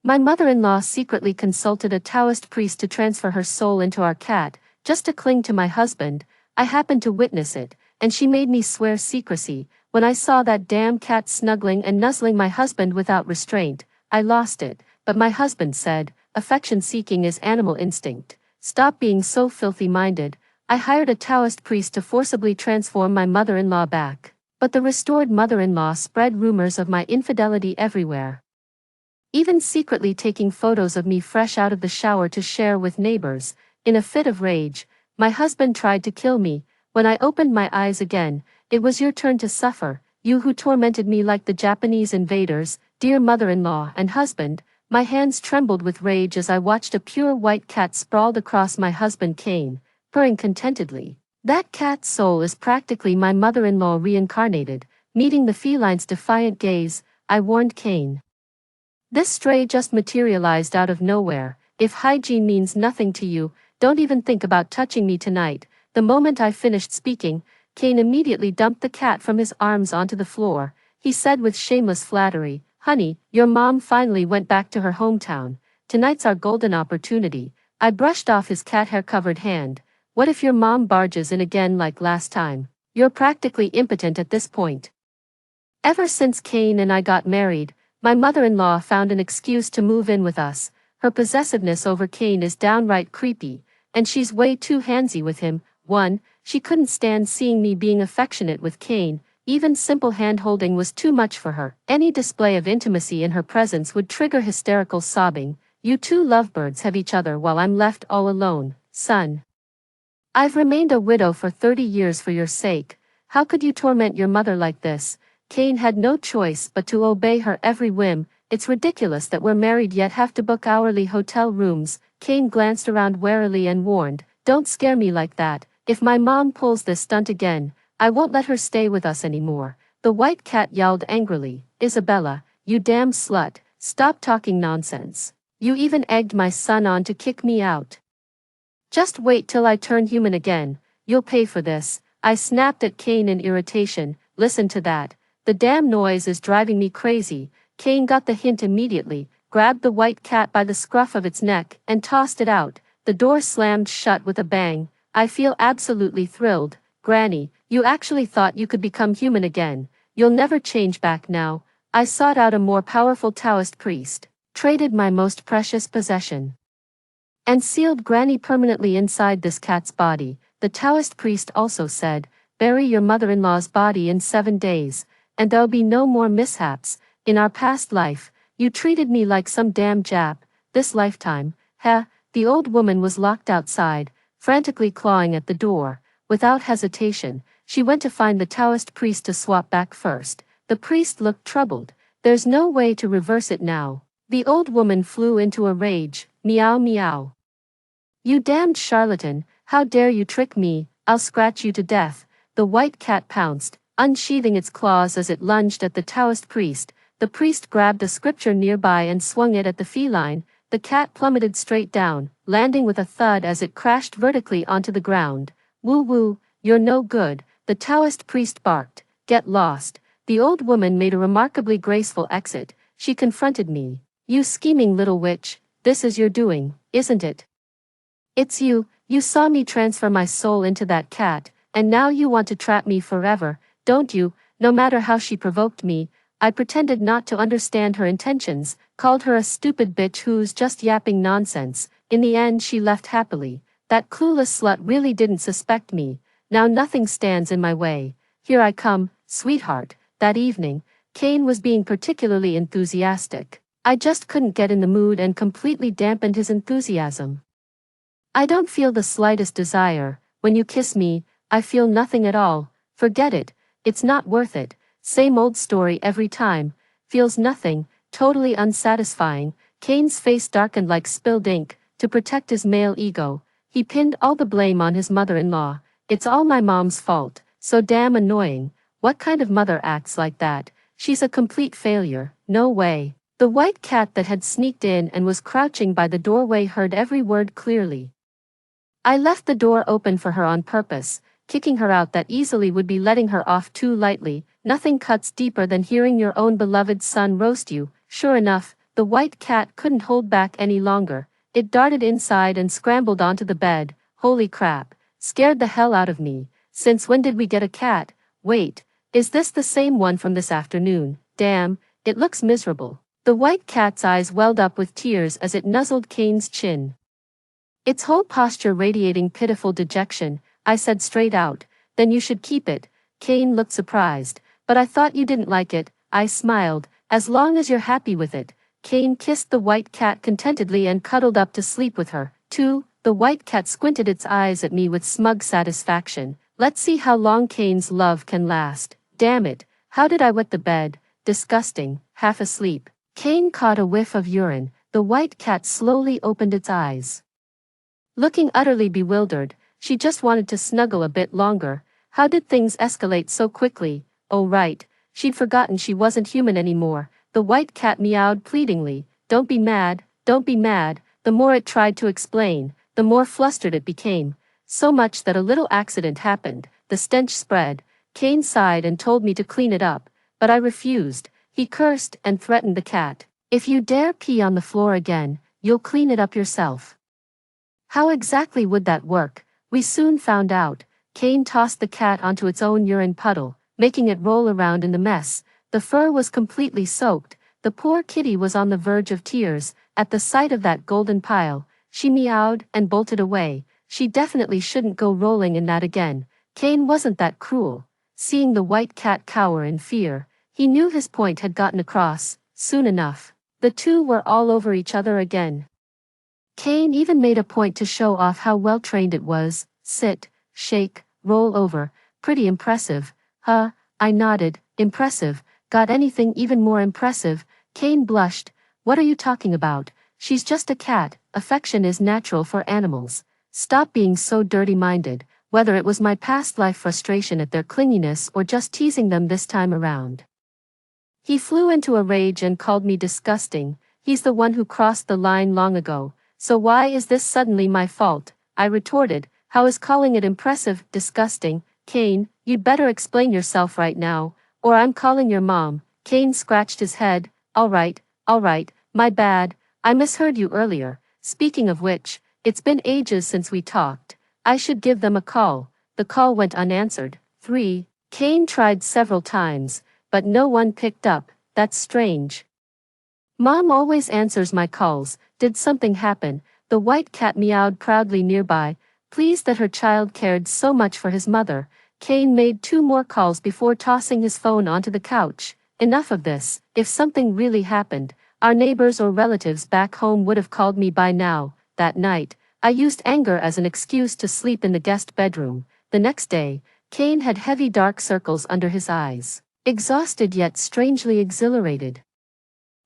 My mother-in-law secretly consulted a Taoist priest to transfer her soul into our cat, just to cling to my husband. I happened to witness it, and she made me swear secrecy. When I saw that damn cat snuggling and nuzzling my husband without restraint, I lost it, but my husband said, affection-seeking is animal instinct. Stop being so filthy-minded. I hired a Taoist priest to forcibly transform my mother-in-law back. But the restored mother-in-law spread rumors of my infidelity everywhere, even secretly taking photos of me fresh out of the shower to share with neighbors. In a fit of rage, my husband tried to kill me. When I opened my eyes again, it was your turn to suffer, you who tormented me like the Japanese invaders. Dear mother-in-law and husband, my hands trembled with rage as I watched a pure white cat sprawled across my husband Cain, purring contentedly. That cat's soul is practically my mother-in-law reincarnated. Meeting the feline's defiant gaze, I warned Cain. This stray just materialized out of nowhere. If hygiene means nothing to you, don't even think about touching me tonight. The moment I finished speaking, Cain immediately dumped the cat from his arms onto the floor. He said with shameless flattery, "Honey, your mom finally went back to her hometown. Tonight's our golden opportunity." I brushed off his cat hair-covered hand. What if your mom barges in again like last time? You're practically impotent at this point. Ever since Cain and I got married, my mother-in-law found an excuse to move in with us. Her possessiveness over Cain is downright creepy, and she's way too handsy with him. 1. She couldn't stand seeing me being affectionate with Cain. Even simple hand-holding was too much for her. Any display of intimacy in her presence would trigger hysterical sobbing. You two lovebirds have each other while I'm left all alone, son. I've remained a widow for 30 years for your sake. How could you torment your mother like this? Cain had no choice but to obey her every whim. It's ridiculous that we're married yet have to book hourly hotel rooms. Cain glanced around warily and warned, "Don't scare me like that. If my mom pulls this stunt again, I won't let her stay with us anymore." The white cat yowled angrily, "Isabella, you damn slut, stop talking nonsense. You even egged my son on to kick me out. Just wait till I turn human again, you'll pay for this." I snapped at Cain in irritation. "Listen to that. The damn noise is driving me crazy." Cain got the hint immediately, grabbed the white cat by the scruff of its neck, and tossed it out. The door slammed shut with a bang. I feel absolutely thrilled. Granny, you actually thought you could become human again. You'll never change back now. I sought out a more powerful Taoist priest, traded my most precious possession, and sealed Granny permanently inside this cat's body. The Taoist priest also said, "Bury your mother-in-law's body in 7 days, and there'll be no more mishaps. In our past life, you treated me like some damn Jap. This lifetime, heh." The old woman was locked outside, frantically clawing at the door. Without hesitation, she went to find the Taoist priest to swap back first. The priest looked troubled. "There's no way to reverse it now." The old woman flew into a rage. "Meow meow. You damned charlatan, how dare you trick me, I'll scratch you to death." The white cat pounced, unsheathing its claws as it lunged at the Taoist priest. The priest grabbed a scripture nearby and swung it at the feline. The cat plummeted straight down, landing with a thud as it crashed vertically onto the ground. "Woo woo, you're no good," the Taoist priest barked. "Get lost." The old woman made a remarkably graceful exit. She confronted me. "You scheming little witch, this is your doing, isn't it? It's you. You saw me transfer my soul into that cat, and now you want to trap me forever, don't you?" No matter how she provoked me, I pretended not to understand her intentions, called her a stupid bitch who's just yapping nonsense. In the end she left happily. That clueless slut really didn't suspect me. Now nothing stands in my way. "Here I come, sweetheart." That evening, Cain was being particularly enthusiastic. I just couldn't get in the mood and completely dampened his enthusiasm. "I don't feel the slightest desire. When you kiss me, I feel nothing at all." "Forget it. It's not worth it. Same old story every time. Feels nothing, totally unsatisfying." Cain's face darkened like spilled ink. To protect his male ego, he pinned all the blame on his mother-in-law. "It's all my mom's fault. So damn annoying. What kind of mother acts like that? She's a complete failure. No way." The white cat that had sneaked in and was crouching by the doorway heard every word clearly. I left the door open for her on purpose. Kicking her out that easily would be letting her off too lightly. Nothing cuts deeper than hearing your own beloved son roast you. Sure enough, the white cat couldn't hold back any longer. It darted inside and scrambled onto the bed. Holy crap, scared the hell out of me. Since when did we get a cat? Wait, is this the same one from this afternoon? Damn, it looks miserable. The white cat's eyes welled up with tears as it nuzzled Kane's chin. Its whole posture radiating pitiful dejection. I said straight out, then you should keep it. Kane looked surprised. But I thought you didn't like it. I smiled. As long as you're happy with it. Kane kissed the white cat contentedly and cuddled up to sleep with her. Too, the white cat squinted its eyes at me with smug satisfaction. Let's see how long Kane's love can last. Damn it, how did I wet the bed? Disgusting, half asleep. Kane caught a whiff of urine. The white cat slowly opened its eyes. Looking utterly bewildered, she just wanted to snuggle a bit longer. How did things escalate so quickly? Oh right, she'd forgotten she wasn't human anymore. The white cat meowed pleadingly. Don't be mad, don't be mad. The more it tried to explain, the more flustered it became. So much that a little accident happened. The stench spread. Kane sighed and told me to clean it up, but I refused. He cursed and threatened the cat. If you dare pee on the floor again, you'll clean it up yourself. How exactly would that work? We soon found out. Kane tossed the cat onto its own urine puddle, making it roll around in the mess. The fur was completely soaked. The poor kitty was on the verge of tears. At the sight of that golden pile, she meowed and bolted away. She definitely shouldn't go rolling in that again. Kane wasn't that cruel. Seeing the white cat cower in fear, he knew his point had gotten across. Soon enough, the two were all over each other again. Kane even made a point to show off how well trained it was. Sit, shake, roll over. Pretty impressive. Huh? I nodded. Impressive. Got anything even more impressive? Kane blushed. What are you talking about? She's just a cat. Affection is natural for animals. Stop being so dirty-minded. Whether it was my past life frustration at their clinginess or just teasing them this time around. He flew into a rage and called me disgusting. He's the one who crossed the line long ago. So why is this suddenly my fault? I retorted. How is calling it impressive disgusting? Kane, you'd better explain yourself right now, or I'm calling your mom. Kane scratched his head. All right, my bad. I misheard you earlier. Speaking of which, it's been ages since we talked. I should give them a call. The call went unanswered. 3. Kane tried several times, but no one picked up. That's strange. Mom always answers my calls. Did something happen? The white cat meowed proudly nearby, pleased that her child cared so much for his mother. Kane made 2 more calls before tossing his phone onto the couch. Enough of this. If something really happened, our neighbors or relatives back home would have called me by now. That night, I used anger as an excuse to sleep in the guest bedroom. The next day, Kane had heavy dark circles under his eyes, exhausted yet strangely exhilarated.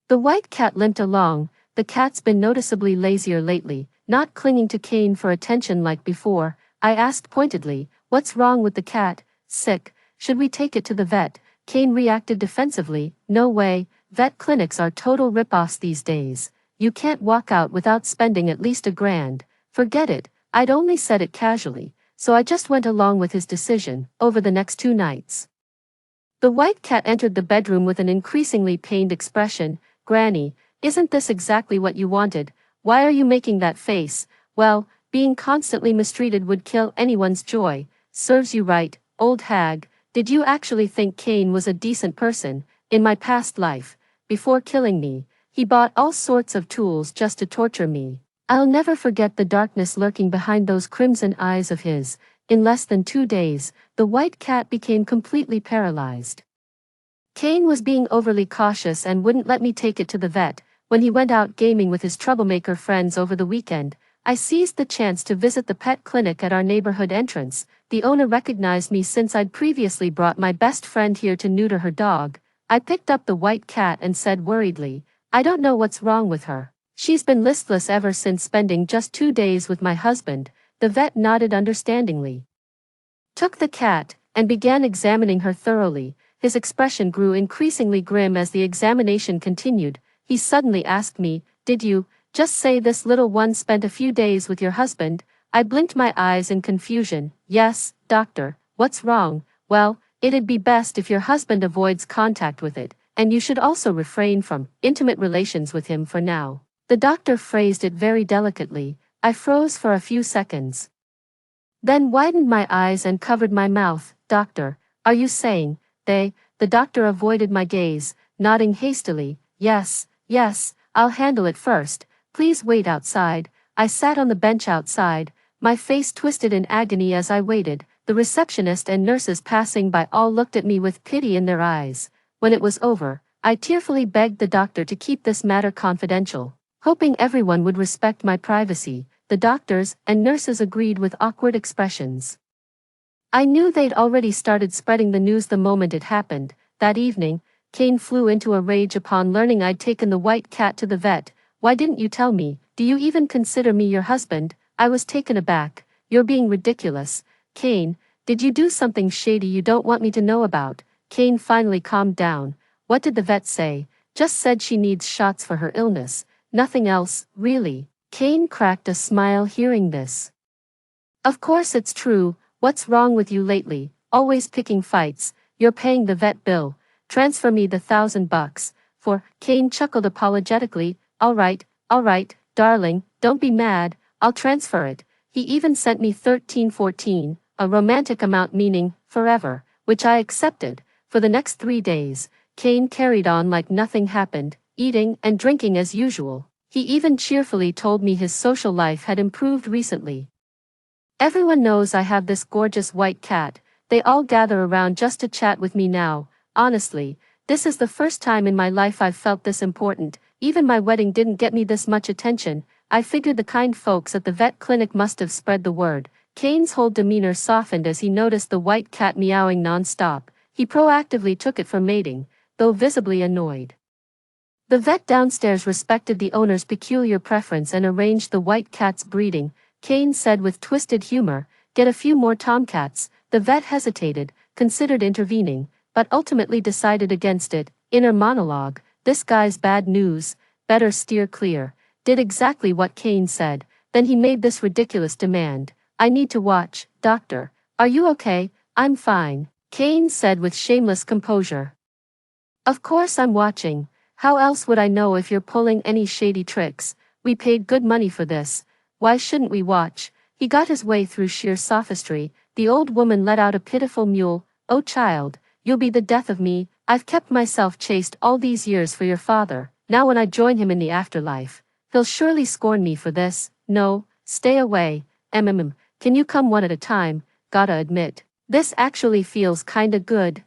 The white cat limped along. The cat's been noticeably lazier lately, not clinging to Kane for attention like before. I asked pointedly, what's wrong with the cat? Sick. Should we take it to the vet? Kane reacted defensively. No way. Vet clinics are total rip-offs these days. You can't walk out without spending at least $1,000. Forget it. I'd only said it casually, so I just went along with his decision. Over the next 2 nights, the white cat entered the bedroom with an increasingly pained expression. Granny, isn't this exactly what you wanted? Why are you making that face? Well, being constantly mistreated would kill anyone's joy. Serves you right, old hag. Did you actually think Kane was a decent person? In my past life, before killing me, he bought all sorts of tools just to torture me. I'll never forget the darkness lurking behind those crimson eyes of his. In less than 2 days, the white cat became completely paralyzed. Kane was being overly cautious and wouldn't let me take it to the vet. When he went out gaming with his troublemaker friends over the weekend, I seized the chance to visit the pet clinic at our neighborhood entrance. The owner recognized me since I'd previously brought my best friend here to neuter her dog. I picked up the white cat and said worriedly, I don't know what's wrong with her. She's been listless ever since spending just 2 days with my husband. The vet nodded understandingly, took the cat, and began examining her thoroughly. His expression grew increasingly grim as the examination continued. He suddenly asked me, did you just say this little one spent a few days with your husband? I blinked my eyes in confusion. Yes, doctor. What's wrong? Well, it'd be best if your husband avoids contact with it. and you should also refrain from intimate relations with him for now. The doctor phrased it very delicately. I froze for a few seconds, then widened my eyes and covered my mouth. Doctor, are you saying, the doctor avoided my gaze, nodding hastily. Yes, yes, I'll handle it first. Please wait outside. I sat on the bench outside, my face twisted in agony as I waited. The receptionist and nurses passing by all looked at me with pity in their eyes. When it was over, I tearfully begged the doctor to keep this matter confidential, hoping everyone would respect my privacy. The doctors and nurses agreed with awkward expressions. I knew they'd already started spreading the news the moment it happened. That evening, Kane flew into a rage upon learning I'd taken the white cat to the vet. Why didn't you tell me? Do you even consider me your husband? I was taken aback. You're being ridiculous. Kane, did you do something shady you don't want me to know about? Kane finally calmed down. What did the vet say? Just said she needs shots for her illness. Nothing else, really. Kane cracked a smile hearing this. Of course it's true. What's wrong with you lately? Always picking fights. You're paying the vet bill. Transfer me the $1,000. Kane chuckled apologetically. All right, darling, don't be mad. I'll transfer it. He even sent me 1314, a romantic amount meaning forever, which I accepted. For the next 3 days, Kane carried on like nothing happened, eating and drinking as usual. He even cheerfully told me his social life had improved recently. Everyone knows I have this gorgeous white cat. They all gather around just to chat with me now. Honestly, this is the first time in my life I've felt this important. Even my wedding didn't get me this much attention. I figured the kind folks at the vet clinic must have spread the word. Kane's whole demeanor softened as he noticed the white cat meowing non-stop. He proactively took it for mating, though visibly annoyed. The vet downstairs respected the owner's peculiar preference and arranged the white cat's breeding. Kane said with twisted humor, "Get a few more tomcats." The vet hesitated, considered intervening, but ultimately decided against it. Inner monologue, this guy's bad news, better steer clear. Did exactly what Kane said, then he made this ridiculous demand. "I need to watch, doctor. Are you okay?" "I'm fine," Kane said with shameless composure. "Of course I'm watching. How else would I know if you're pulling any shady tricks? We paid good money for this. Why shouldn't we watch?" He got his way through sheer sophistry. The old woman let out a pitiful mewl. "Oh child, you'll be the death of me. I've kept myself chaste all these years for your father. Now when I join him in the afterlife, he'll surely scorn me for this. No, stay away. Can you come one at a time? Gotta admit, this actually feels kinda good.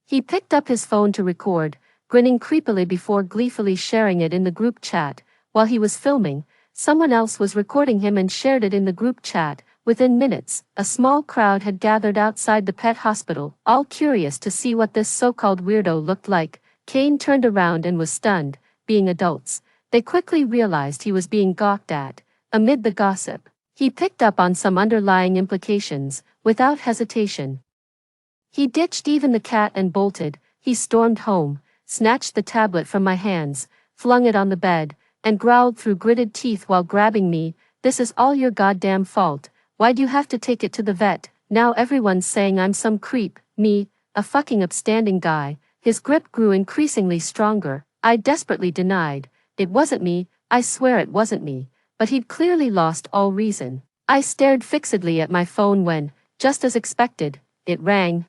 He picked up his phone to record, grinning creepily before gleefully sharing it in the group chat. While he was filming, someone else was recording him and shared it in the group chat. Within minutes, a small crowd had gathered outside the pet hospital, all curious to see what this so-called weirdo looked like. Kane turned around and was stunned. Being adults, they quickly realized he was being gawked at. Amid the gossip, he picked up on some underlying implications, without hesitation. He ditched even the cat and bolted. He stormed home, snatched the tablet from my hands, flung it on the bed, and growled through gritted teeth while grabbing me. "This is all your goddamn fault. Why'd you have to take it to the vet? Now everyone's saying I'm some creep. Me, a fucking upstanding guy." His grip grew increasingly stronger. I desperately denied. "It wasn't me, I swear it wasn't me." But he'd clearly lost all reason. I stared fixedly at my phone when, just as expected, it rang.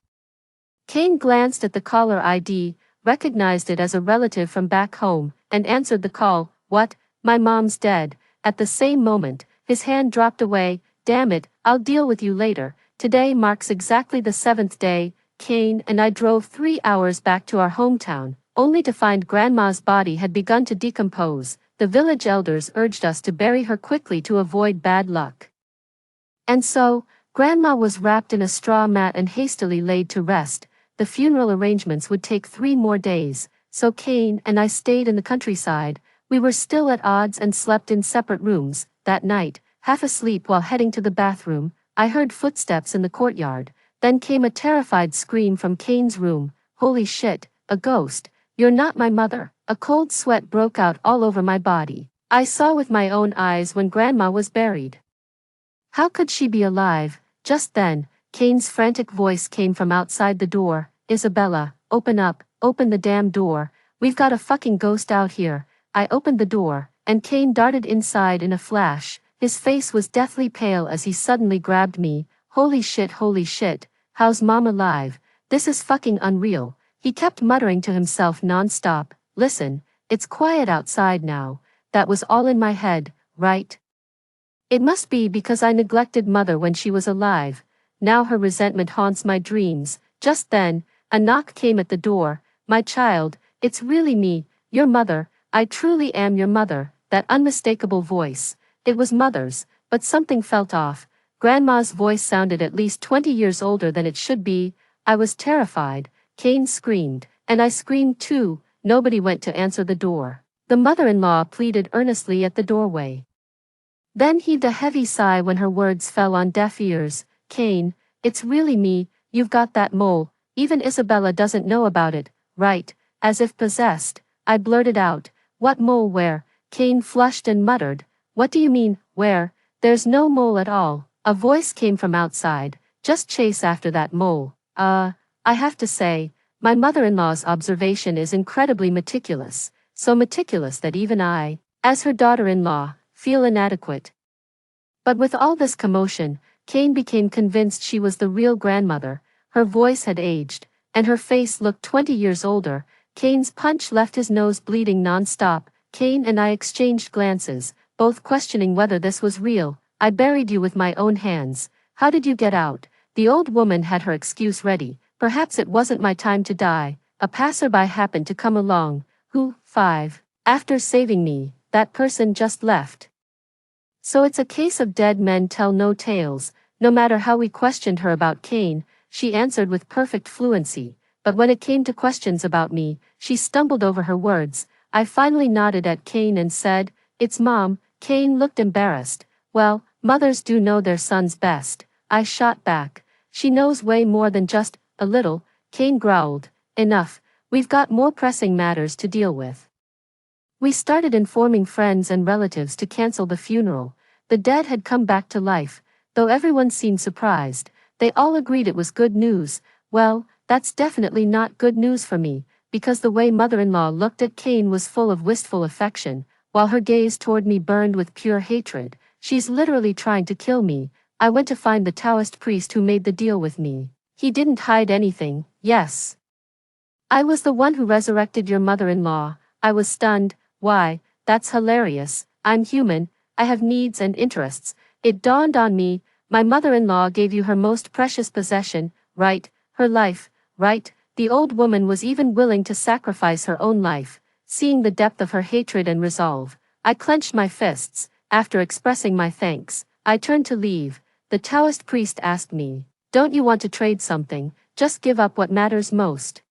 Kane glanced at the caller ID, recognized it as a relative from back home, and answered the call. "What? My mom's dead." At the same moment, his hand dropped away. "Damn it, I'll deal with you later." Today marks exactly the 7th day. Kane and I drove 3 hours back to our hometown, only to find Grandma's body had begun to decompose. The village elders urged us to bury her quickly to avoid bad luck. And so, Grandma was wrapped in a straw mat and hastily laid to rest. The funeral arrangements would take 3 more days, so Kane and I stayed in the countryside. We were still at odds and slept in separate rooms. That night, half asleep while heading to the bathroom, I heard footsteps in the courtyard. Then came a terrified scream from Kane's room. "Holy shit, a ghost. You're not my mother." A cold sweat broke out all over my body. I saw with my own eyes when Grandma was buried. How could she be alive? Just then, Kane's frantic voice came from outside the door. "Isabella, open the damn door, we've got a fucking ghost out here." I opened the door, and Kane darted inside in a flash. His face was deathly pale as he suddenly grabbed me. Holy shit, how's mom alive? This is fucking unreal." He kept muttering to himself non-stop. "Listen, it's quiet outside now." That was all in my head, right? It must be because I neglected mother when she was alive. Now her resentment haunts my dreams. Just then, a knock came at the door. "My child, it's really me, your mother. I truly am your mother." That unmistakable voice. It was mother's, but something felt off. Grandma's voice sounded at least 20 years older than it should be. I was terrified. Kane screamed, and I screamed too. Nobody went to answer the door. The mother-in-law pleaded earnestly at the doorway. Then heaved a heavy sigh when her words fell on deaf ears. "Kane, it's really me, you've got that mole. Even Isabella doesn't know about it, right?" As if possessed, I blurted out, "What mole? Where?" Kane flushed and muttered, "What do you mean, where? There's no mole at all." A voice came from outside, "Just chase after that mole." I have to say, my mother-in-law's observation is incredibly meticulous, so meticulous that even I, as her daughter-in-law, feel inadequate. But with all this commotion, Kane became convinced she was the real grandmother. Her voice had aged, and her face looked 20 years older. Kane's punch left his nose bleeding non-stop. Kane and I exchanged glances, both questioning whether this was real. "I buried you with my own hands. How did you get out?" The old woman had her excuse ready. "Perhaps it wasn't my time to die. A passerby happened to come along, who, after saving me, that person just left." So it's a case of dead men tell no tales. No matter how we questioned her about Kane, she answered with perfect fluency, but when it came to questions about me, she stumbled over her words. I finally nodded at Kane and said, "It's Mom." Kane looked embarrassed. "Well, mothers do know their sons best," I shot back. "She knows way more than just a little." Kane growled, "Enough, we've got more pressing matters to deal with." We started informing friends and relatives to cancel the funeral. The dead had come back to life, though everyone seemed surprised. They all agreed it was good news. Well, that's definitely not good news for me, because the way mother-in-law looked at Kane was full of wistful affection, while her gaze toward me burned with pure hatred. "She's literally trying to kill me." I went to find the Taoist priest who made the deal with me. He didn't hide anything. "Yes, I was the one who resurrected your mother-in-law." I was stunned. "Why, that's hilarious. I'm human. I have needs and interests." It dawned on me. "My mother-in-law gave you her most precious possession, right? Her life, right?" The old woman was even willing to sacrifice her own life. Seeing the depth of her hatred and resolve, I clenched my fists. After expressing my thanks, I turned to leave. The Taoist priest asked me, "Don't you want to trade something? Just give up what matters most,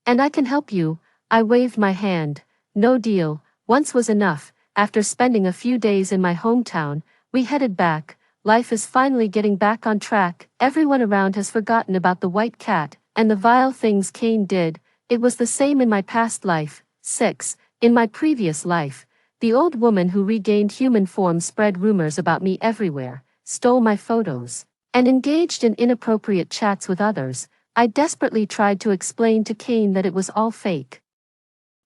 and I can help you." I waved my hand. "No deal. Once was enough." After spending a few days in my hometown, we headed back. Life is finally getting back on track. Everyone around has forgotten about the white cat and the vile things Kane did. It was the same in my past life. 6. In my previous life, the old woman who regained human form spread rumors about me everywhere, stole my photos, and engaged in inappropriate chats with others. I desperately tried to explain to Kane that it was all fake.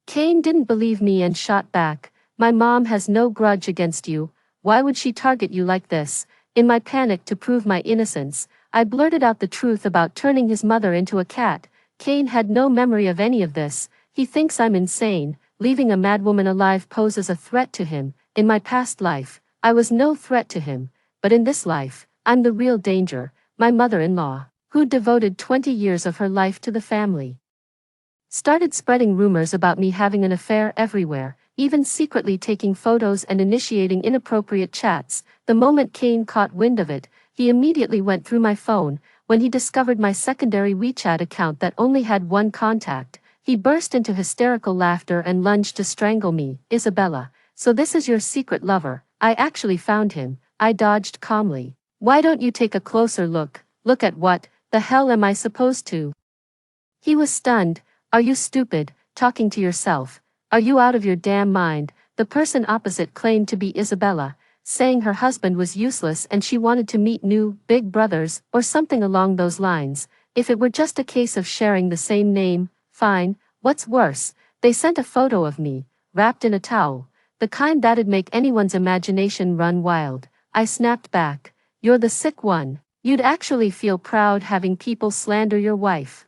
Kane didn't believe me and shot back, "My mom has no grudge against you. Why would she target you like this?" In my panic to prove my innocence, I blurted out the truth about turning his mother into a cat. Kane had no memory of any of this. He thinks I'm insane. Leaving a madwoman alive poses a threat to him. In my past life, I was no threat to him, but in this life, I'm the real danger. My mother-in-law, who devoted 20 years of her life to the family, started spreading rumors about me having an affair everywhere, even secretly taking photos and initiating inappropriate chats. The moment Kane caught wind of it, he immediately went through my phone. When he discovered my secondary WeChat account that only had one contact, he burst into hysterical laughter and lunged to strangle me. "Isabella, so this is your secret lover." "I actually found him." I dodged calmly. "Why don't you take a closer look?" "Look at what? The hell am I supposed to?" He was stunned. "Are you stupid, talking to yourself? Are you out of your damn mind?" The person opposite claimed to be Isabella, saying her husband was useless and she wanted to meet new big brothers or something along those lines. If it were just a case of sharing the same name, fine. What's worse, they sent a photo of me, wrapped in a towel, the kind that'd make anyone's imagination run wild. I snapped back. You're the sick one. You'd actually feel proud having people slander your wife.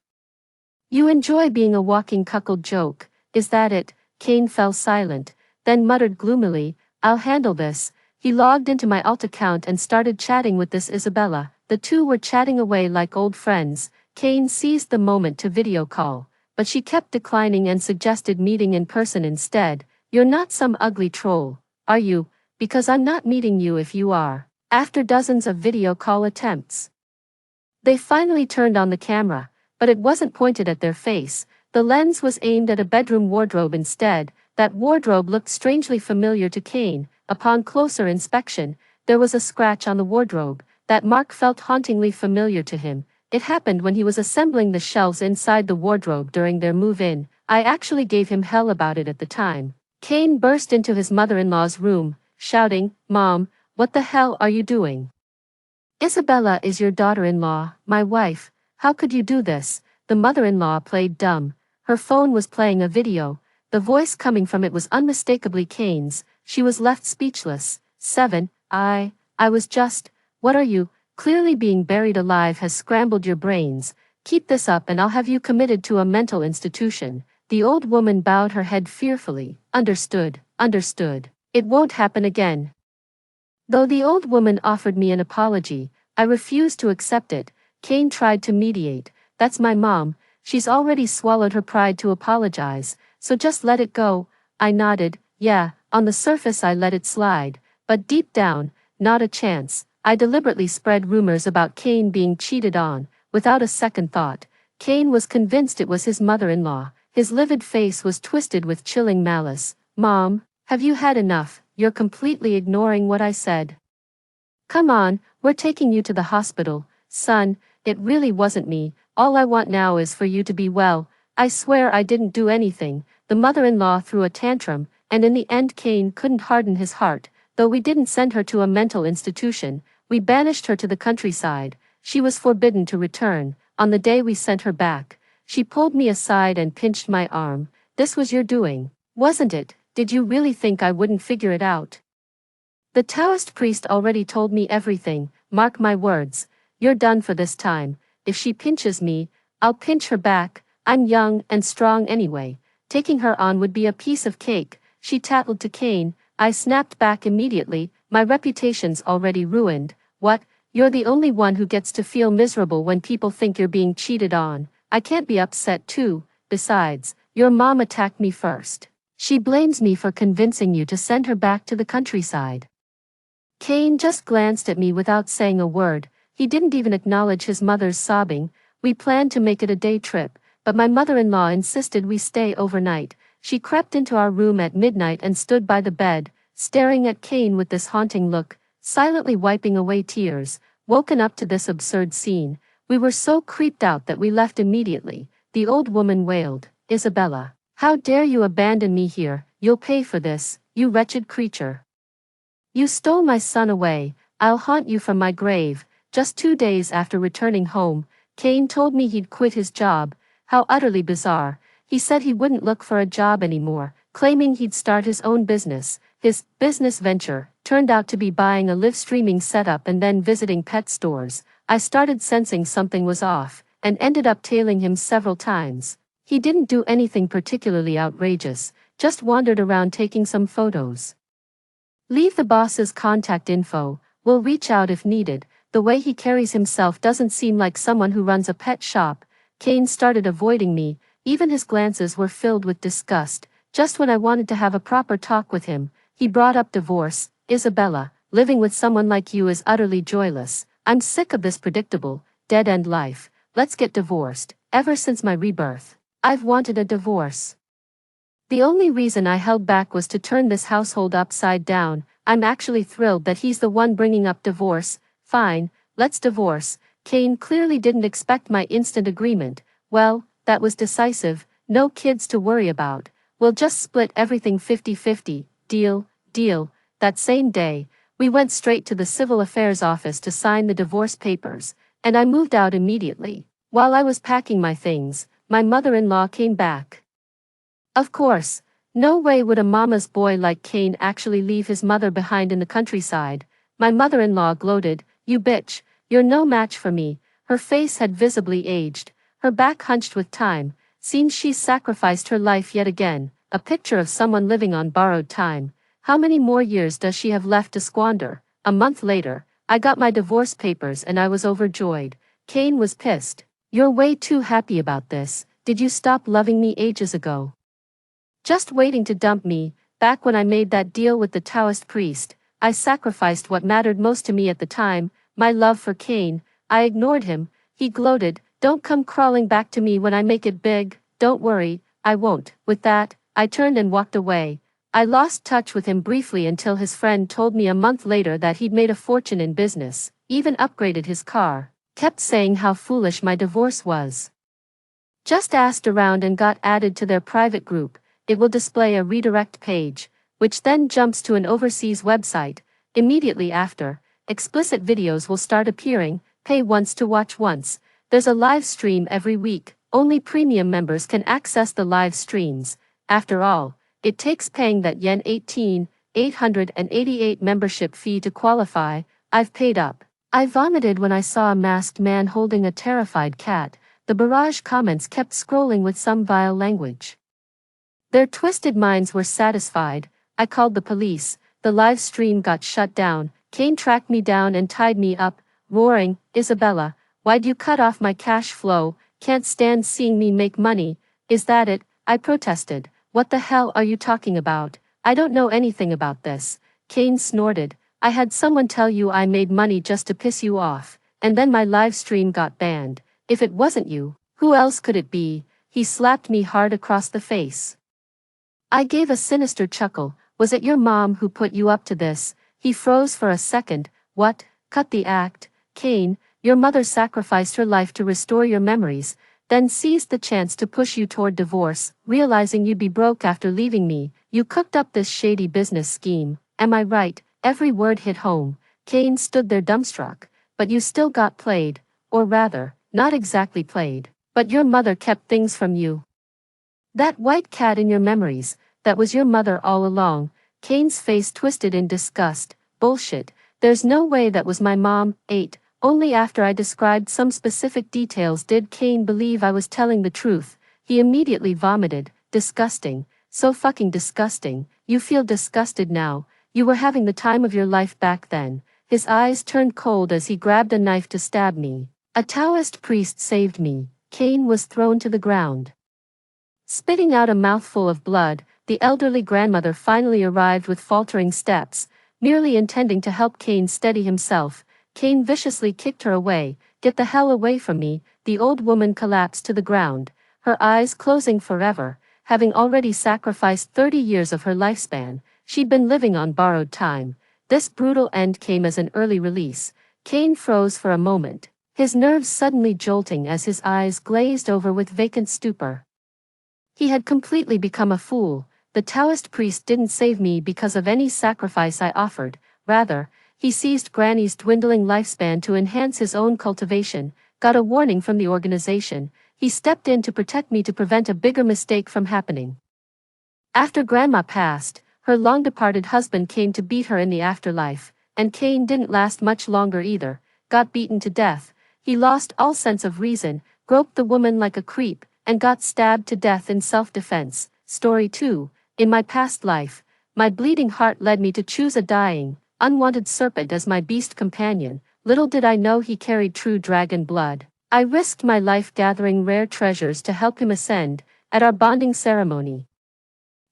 You enjoy being a walking cuckold joke, is that it? Kane fell silent, then muttered gloomily, I'll handle this. He logged into my alt account and started chatting with this Isabella. The two were chatting away like old friends. Kane seized the moment to video call, but she kept declining and suggested meeting in person instead. You're not some ugly troll, are you? Because I'm not meeting you if you are. After dozens of video call attempts, they finally turned on the camera, but it wasn't pointed at their face. The lens was aimed at a bedroom wardrobe instead. That wardrobe looked strangely familiar to Kane. Upon closer inspection, there was a scratch on the wardrobe. That mark felt hauntingly familiar to him. It happened when he was assembling the shelves inside the wardrobe during their move-in. I actually gave him hell about it at the time. Kane burst into his mother-in-law's room, shouting, Mom, what the hell are you doing? Isabella is your daughter-in-law, my wife. How could you do this? The mother-in-law played dumb. Her phone was playing a video. The voice coming from it was unmistakably Kane's. She was left speechless. 7. I was just, what are you? Clearly being buried alive has scrambled your brains. Keep this up and I'll have you committed to a mental institution. The old woman bowed her head fearfully. Understood, understood. It won't happen again. Though the old woman offered me an apology, I refused to accept it. Kane tried to mediate. That's my mom. She's already swallowed her pride to apologize, so just let it go. I nodded. Yeah, on the surface I let it slide, but deep down, not a chance. I deliberately spread rumors about Kane being cheated on, without a second thought. Kane was convinced it was his mother-in-law. His livid face was twisted with chilling malice. Mom, have you had enough? You're completely ignoring what I said. Come on, we're taking you to the hospital. Son, it really wasn't me. All I want now is for you to be well. I swear I didn't do anything. The mother-in-law threw a tantrum, and in the end Kane couldn't harden his heart. Though we didn't send her to a mental institution, we banished her to the countryside. She was forbidden to return. On the day we sent her back, she pulled me aside and pinched my arm. This was your doing, wasn't it? Did you really think I wouldn't figure it out? The Taoist priest already told me everything. Mark my words. You're done for this time. If she pinches me, I'll pinch her back. I'm young and strong anyway. Taking her on would be a piece of cake. She tattled to Kane. I snapped back immediately. My reputation's already ruined. What? You're the only one who gets to feel miserable when people think you're being cheated on. I can't be upset too. Besides, your mom attacked me first. She blames me for convincing you to send her back to the countryside. Kane just glanced at me without saying a word. He didn't even acknowledge his mother's sobbing. We planned to make it a day trip, but my mother-in-law insisted we stay overnight. She crept into our room at midnight and stood by the bed, staring at Kane with this haunting look, silently wiping away tears. Woken up to this absurd scene, we were so creeped out that we left immediately. The old woman wailed, Isabella, how dare you abandon me here? You'll pay for this, you wretched creature. You stole my son away. I'll haunt you from my grave. Just 2 days after returning home, Kane told me he'd quit his job. How utterly bizarre. He said he wouldn't look for a job anymore, claiming he'd start his own business. His business venture turned out to be buying a live streaming setup and then visiting pet stores. I started sensing something was off, and ended up tailing him several times. He didn't do anything particularly outrageous, just wandered around taking some photos. Leave the boss's contact info, we'll reach out if needed. The way he carries himself doesn't seem like someone who runs a pet shop. Kane started avoiding me, even his glances were filled with disgust. Just when I wanted to have a proper talk with him, he brought up divorce. Isabella, living with someone like you is utterly joyless. I'm sick of this predictable, dead-end life. Let's get divorced. Ever since my rebirth, I've wanted a divorce. The only reason I held back was to turn this household upside down. I'm actually thrilled that he's the one bringing up divorce. Fine, let's divorce. Kane clearly didn't expect my instant agreement. Well, that was decisive. No kids to worry about. We'll just split everything 50-50. Deal, deal. That same day, we went straight to the civil affairs office to sign the divorce papers, and I moved out immediately. While I was packing my things, my mother-in-law came back. Of course, no way would a mama's boy like Kane actually leave his mother behind in the countryside. My mother-in-law gloated, "You bitch, you're no match for me." Her face had visibly aged, her back hunched with time. Seems she's sacrificed her life yet again, a picture of someone living on borrowed time. How many more years does she have left to squander? A month later, I got my divorce papers and I was overjoyed. Kane was pissed. "You're way too happy about this. Did you stop loving me ages ago? Just waiting to dump me?" Back when I made that deal with the Taoist priest, I sacrificed what mattered most to me at the time, my love for Kane. I ignored him. He gloated, "Don't come crawling back to me when I make it big." "Don't worry, I won't." With that, I turned and walked away. I lost touch with him briefly until his friend told me a month later that he'd made a fortune in business, even upgraded his car, kept saying how foolish my divorce was. Just asked around and got added to their private group. It will display a redirect page, which then jumps to an overseas website. Immediately after, explicit videos will start appearing. Pay once to watch once. There's a live stream every week. Only premium members can access the live streams. After all, it takes paying that yen 18,888 membership fee to qualify. I've paid up. I vomited when I saw a masked man holding a terrified cat. The barrage comments kept scrolling with some vile language. Their twisted minds were satisfied. I called the police. The live stream got shut down. Kane tracked me down and tied me up, roaring, "Isabella, why'd you cut off my cash flow? Can't stand seeing me make money. Is that it?" I protested. "What the hell are you talking about? I don't know anything about this." Kane snorted. "I had someone tell you I made money just to piss you off, and then my live stream got banned. If it wasn't you, who else could it be?" He slapped me hard across the face. I gave a sinister chuckle. "Was it your mom who put you up to this?" He froze for a second. "What? Cut the act. Kane, your mother sacrificed her life to restore your memories, then seized the chance to push you toward divorce, realizing you'd be broke after leaving me. You cooked up this shady business scheme. Am I right?" Every word hit home. Kane stood there dumbstruck. "But you still got played. Or rather, not exactly played. But your mother kept things from you. That white cat in your memories, that was your mother all along." Kane's face twisted in disgust. "Bullshit. There's no way that was my mom." Only after I described some specific details did Kane believe I was telling the truth. He immediately vomited. "Disgusting. So fucking disgusting. You feel disgusted now. You were having the time of your life back then." His eyes turned cold as he grabbed a knife to stab me. A Taoist priest saved me. Kane was thrown to the ground. Spitting out a mouthful of blood, the elderly grandmother finally arrived with faltering steps, merely intending to help Kane steady himself. Kane viciously kicked her away. "Get the hell away from me." The old woman collapsed to the ground, her eyes closing forever. Having already sacrificed 30 years of her lifespan, she'd been living on borrowed time. This brutal end came as an early release. Kane froze for a moment, his nerves suddenly jolting as his eyes glazed over with vacant stupor. He had completely become a fool. The Taoist priest didn't save me because of any sacrifice I offered. Rather, he seized Granny's dwindling lifespan to enhance his own cultivation. Got a warning from the organization. He stepped in to protect me to prevent a bigger mistake from happening. After Grandma passed, her long-departed husband came to beat her in the afterlife, and Kane didn't last much longer either. Got beaten to death. He lost all sense of reason, groped the woman like a creep, and got stabbed to death in self-defense. Story 2. In my past life, my bleeding heart led me to choose a dying, unwanted serpent as my beast companion. Little did I know he carried true dragon blood. I risked my life gathering rare treasures to help him ascend. At our bonding ceremony,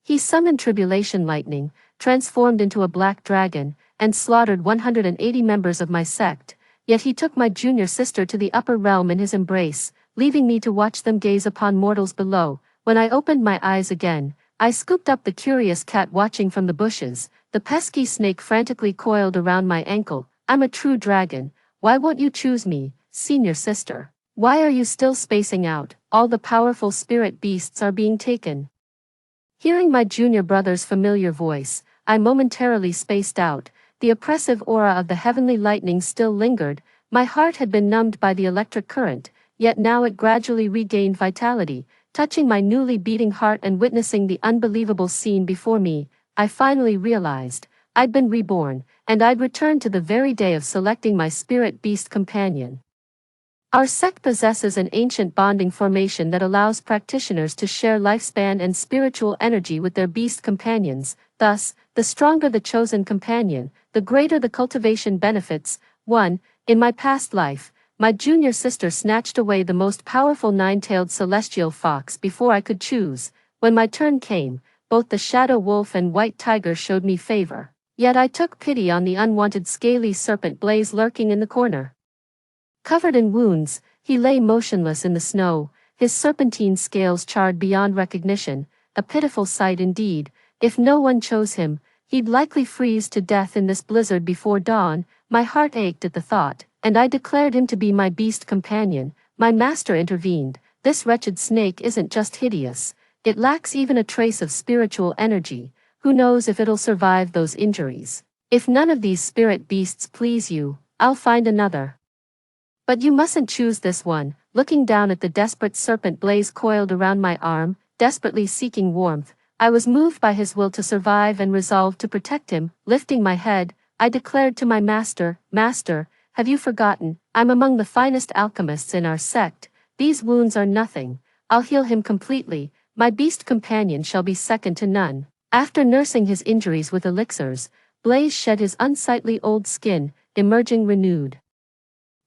he summoned tribulation lightning, transformed into a black dragon, and slaughtered 180 members of my sect. Yet he took my junior sister to the upper realm in his embrace, leaving me to watch them gaze upon mortals below. When I opened my eyes again, I scooped up the curious cat watching from the bushes. The pesky snake frantically coiled around my ankle. "I'm a true dragon. Why won't you choose me, senior sister? Why are you still spacing out? All the powerful spirit beasts are being taken." Hearing my junior brother's familiar voice, I momentarily spaced out. The oppressive aura of the heavenly lightning still lingered. My heart had been numbed by the electric current, yet now it gradually regained vitality, touching my newly beating heart. And witnessing the unbelievable scene before me, I finally realized I'd been reborn, and I'd returned to the very day of selecting my spirit beast companion. Our sect possesses an ancient bonding formation that allows practitioners to share lifespan and spiritual energy with their beast companions. Thus, the stronger the chosen companion, the greater the cultivation benefits. 1. In my past life, my junior sister snatched away the most powerful nine-tailed celestial fox before I could choose. When my turn came, both the shadow wolf and white tiger showed me favor. Yet I took pity on the unwanted scaly serpent Blaze lurking in the corner. Covered in wounds, he lay motionless in the snow, his serpentine scales charred beyond recognition, a pitiful sight indeed. If no one chose him, he'd likely freeze to death in this blizzard before dawn. My heart ached at the thought, and I declared him to be my beast companion. My master intervened. This wretched snake isn't just hideous, it lacks even a trace of spiritual energy. Who knows if it'll survive those injuries? If none of these spirit beasts please you, I'll find another. But you mustn't choose this one. Looking down at the desperate serpent Blaze coiled around my arm, desperately seeking warmth, I was moved by his will to survive and resolved to protect him. Lifting my head, I declared to my master, "Master, have you forgotten? I'm among the finest alchemists in our sect. These wounds are nothing. I'll heal him completely. My beast companion shall be second to none." After nursing his injuries with elixirs, Blaze shed his unsightly old skin, emerging renewed.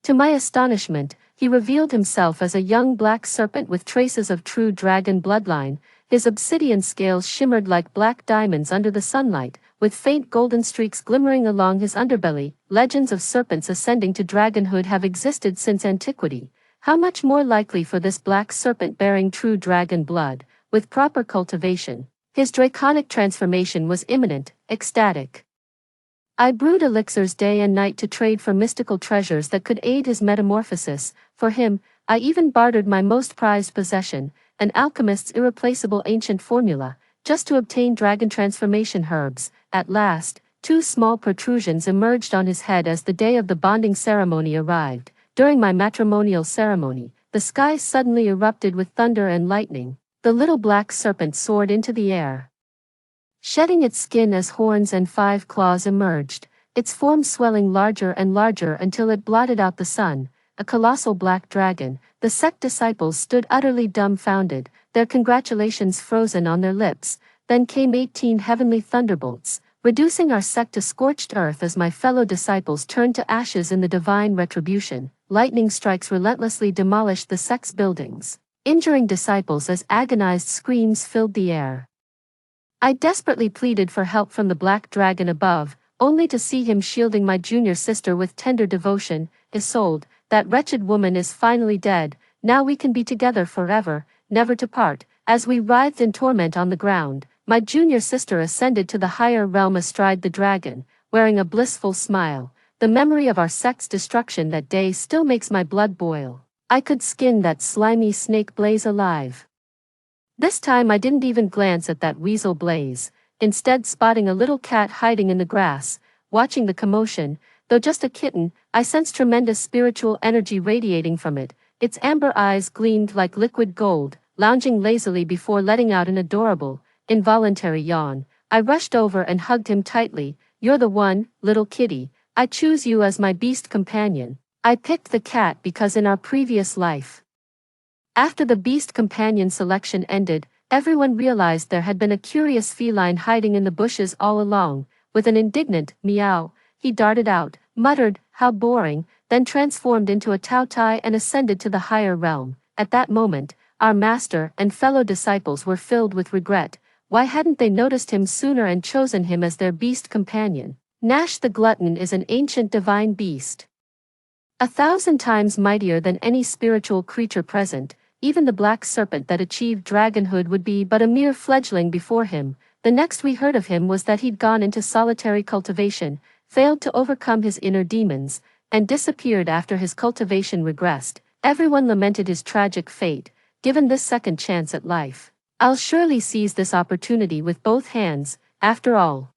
To my astonishment, he revealed himself as a young black serpent with traces of true dragon bloodline. His obsidian scales shimmered like black diamonds under the sunlight, with faint golden streaks glimmering along his underbelly. Legends of serpents ascending to dragonhood have existed since antiquity. How much more likely for this black serpent bearing true dragon blood, with proper cultivation? His draconic transformation was imminent, ecstatic. I brewed elixirs day and night to trade for mystical treasures that could aid his metamorphosis. For him, I even bartered my most prized possession, an alchemist's irreplaceable ancient formula, just to obtain dragon transformation herbs. At last, two small protrusions emerged on his head as the day of the bonding ceremony arrived. During my matrimonial ceremony, the sky suddenly erupted with thunder and lightning. The little black serpent soared into the air, shedding its skin as horns and 5 claws emerged, its form swelling larger and larger until it blotted out the sun. A colossal black dragon. The sect disciples stood utterly dumbfounded, their congratulations frozen on their lips. Then came 18 heavenly thunderbolts, reducing our sect to scorched earth as my fellow disciples turned to ashes in the divine retribution. Lightning strikes relentlessly demolished the sect's buildings, injuring disciples as agonized screams filled the air. I desperately pleaded for help from the black dragon above, only to see him shielding my junior sister with tender devotion. Isolde, that wretched woman is finally dead, now we can be together forever, never to part. As we writhed in torment on the ground, my junior sister ascended to the higher realm astride the dragon, wearing a blissful smile. The memory of our sect's destruction that day still makes my blood boil. I could skin that slimy snake Blaze alive. This time I didn't even glance at that weasel Blaze, instead spotting a little cat hiding in the grass, watching the commotion. Though just a kitten, I sensed tremendous spiritual energy radiating from it. Its amber eyes gleamed like liquid gold, lounging lazily before letting out an adorable, involuntary yawn. I rushed over and hugged him tightly. "You're the one, little kitty. I choose you as my beast companion." I picked the cat because in our previous life, after the beast companion selection ended, everyone realized there had been a curious feline hiding in the bushes all along. With an indignant meow, he darted out, muttered, "How boring," then transformed into a tautai and ascended to the higher realm. At that moment, our master and fellow disciples were filled with regret. Why hadn't they noticed him sooner and chosen him as their beast companion? Nash the glutton is an ancient divine beast, 1,000 times mightier than any spiritual creature present. Even the black serpent that achieved dragonhood would be but a mere fledgling before him. The next we heard of him was that he'd gone into solitary cultivation, failed to overcome his inner demons, and disappeared after his cultivation regressed. Everyone lamented his tragic fate. Given this second chance at life, I'll surely seize this opportunity with both hands. After all,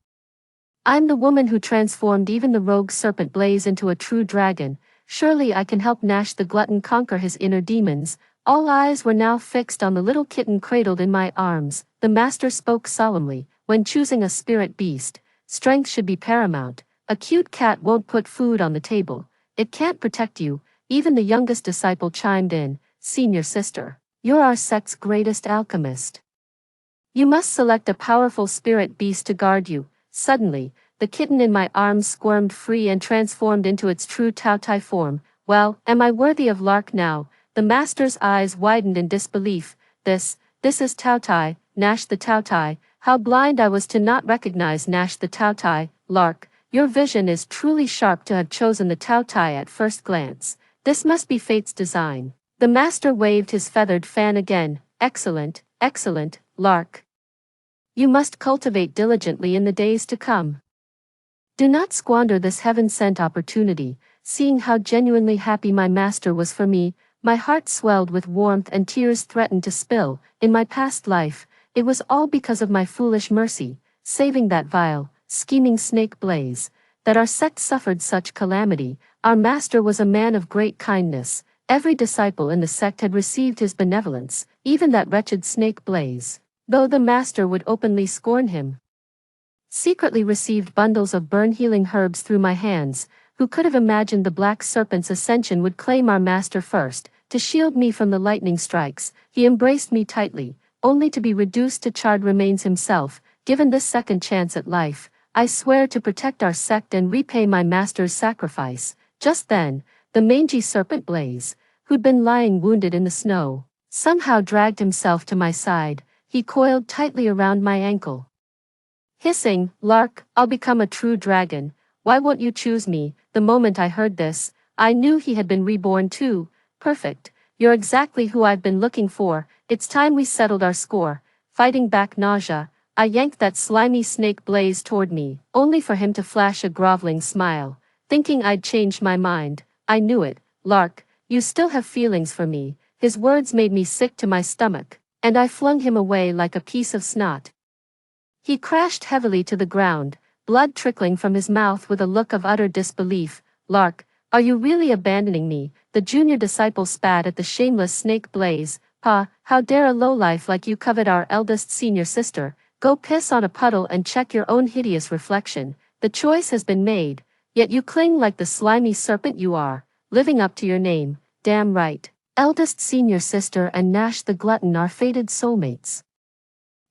I'm the woman who transformed even the rogue serpent Blaze into a true dragon. surely I can help Nash the glutton conquer his inner demons. All eyes were now fixed on the little kitten cradled in my arms. The master spoke solemnly, when choosing a spirit beast, strength should be paramount. A cute cat won't put food on the table. It can't protect you. Even the youngest disciple chimed in, senior sister, you're our sect's greatest alchemist. You must select a powerful spirit beast to guard you. Suddenly, the kitten in my arms squirmed free and transformed into its true Tao-Tai form. Well, am I worthy of Lark now? The master's eyes widened in disbelief. This is Tao-Tai, Nash the Tao-Tai. How blind I was to not recognize Nash the Tao-Tai. Lark, your vision is truly sharp to have chosen the Tao-Tai at first glance. This must be fate's design. The master waved his feathered fan again. Excellent, excellent, Lark. You must cultivate diligently in the days to come. Do not squander this heaven-sent opportunity. Seeing how genuinely happy my master was for me, my heart swelled with warmth and tears threatened to spill. In my past life, it was all because of my foolish mercy, saving that vile, scheming snake Blaze, that our sect suffered such calamity. Our master was a man of great kindness. Every disciple in the sect had received his benevolence, even that wretched snake Blaze, though the master would openly scorn him. Secretly received bundles of burn-healing herbs through my hands. Who could have imagined the black serpent's ascension would claim our master first, to shield me from the lightning strikes? He embraced me tightly, only to be reduced to charred remains himself. Given this second chance at life, I swear to protect our sect and repay my master's sacrifice. Just then, the mangy serpent Blaze, who'd been lying wounded in the snow, somehow dragged himself to my side. He coiled tightly around my ankle. Hissing, Lark, I'll become a true dragon. Why won't you choose me? The moment I heard this, I knew he had been reborn too. Perfect. You're exactly who I've been looking for. It's time we settled our score. Fighting back nausea, I yanked that slimy snake Blaze toward me, only for him to flash a groveling smile. Thinking I'd changed my mind. I knew it. Lark, you still have feelings for me. His words made me sick to my stomach, and I flung him away like a piece of snot. He crashed heavily to the ground, blood trickling from his mouth with a look of utter disbelief. Lark, are you really abandoning me? The junior disciple spat at the shameless snake Blaze. Pa, how dare a lowlife like you covet our eldest senior sister? Go piss on a puddle and check your own hideous reflection. The choice has been made, yet you cling like the slimy serpent you are, living up to your name. Damn right. Eldest senior sister and Nash the glutton are fated soulmates.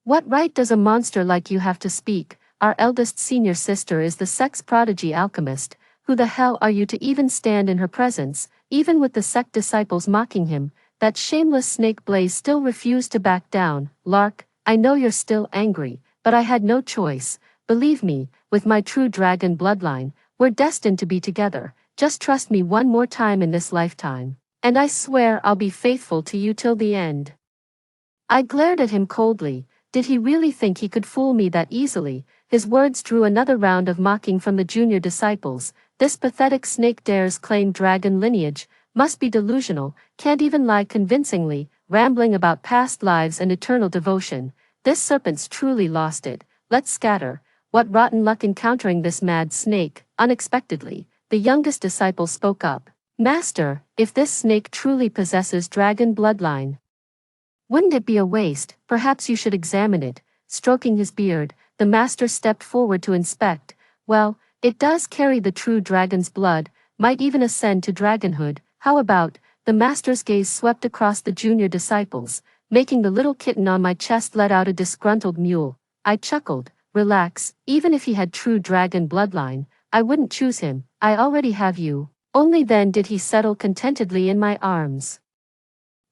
What right does a monster like you have to speak? Our eldest senior sister is the sex prodigy alchemist. Who the hell are you to even stand in her presence? Even with the sect disciples mocking him, that shameless snake Blaze still refused to back down. Lark, I know you're still angry, but I had no choice. Believe me, with my true dragon bloodline, we're destined to be together. Just trust me one more time in this lifetime, and I swear I'll be faithful to you till the end. I glared at him coldly. Did he really think he could fool me that easily? His words drew another round of mocking from the junior disciples. This pathetic snake dares claim dragon lineage, must be delusional, can't even lie convincingly, rambling about past lives and eternal devotion. This serpent's truly lost it. Let's scatter. What rotten luck encountering this mad snake. Unexpectedly, the youngest disciple spoke up. Master, if this snake truly possesses dragon bloodline, wouldn't it be a waste? Perhaps you should examine it. Stroking his beard, the master stepped forward to inspect. Well, it does carry the true dragon's blood, might even ascend to dragonhood. How about? The master's gaze swept across the junior disciples, making the little kitten on my chest let out a disgruntled mewl. I chuckled. Relax, even if he had true dragon bloodline, I wouldn't choose him. I already have you. Only then did he settle contentedly in my arms,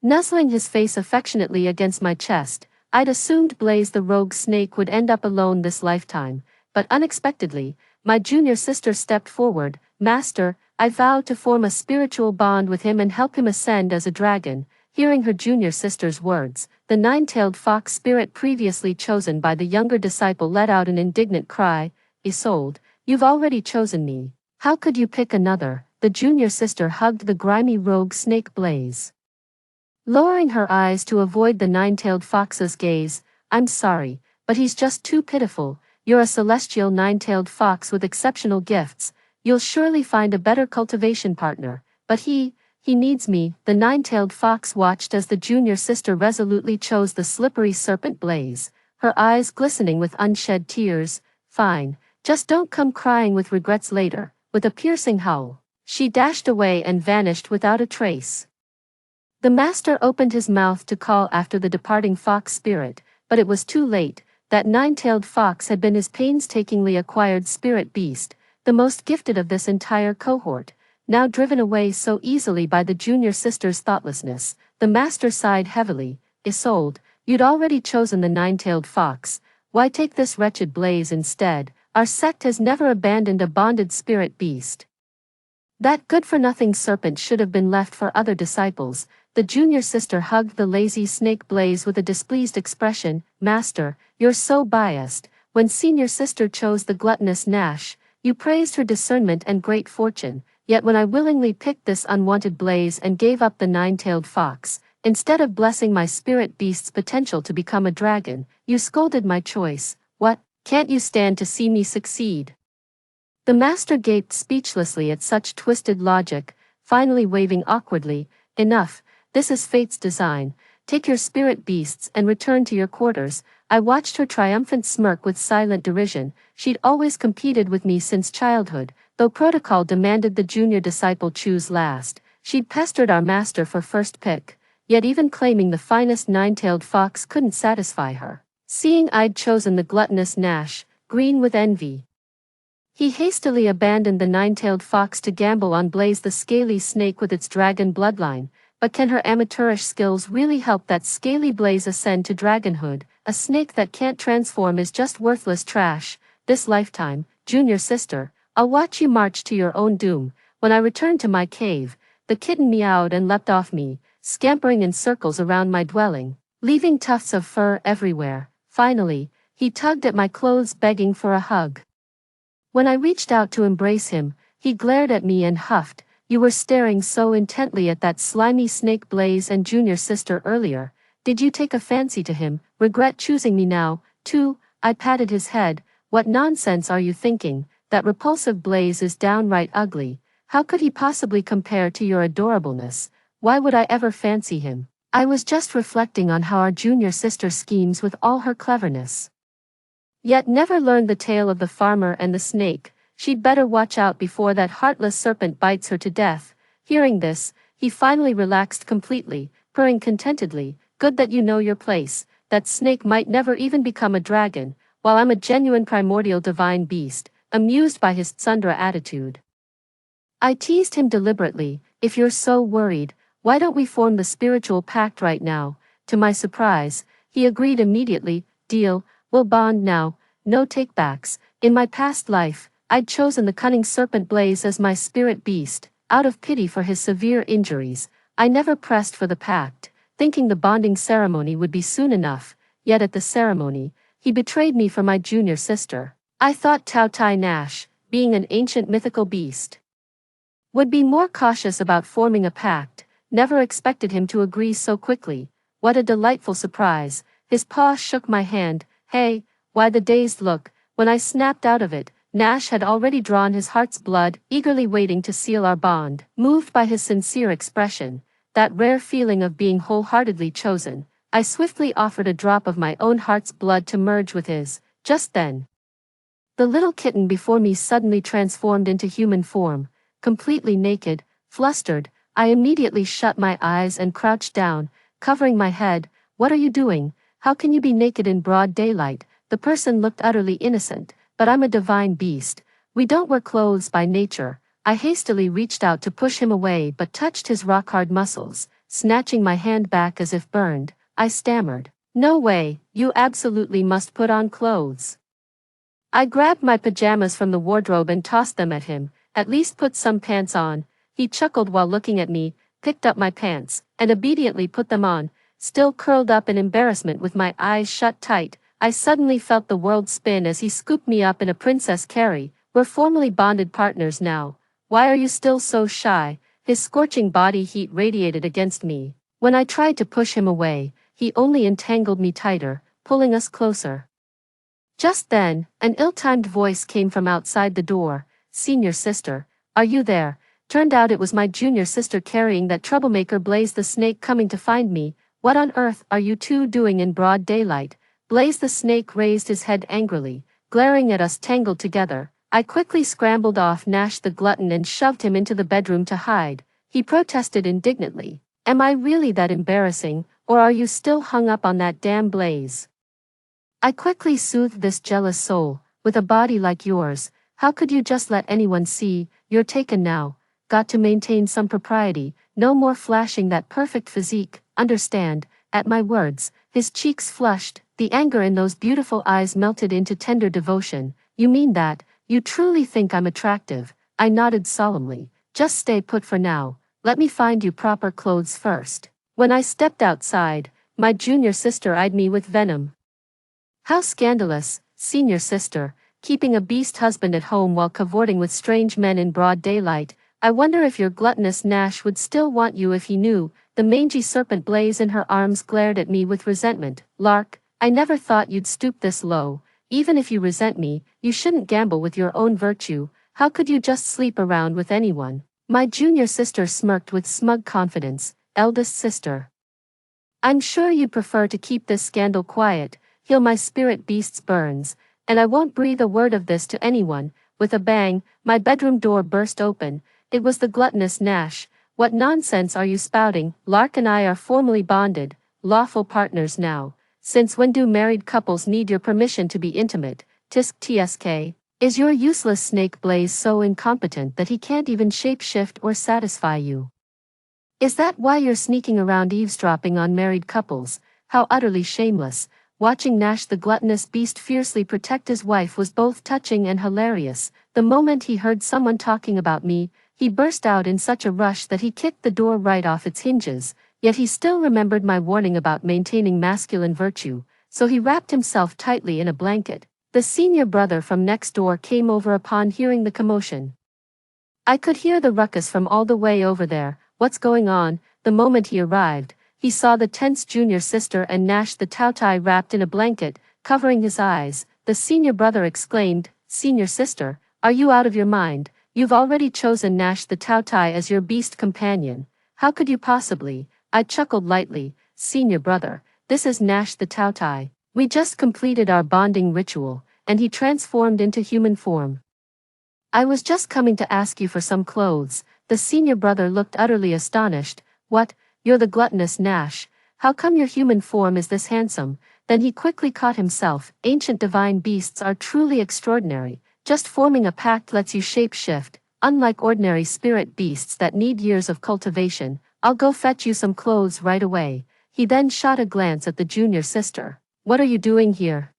nuzzling his face affectionately against my chest. I'd assumed Blaze the rogue snake would end up alone this lifetime, but unexpectedly, my junior sister stepped forward. Master, I vow to form a spiritual bond with him and help him ascend as a dragon. Hearing her junior sister's words, the nine-tailed fox spirit previously chosen by the younger disciple let out an indignant cry. Isolde, you've already chosen me. How could you pick another? The junior sister hugged the grimy rogue snake Blaze, lowering her eyes to avoid the nine-tailed fox's gaze. I'm sorry, but he's just too pitiful. You're a celestial nine-tailed fox with exceptional gifts. You'll surely find a better cultivation partner. But he needs me. The nine-tailed fox watched as the junior sister resolutely chose the slippery serpent blaze, her eyes glistening with unshed tears. Fine, just don't come crying with regrets later. With a piercing howl, she dashed away and vanished without a trace. The master opened his mouth to call after the departing fox spirit, but it was too late. That nine-tailed fox had been his painstakingly acquired spirit beast, the most gifted of this entire cohort, now driven away so easily by the junior sister's thoughtlessness. The master sighed heavily. Isolde, you'd already chosen the nine-tailed fox, why take this wretched blaze instead? Our sect has never abandoned a bonded spirit beast. That good-for-nothing serpent should have been left for other disciples. The junior sister hugged the lazy snake blaze with a displeased expression. Master, you're so biased. When senior sister chose the gluttonous Nash, you praised her discernment and great fortune, yet when I willingly picked this unwanted blaze and gave up the nine-tailed fox, instead of blessing my spirit beast's potential to become a dragon, you scolded my choice. What, can't you stand to see me succeed? The master gaped speechlessly at such twisted logic, finally waving awkwardly. Enough, this is fate's design. Take your spirit beasts and return to your quarters. I watched her triumphant smirk with silent derision. She'd always competed with me since childhood, though protocol demanded the junior disciple choose last. She'd pestered our master for first pick, yet even claiming the finest nine-tailed fox couldn't satisfy her. Seeing I'd chosen the gluttonous Nash, green with envy, he hastily abandoned the nine-tailed fox to gamble on Blaze the scaly snake with its dragon bloodline. But can her amateurish skills really help that scaly Blaze ascend to dragonhood? A snake that can't transform is just worthless trash. This lifetime, junior sister, I'll watch you march to your own doom. When I returned to my cave, the kitten meowed and leapt off me, scampering in circles around my dwelling, leaving tufts of fur everywhere. Finally, he tugged at my clothes begging for a hug. When I reached out to embrace him, he glared at me and huffed. You were staring so intently at that slimy snake Blaze and junior sister earlier. Did you take a fancy to him? Regret choosing me now, too? I patted his head. What nonsense are you thinking? That repulsive Blaze is downright ugly. How could he possibly compare to your adorableness? Why would I ever fancy him? I was just reflecting on how our junior sister schemes with all her cleverness, yet never learned the tale of the farmer and the snake. She'd better watch out before that heartless serpent bites her to death. Hearing this, he finally relaxed completely, purring contentedly. Good that you know your place. That snake might never even become a dragon, while I'm a genuine primordial divine beast. Amused by his tsundere attitude, I teased him deliberately. If you're so worried, why don't we form the spiritual pact right now? To my surprise, he agreed immediately. Deal, we'll bond now, no takebacks. In my past life, I'd chosen the cunning serpent Blaze as my spirit beast. Out of pity for his severe injuries, I never pressed for the pact, thinking the bonding ceremony would be soon enough. Yet at the ceremony, he betrayed me for my junior sister. I thought Tao Tai Nash, being an ancient mythical beast, would be more cautious about forming a pact. Never expected him to agree so quickly. What a delightful surprise. His paw shook my hand. Hey, why the dazed look? When I snapped out of it, Nash had already drawn his heart's blood, eagerly waiting to seal our bond. Moved by his sincere expression, that rare feeling of being wholeheartedly chosen, I swiftly offered a drop of my own heart's blood to merge with his. Just then, the little kitten before me suddenly transformed into human form. Completely naked, flustered, I immediately shut my eyes and crouched down, covering my head. What are you doing? How can you be naked in broad daylight? The person looked utterly innocent. But I'm a divine beast. We don't wear clothes by nature. I hastily reached out to push him away but touched his rock-hard muscles, snatching my hand back as if burned. I stammered. No way, you absolutely must put on clothes. I grabbed my pajamas from the wardrobe and tossed them at him. At least put some pants on. He chuckled while looking at me, picked up my pants, and obediently put them on, still curled up in embarrassment with my eyes shut tight. I suddenly felt the world spin as he scooped me up in a princess carry. We're formally bonded partners now. Why are you still so shy? His scorching body heat radiated against me. When I tried to push him away, he only entangled me tighter, pulling us closer. Just then, an ill-timed voice came from outside the door. Senior sister, are you there? Turned out it was my junior sister carrying that troublemaker Blaze the snake coming to find me. What on earth are you two doing in broad daylight? Blaze the snake raised his head angrily, glaring at us tangled together. I quickly scrambled off Nash the glutton and shoved him into the bedroom to hide. He protested indignantly. Am I really that embarrassing, or are you still hung up on that damn Blaze? I quickly soothed this jealous soul. With a body like yours, how could you just let anyone see? You're taken now. Got to maintain some propriety, no more flashing that perfect physique, understand? At my words, his cheeks flushed, the anger in those beautiful eyes melted into tender devotion. You mean that? You truly think I'm attractive? I nodded solemnly. Just stay put for now. Let me find you proper clothes first. When I stepped outside, my junior sister eyed me with venom. How scandalous, senior sister, keeping a beast husband at home while cavorting with strange men in broad daylight. I wonder if your gluttonous Nash would still want you if he knew. The mangy serpent Blaze in her arms glared at me with resentment. Lark, I never thought you'd stoop this low. Even if you resent me, you shouldn't gamble with your own virtue. How could you just sleep around with anyone? My junior sister smirked with smug confidence. Eldest sister. I'm sure you'd prefer to keep this scandal quiet. Heal my spirit beast's burns. And I won't breathe a word of this to anyone. With a bang, my bedroom door burst open. It was the gluttonous Nash. What nonsense are you spouting? Lark and I are formally bonded, lawful partners now. Since when do married couples need your permission to be intimate? Tisk tsk. Is your useless snake Blaze so incompetent that he can't even shape-shift or satisfy you? Is that why you're sneaking around eavesdropping on married couples? How utterly shameless. Watching Nash the gluttonous beast fiercely protect his wife was both touching and hilarious. The moment he heard someone talking about me, he burst out in such a rush that he kicked the door right off its hinges, yet he still remembered my warning about maintaining masculine virtue, so he wrapped himself tightly in a blanket. The senior brother from next door came over upon hearing the commotion. I could hear the ruckus from all the way over there. What's going on? The moment he arrived, he saw the tense junior sister and Nash the Tautai wrapped in a blanket, covering his eyes. The senior brother exclaimed, Senior sister, are you out of your mind? You've already chosen Nash the Tautai as your beast companion. How could you possibly? I chuckled lightly. Senior brother, this is Nash the Tautai. We just completed our bonding ritual, and he transformed into human form. I was just coming to ask you for some clothes. The senior brother looked utterly astonished. What? You're the gluttonous Nash. How come your human form is this handsome? Then he quickly caught himself. Ancient divine beasts are truly extraordinary. Just forming a pact lets you shape-shift. Unlike ordinary spirit beasts that need years of cultivation, I'll go fetch you some clothes right away. He then shot a glance at the junior sister. What are you doing here?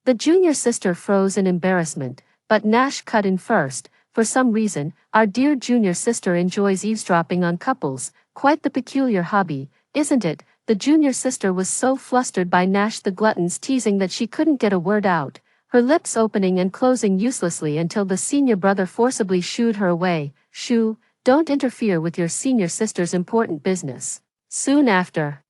The junior sister froze in embarrassment, but Nash cut in first. For some reason, our dear junior sister enjoys eavesdropping on couples. Quite the peculiar hobby, isn't it? The junior sister was so flustered by Nash the glutton's teasing that she couldn't get a word out, her lips opening and closing uselessly until the senior brother forcibly shooed her away. Shoo, don't interfere with your senior sister's important business. Soon after,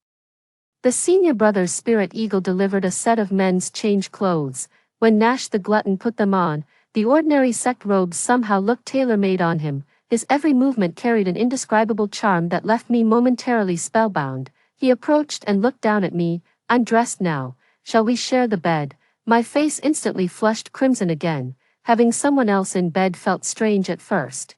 the senior brother's spirit eagle delivered a set of men's change clothes. When Nash the glutton put them on, the ordinary sect robes somehow looked tailor-made on him. His every movement carried an indescribable charm that left me momentarily spellbound. He approached and looked down at me. I'm dressed now. Shall we share the bed? My face instantly flushed crimson again. Having someone else in bed felt strange at first.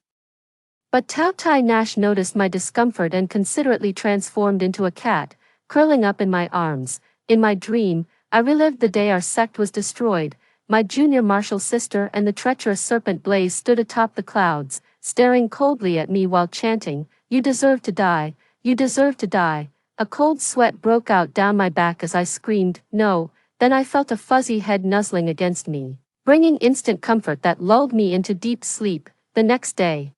But Tautai Nash noticed my discomfort and considerately transformed into a cat, curling up in my arms. In my dream, I relived the day our sect was destroyed. My junior martial sister and the treacherous serpent Blaze stood atop the clouds, staring coldly at me while chanting, You deserve to die, you deserve to die. A cold sweat broke out down my back as I screamed, No. Then I felt a fuzzy head nuzzling against me, bringing instant comfort that lulled me into deep sleep. The next day,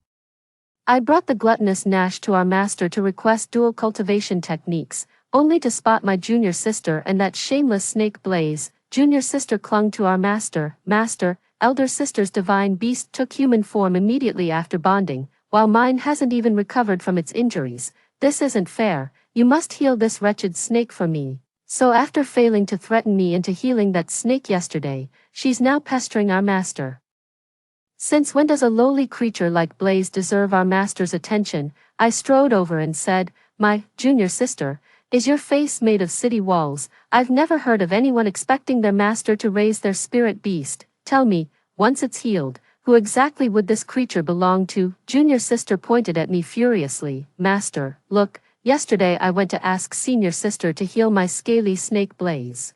I brought the gluttonous Nash to our master to request dual cultivation techniques, only to spot my junior sister and that shameless snake Blaze. Junior sister clung to our master. Elder sister's divine beast took human form immediately after bonding, while mine hasn't even recovered from its injuries. This isn't fair. You must heal this wretched snake for me. So after failing to threaten me into healing that snake yesterday, she's now pestering our master. Since when does a lowly creature like Blaze deserve our master's attention? I strode over and said, my junior sister, is your face made of city walls? I've never heard of anyone expecting their master to raise their spirit beast. Tell me, once it's healed, who exactly would this creature belong to? Junior sister pointed at me furiously. Master, look, yesterday I went to ask senior sister to heal my scaly snake Blaze.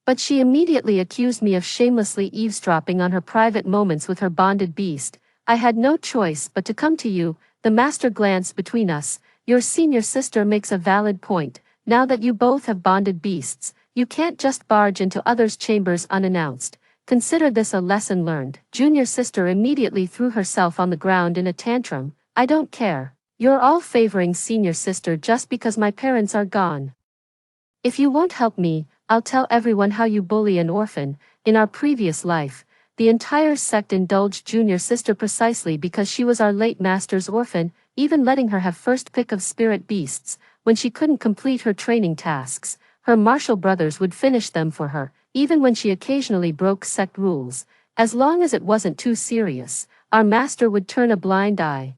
But she immediately accused me of shamelessly eavesdropping on her private moments with her bonded beast. I had no choice but to come to you. The master glanced between us. Your senior sister makes a valid point. Now that you both have bonded beasts, you can't just barge into others' chambers unannounced. Consider this a lesson learned. Junior sister immediately threw herself on the ground in a tantrum. I don't care. You're all favoring senior sister just because my parents are gone. If you won't help me, I'll tell everyone how you bully an orphan. In our previous life, the entire sect indulged junior sister precisely because she was our late master's orphan, even letting her have first pick of spirit beasts. When she couldn't complete her training tasks, her martial brothers would finish them for her, even when she occasionally broke sect rules. As long as it wasn't too serious, our master would turn a blind eye.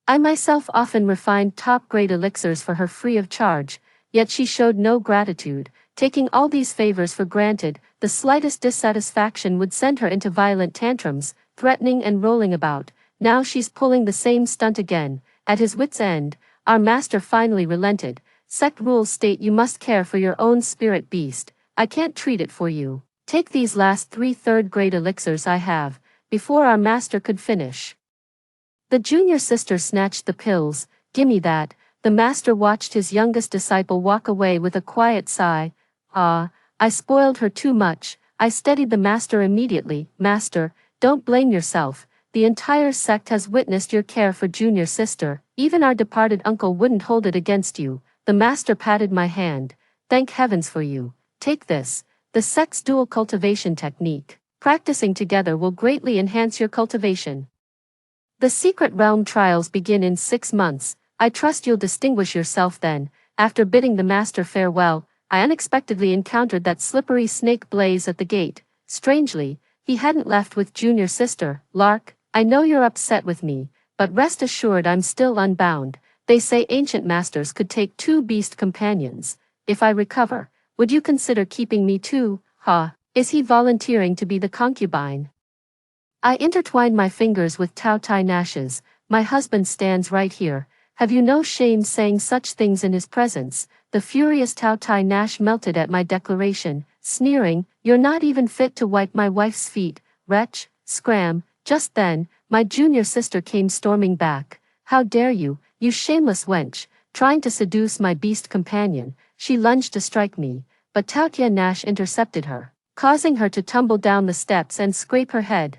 I myself often refined top-grade elixirs for her free of charge, yet she showed no gratitude. Taking all these favors for granted, the slightest dissatisfaction would send her into violent tantrums, threatening and rolling about. Now she's pulling the same stunt again. At his wit's end, our master finally relented. Sect rules state you must care for your own spirit beast. I can't treat it for you. Take these last 3 third-grade elixirs I have, before our master could finish. The junior sister snatched the pills. Gimme that. The master watched his youngest disciple walk away with a quiet sigh. Ah, I spoiled her too much. I steadied the master immediately. Master, don't blame yourself. The entire sect has witnessed your care for junior sister. Even our departed uncle wouldn't hold it against you. The master patted my hand. Thank heavens for you. Take this. The sect's dual cultivation technique. Practicing together will greatly enhance your cultivation. The secret realm trials begin in 6 months. I trust you'll distinguish yourself then. After bidding the master farewell, I unexpectedly encountered that slippery snake Blaze at the gate. Strangely, he hadn't left with junior sister. Lark, I know you're upset with me, but rest assured I'm still unbound. They say ancient masters could take 2 beast companions. If I recover, would you consider keeping me too? Ha, is he volunteering to be the concubine? I intertwined my fingers with Tao Tai Nash's. My husband stands right here. Have you no shame saying such things in his presence? The furious Tao Tai Nash melted at my declaration, sneering, you're not even fit to wipe my wife's feet, wretch. Scram. Just then, my junior sister came storming back. How dare you, you shameless wench, trying to seduce my beast companion. She lunged to strike me, but Tao Tai Nash intercepted her, causing her to tumble down the steps and scrape her head.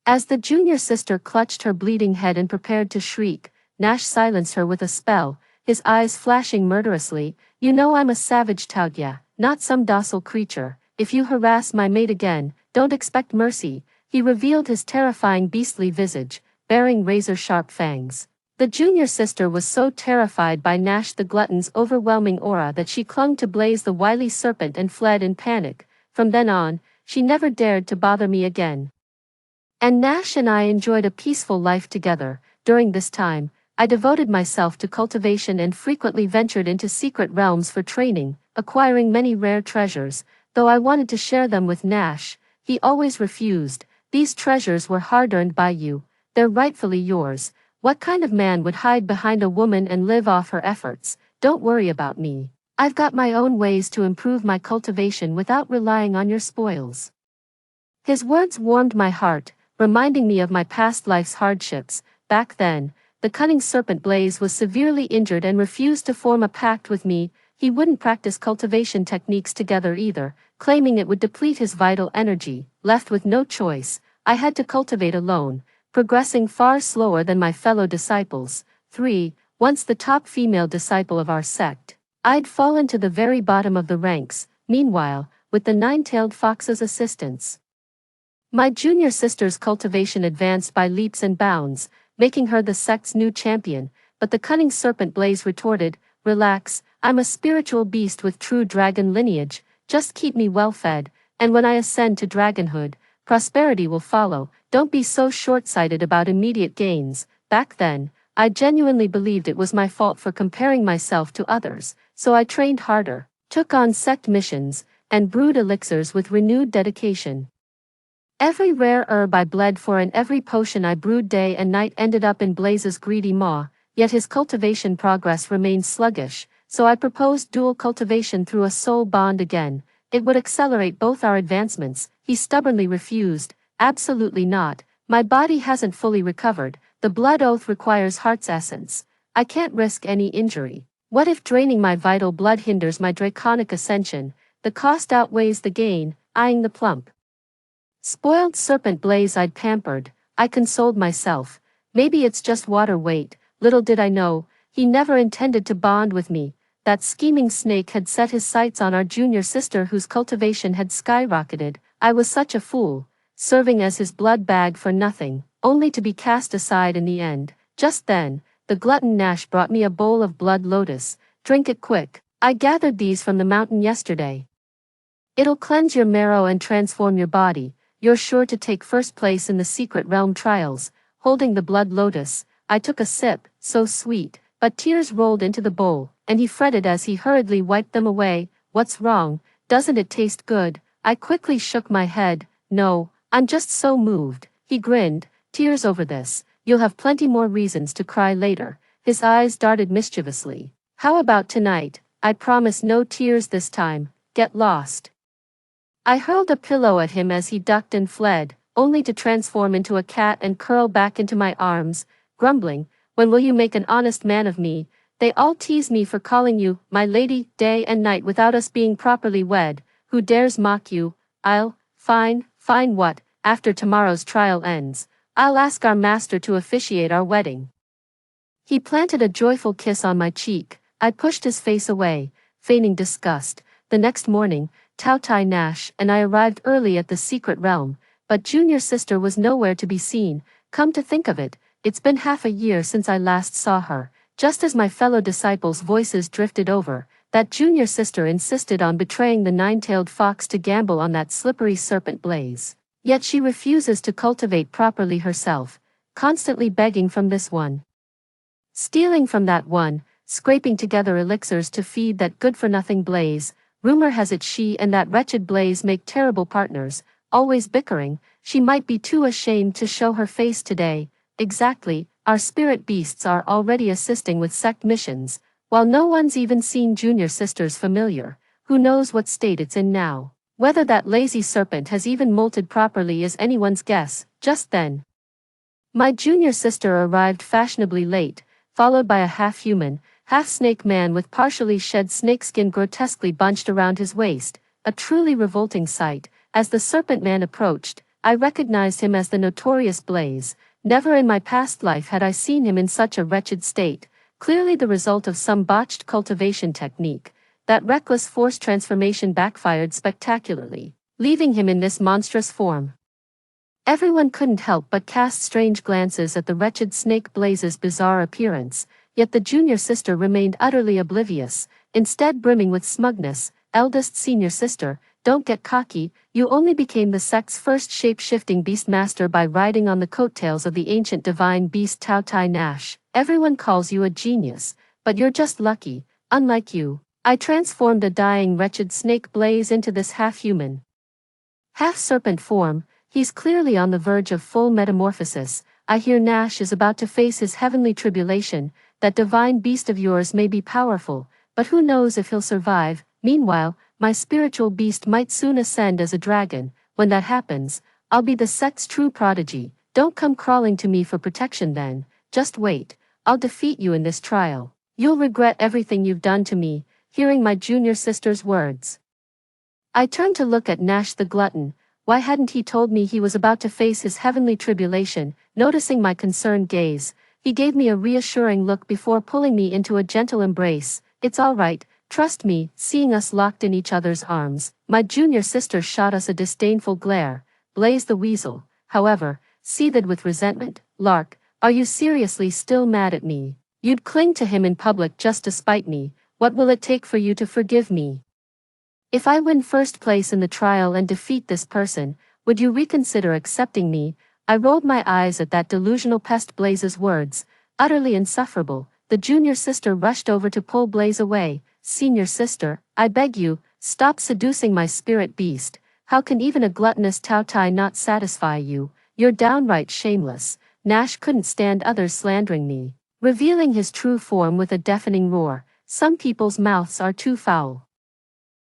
As the junior sister clutched her bleeding head and prepared to shriek, Nash silenced her with a spell, his eyes flashing murderously. You know I'm a savage Taugya, not some docile creature. If you harass my mate again, don't expect mercy. He revealed his terrifying beastly visage, bearing razor-sharp fangs. The junior sister was so terrified by Nash the glutton's overwhelming aura that she clung to Blaze the wily serpent and fled in panic. From then on, she never dared to bother me again. And Nash and I enjoyed a peaceful life together. During this time, I devoted myself to cultivation and frequently ventured into secret realms for training, acquiring many rare treasures. Though I wanted to share them with Nash, he always refused. These treasures were hard-earned by you. They're rightfully yours. What kind of man would hide behind a woman and live off her efforts? Don't worry about me. I've got my own ways to improve my cultivation without relying on your spoils. His words warmed my heart, reminding me of my past life's hardships. Back then, the cunning serpent Blaze was severely injured and refused to form a pact with me. He wouldn't practice cultivation techniques together either, claiming it would deplete his vital energy. Left with no choice, I had to cultivate alone, progressing far slower than my fellow disciples. 3. Once the top female disciple of our sect, I'd fallen to the very bottom of the ranks. Meanwhile, with the 9-tailed fox's assistance, my junior sister's cultivation advanced by leaps and bounds, making her the sect's new champion. But the cunning serpent Blaze retorted, relax, I'm a spiritual beast with true dragon lineage, just keep me well fed, and when I ascend to dragonhood, prosperity will follow. Don't be so short-sighted about immediate gains. Back then, I genuinely believed it was my fault for comparing myself to others, so I trained harder, took on sect missions, and brewed elixirs with renewed dedication. Every rare herb I bled for and every potion I brewed day and night ended up in Blaze's greedy maw, yet his cultivation progress remained sluggish, so I proposed dual cultivation through a soul bond again. It would accelerate both our advancements. He stubbornly refused. Absolutely not. My body hasn't fully recovered. The blood oath requires heart's essence. I can't risk any injury. What if draining my vital blood hinders my draconic ascension? The cost outweighs the gain, eyeing the plump spoiled serpent Blaze I'd pampered. I consoled myself. Maybe it's just water weight. Little did I know, he never intended to bond with me. That scheming snake had set his sights on our junior sister whose cultivation had skyrocketed. I was such a fool, serving as his blood bag for nothing, only to be cast aside in the end. Just then, the glutton Nash brought me a bowl of blood lotus. Drink it quick. I gathered these from the mountain yesterday. It'll cleanse your marrow and transform your body. You're sure to take first place in the secret realm trials. Holding the blood lotus, I took a sip, so sweet, but tears rolled into the bowl, and he fretted as he hurriedly wiped them away. What's wrong? Doesn't it taste good? I quickly shook my head. No, I'm just so moved. He grinned. Tears over this. You'll have plenty more reasons to cry later. His eyes darted mischievously. How about tonight? I promise no tears this time. Get lost. I hurled a pillow at him as he ducked and fled, only to transform into a cat and curl back into my arms, grumbling, "When will you make an honest man of me? They all tease me for calling you my lady day and night without us being properly wed. Who dares mock you? Fine what? After tomorrow's trial ends, I'll ask our master to officiate our wedding." He planted a joyful kiss on my cheek. I pushed his face away, feigning disgust. The next morning, Tautai Nash and I arrived early at the secret realm, but junior sister was nowhere to be seen. Come to think of it, it's been half a year since I last saw her. Just as my fellow disciples' voices drifted over, that junior sister insisted on betraying the nine-tailed fox to gamble on that slippery serpent Blaze. Yet she refuses to cultivate properly herself, constantly begging from this one, stealing from that one, scraping together elixirs to feed that good-for-nothing Blaze. Rumor has it she and that wretched Blaze make terrible partners, always bickering. She might be too ashamed to show her face today. Exactly, our spirit beasts are already assisting with sect missions, while no one's even seen junior sister's familiar. Who knows what state it's in now? Whether that lazy serpent has even molted properly is anyone's guess. Just then, my junior sister arrived fashionably late, followed by a half-human, half-snake man with partially shed snakeskin grotesquely bunched around his waist, a truly revolting sight. As the serpent man approached, I recognized him as the notorious Blaze. Never in my past life had I seen him in such a wretched state, clearly the result of some botched cultivation technique. That reckless forced transformation backfired spectacularly, leaving him in this monstrous form. Everyone couldn't help but cast strange glances at the wretched snake Blaze's bizarre appearance, yet the junior sister remained utterly oblivious, instead brimming with smugness. Eldest senior sister, don't get cocky, you only became the sect's first shape-shifting beastmaster by riding on the coattails of the ancient divine beast Tautai Nash. Everyone calls you a genius, but you're just lucky. Unlike you, I transformed a dying wretched snake Blaze into this half-human, half-serpent form. He's clearly on the verge of full metamorphosis. I hear Nash is about to face his heavenly tribulation. That divine beast of yours may be powerful, but who knows if he'll survive. Meanwhile, my spiritual beast might soon ascend as a dragon. When that happens, I'll be the sect's true prodigy. Don't come crawling to me for protection then. Just wait. I'll defeat you in this trial. You'll regret everything you've done to me. Hearing my junior sister's words, I turned to look at Nash the glutton. Why hadn't he told me he was about to face his heavenly tribulation? Noticing my concerned gaze, he gave me a reassuring look before pulling me into a gentle embrace. It's all right, trust me. Seeing us locked in each other's arms, my junior sister shot us a disdainful glare. Blaze the weasel, however, seethed with resentment. Lark, are you seriously still mad at me? You'd cling to him in public just to spite me. What will it take for you to forgive me? If I win first place in the trial and defeat this person, Would you reconsider accepting me? I rolled my eyes at that delusional pest Blaze's words. Utterly insufferable, the junior sister rushed over to pull Blaze away. Senior sister, I beg you, stop seducing my spirit beast. How can even a gluttonous Tao-Tai not satisfy you? You're downright shameless. Nash couldn't stand others slandering me, revealing his true form with a deafening roar. Some people's mouths are too foul.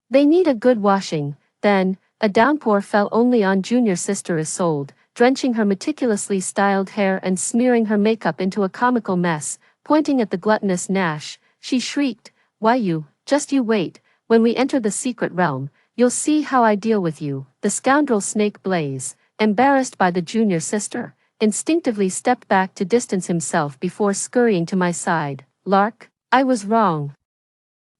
They need a good washing. Then, a downpour fell only on junior sister Isolde, drenching her meticulously styled hair and smearing her makeup into a comical mess. Pointing at the gluttonous Nash, she shrieked, "Why just you wait, when we enter the secret realm, you'll see how I deal with you." The scoundrel Snake Blaze, embarrassed by the junior sister, instinctively stepped back to distance himself before scurrying to my side. Lark, I was wrong.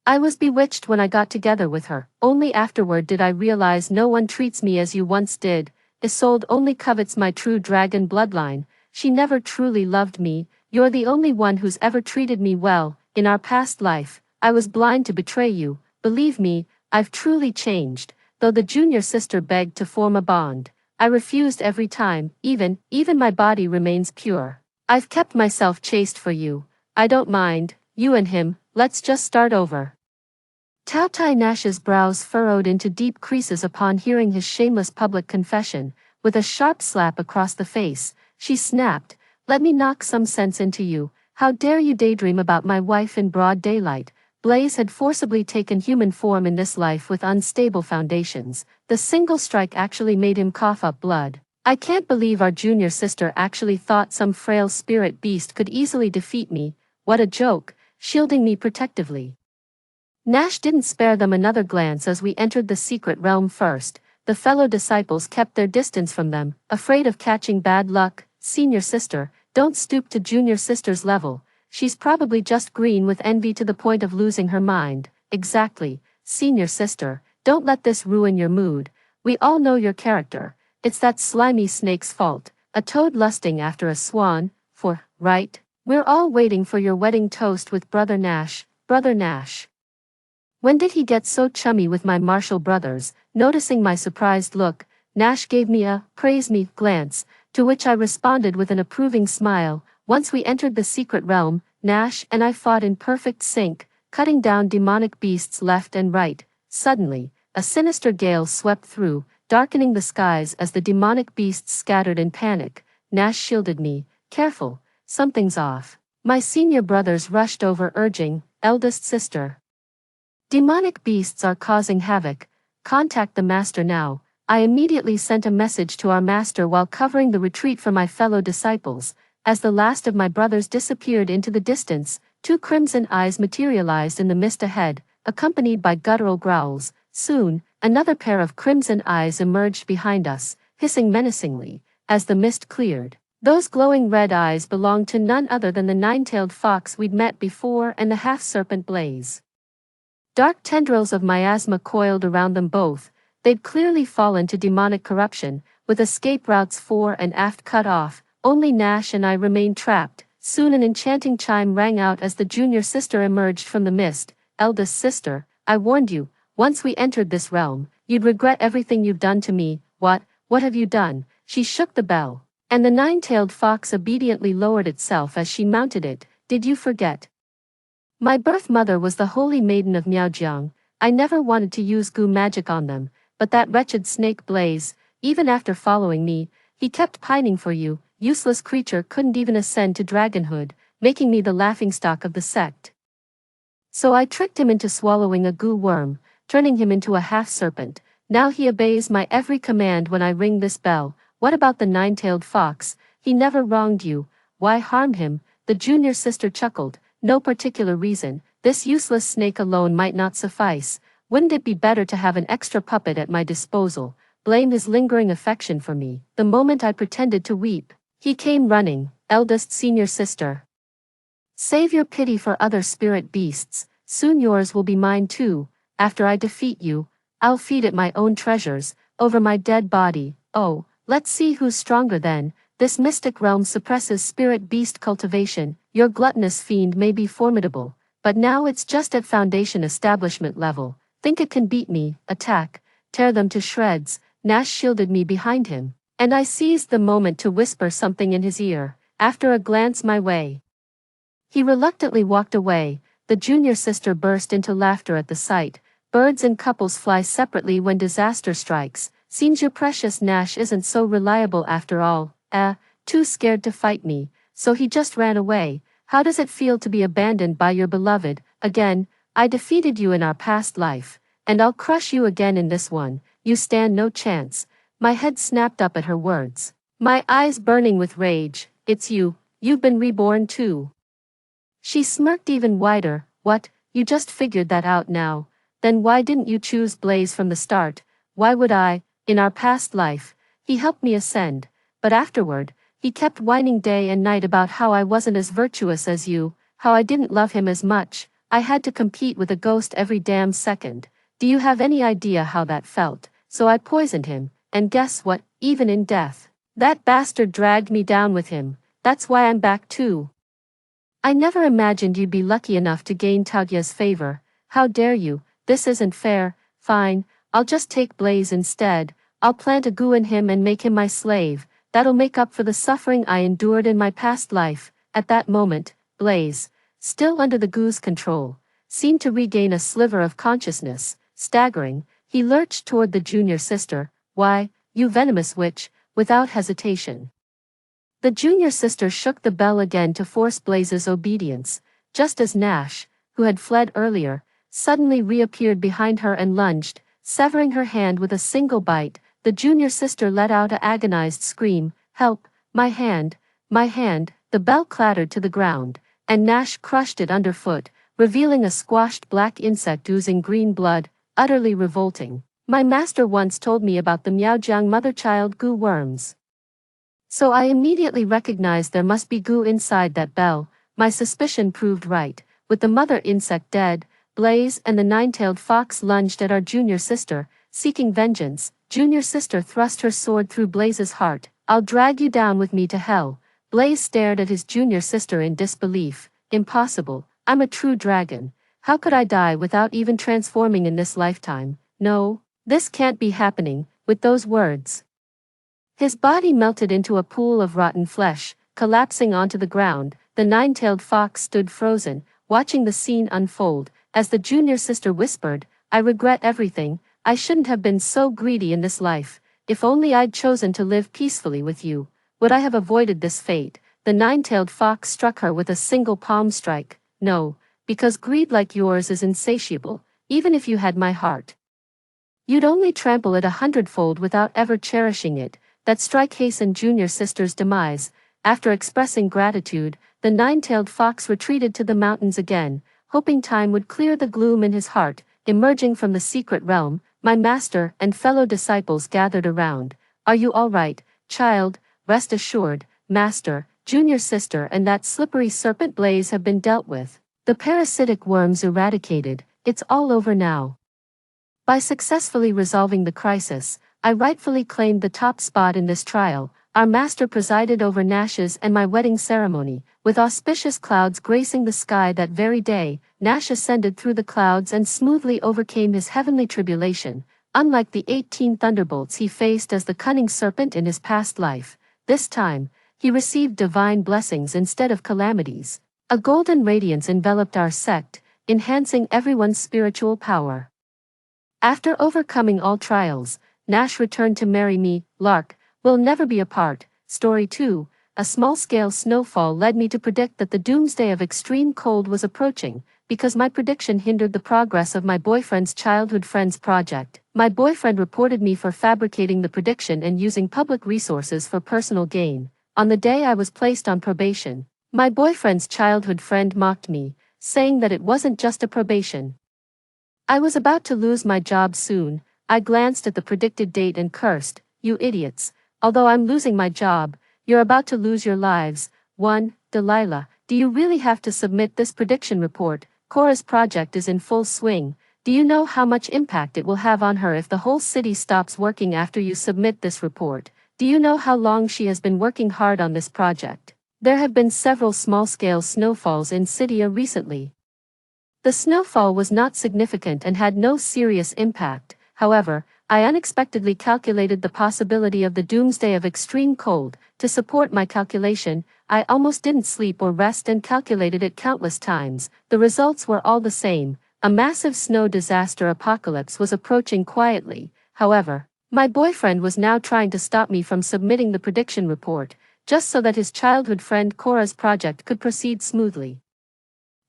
I was bewitched when I got together with her. Only afterward did I realize no one treats me as you once did. Isolde only covets my true dragon bloodline. She never truly loved me. You're the only one who's ever treated me well. In our past life, I was blind to betray you. Believe me, I've truly changed. Though the junior sister begged to form a bond, I refused every time. Even my body remains pure. I've kept myself chaste for you. I don't mind, you and him, let's just start over. Tao-Tai Nash's brows furrowed into deep creases upon hearing his shameless public confession. With a sharp slap across the face, she snapped, "Let me knock some sense into you. How dare you daydream about my wife in broad daylight?" Blaze had forcibly taken human form in this life with unstable foundations. The single strike actually made him cough up blood. I can't believe our junior sister actually thought some frail spirit beast could easily defeat me. What a joke, shielding me protectively. Nash didn't spare them another glance as we entered the secret realm first. The fellow disciples kept their distance from them, afraid of catching bad luck. Senior sister, don't stoop to junior sister's level. She's probably just green with envy to the point of losing her mind. Exactly, senior sister, don't let this ruin your mood. We all know your character. It's that slimy snake's fault, a toad lusting after a swan, right? We're all waiting for your wedding toast with Brother Nash. Brother Nash. When did he get so chummy with my martial brothers? Noticing my surprised look, Nash gave me a praise me glance, to which I responded with an approving smile. Once we entered the secret realm, Nash and I fought in perfect sync, cutting down demonic beasts left and right. Suddenly, a sinister gale swept through, darkening the skies as the demonic beasts scattered in panic. Nash shielded me. "Careful, something's off." My senior brothers rushed over urging, "Eldest sister. Demonic beasts are causing havoc. Contact the master now." I immediately sent a message to our master while covering the retreat for my fellow disciples. As the last of my brothers disappeared into the distance, two crimson eyes materialized in the mist ahead, accompanied by guttural growls. Soon, another pair of crimson eyes emerged behind us, hissing menacingly. As the mist cleared, those glowing red eyes belonged to none other than the nine-tailed fox we'd met before and the half-serpent Blaze. Dark tendrils of miasma coiled around them both. They'd clearly fallen to demonic corruption, with escape routes fore and aft cut off. Only Nash and I remained trapped. Soon an enchanting chime rang out as the junior sister emerged from the mist. "Eldest sister, I warned you, once we entered this realm, you'd regret everything you've done to me." What have you done?" She shook the bell, and the nine-tailed fox obediently lowered itself as she mounted it. "Did you forget? My birth mother was the holy maiden of Miaojiang. I never wanted to use goo magic on them, but that wretched snake Blaze, even after following me, he kept pining for you. Useless creature couldn't even ascend to dragonhood, making me the laughingstock of the sect. So I tricked him into swallowing a goo worm, turning him into a half-serpent. Now he obeys my every command when I ring this bell." "What about the nine-tailed fox? He never wronged you. Why harm him?" The junior sister chuckled. "No particular reason. This useless snake alone might not suffice. Wouldn't it be better to have an extra puppet at my disposal? Blame his lingering affection for me." The moment I pretended to weep, he came running. "Eldest senior sister, save your pity for other spirit beasts. Soon yours will be mine too. After I defeat you, I'll feed it my own treasures, over my dead body. Oh, let's see who's stronger then." This mystic realm suppresses spirit beast cultivation. Your gluttonous fiend may be formidable, but now it's just at foundation establishment level. Think it can beat me? Attack, tear them to shreds. Nash shielded me behind him, and I seized the moment to whisper something in his ear, after a glance my way. He reluctantly walked away. The junior sister burst into laughter at the sight. Birds and couples fly separately when disaster strikes. Seems your precious Nash isn't so reliable after all. Too scared to fight me, so he just ran away. How does it feel to be abandoned by your beloved? Again, I defeated you in our past life, and I'll crush you again in this one. You stand no chance. My head snapped up at her words, my eyes burning with rage. It's you. You've been reborn too. She smirked even wider. What, you just figured that out now? Then why didn't you choose Blaze from the start? Why would I? In our past life, he helped me ascend, but afterward, he kept whining day and night about how I wasn't as virtuous as you, how I didn't love him as much. I had to compete with a ghost every damn second. Do you have any idea how that felt? So I poisoned him, and guess what? Even in death, that bastard dragged me down with him. That's why I'm back too. I never imagined you'd be lucky enough to gain Tagya's favor. How dare you? This isn't fair. Fine, I'll just take Blaze instead. I'll plant a goo in him and make him my slave. That'll make up for the suffering I endured in my past life. At that moment, Blaze, still under the goo's control, seemed to regain a sliver of consciousness. Staggering, he lurched toward the junior sister. Why, you venomous witch, without hesitation. The junior sister shook the bell again to force Blaze's obedience, just as Nash, who had fled earlier, suddenly reappeared behind her and lunged, severing her hand with a single bite. The junior sister let out an agonized scream. Help, my hand, my hand. The bell clattered to the ground, and Nash crushed it underfoot, revealing a squashed black insect oozing green blood, utterly revolting. My master once told me about the Miaojiang mother-child goo worms. So I immediately recognized there must be goo inside that bell. My suspicion proved right. With the mother insect dead, Blaze and the nine-tailed fox lunged at our junior sister, seeking vengeance. Junior sister thrust her sword through Blaze's heart. I'll drag you down with me to hell. Blaze stared at his junior sister in disbelief. Impossible. I'm a true dragon. How could I die without even transforming in this lifetime? No, this can't be happening. With those words, his body melted into a pool of rotten flesh, collapsing onto the ground. The nine-tailed fox stood frozen, watching the scene unfold, as the junior sister whispered, I regret everything. I shouldn't have been so greedy in this life. If only I'd chosen to live peacefully with you, would I have avoided this fate? The nine-tailed fox struck her with a single palm strike. No, because greed like yours is insatiable, even if you had my heart. You'd only trample it 100-fold without ever cherishing it. That strike hastened junior sister's demise. After expressing gratitude, the nine-tailed fox retreated to the mountains again, hoping time would clear the gloom in his heart. Emerging from the secret realm, my master and fellow disciples gathered around. Are you all right, child? Rest assured, master, junior sister and that slippery serpent Blaze have been dealt with. The parasitic worms eradicated. It's all over now. By successfully resolving the crisis, I rightfully claimed the top spot in this trial. Our master presided over Nash's and my wedding ceremony. With auspicious clouds gracing the sky that very day, Nash ascended through the clouds and smoothly overcame his heavenly tribulation. Unlike the 18 thunderbolts he faced as the cunning serpent in his past life, this time, he received divine blessings instead of calamities. A golden radiance enveloped our sect, enhancing everyone's spiritual power. After overcoming all trials, Nash returned to marry me. Lark, we'll never be apart. Story 2. A small-scale snowfall led me to predict that the doomsday of extreme cold was approaching. Because my prediction hindered the progress of my boyfriend's childhood friend's project, my boyfriend reported me for fabricating the prediction and using public resources for personal gain. On the day I was placed on probation, my boyfriend's childhood friend mocked me, saying that it wasn't just a probation. I was about to lose my job soon. I glanced at the predicted date and cursed, you idiots. Although I'm losing my job, you're about to lose your lives. 1. Delilah, do you really have to submit this prediction report? Cora's project is in full swing. Do you know how much impact it will have on her if the whole city stops working after you submit this report? Do you know how long she has been working hard on this project? There have been several small-scale snowfalls in Cydia recently. The snowfall was not significant and had no serious impact. However, I unexpectedly calculated the possibility of the doomsday of extreme cold. To support my calculation, I almost didn't sleep or rest and calculated it countless times. The results were all the same. A massive snow disaster apocalypse was approaching quietly. However, my boyfriend was now trying to stop me from submitting the prediction report, just so that his childhood friend Cora's project could proceed smoothly.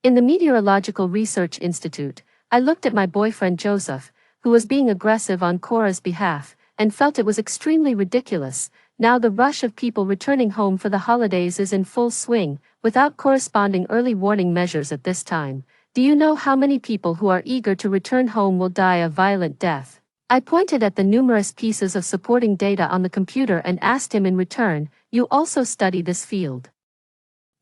In the Meteorological Research Institute, I looked at my boyfriend Joseph, who was being aggressive on Cora's behalf, and felt it was extremely ridiculous. Now the rush of people returning home for the holidays is in full swing, without corresponding early warning measures at this time. Do you know how many people who are eager to return home will die a violent death? I pointed at the numerous pieces of supporting data on the computer and asked him in return, you also study this field.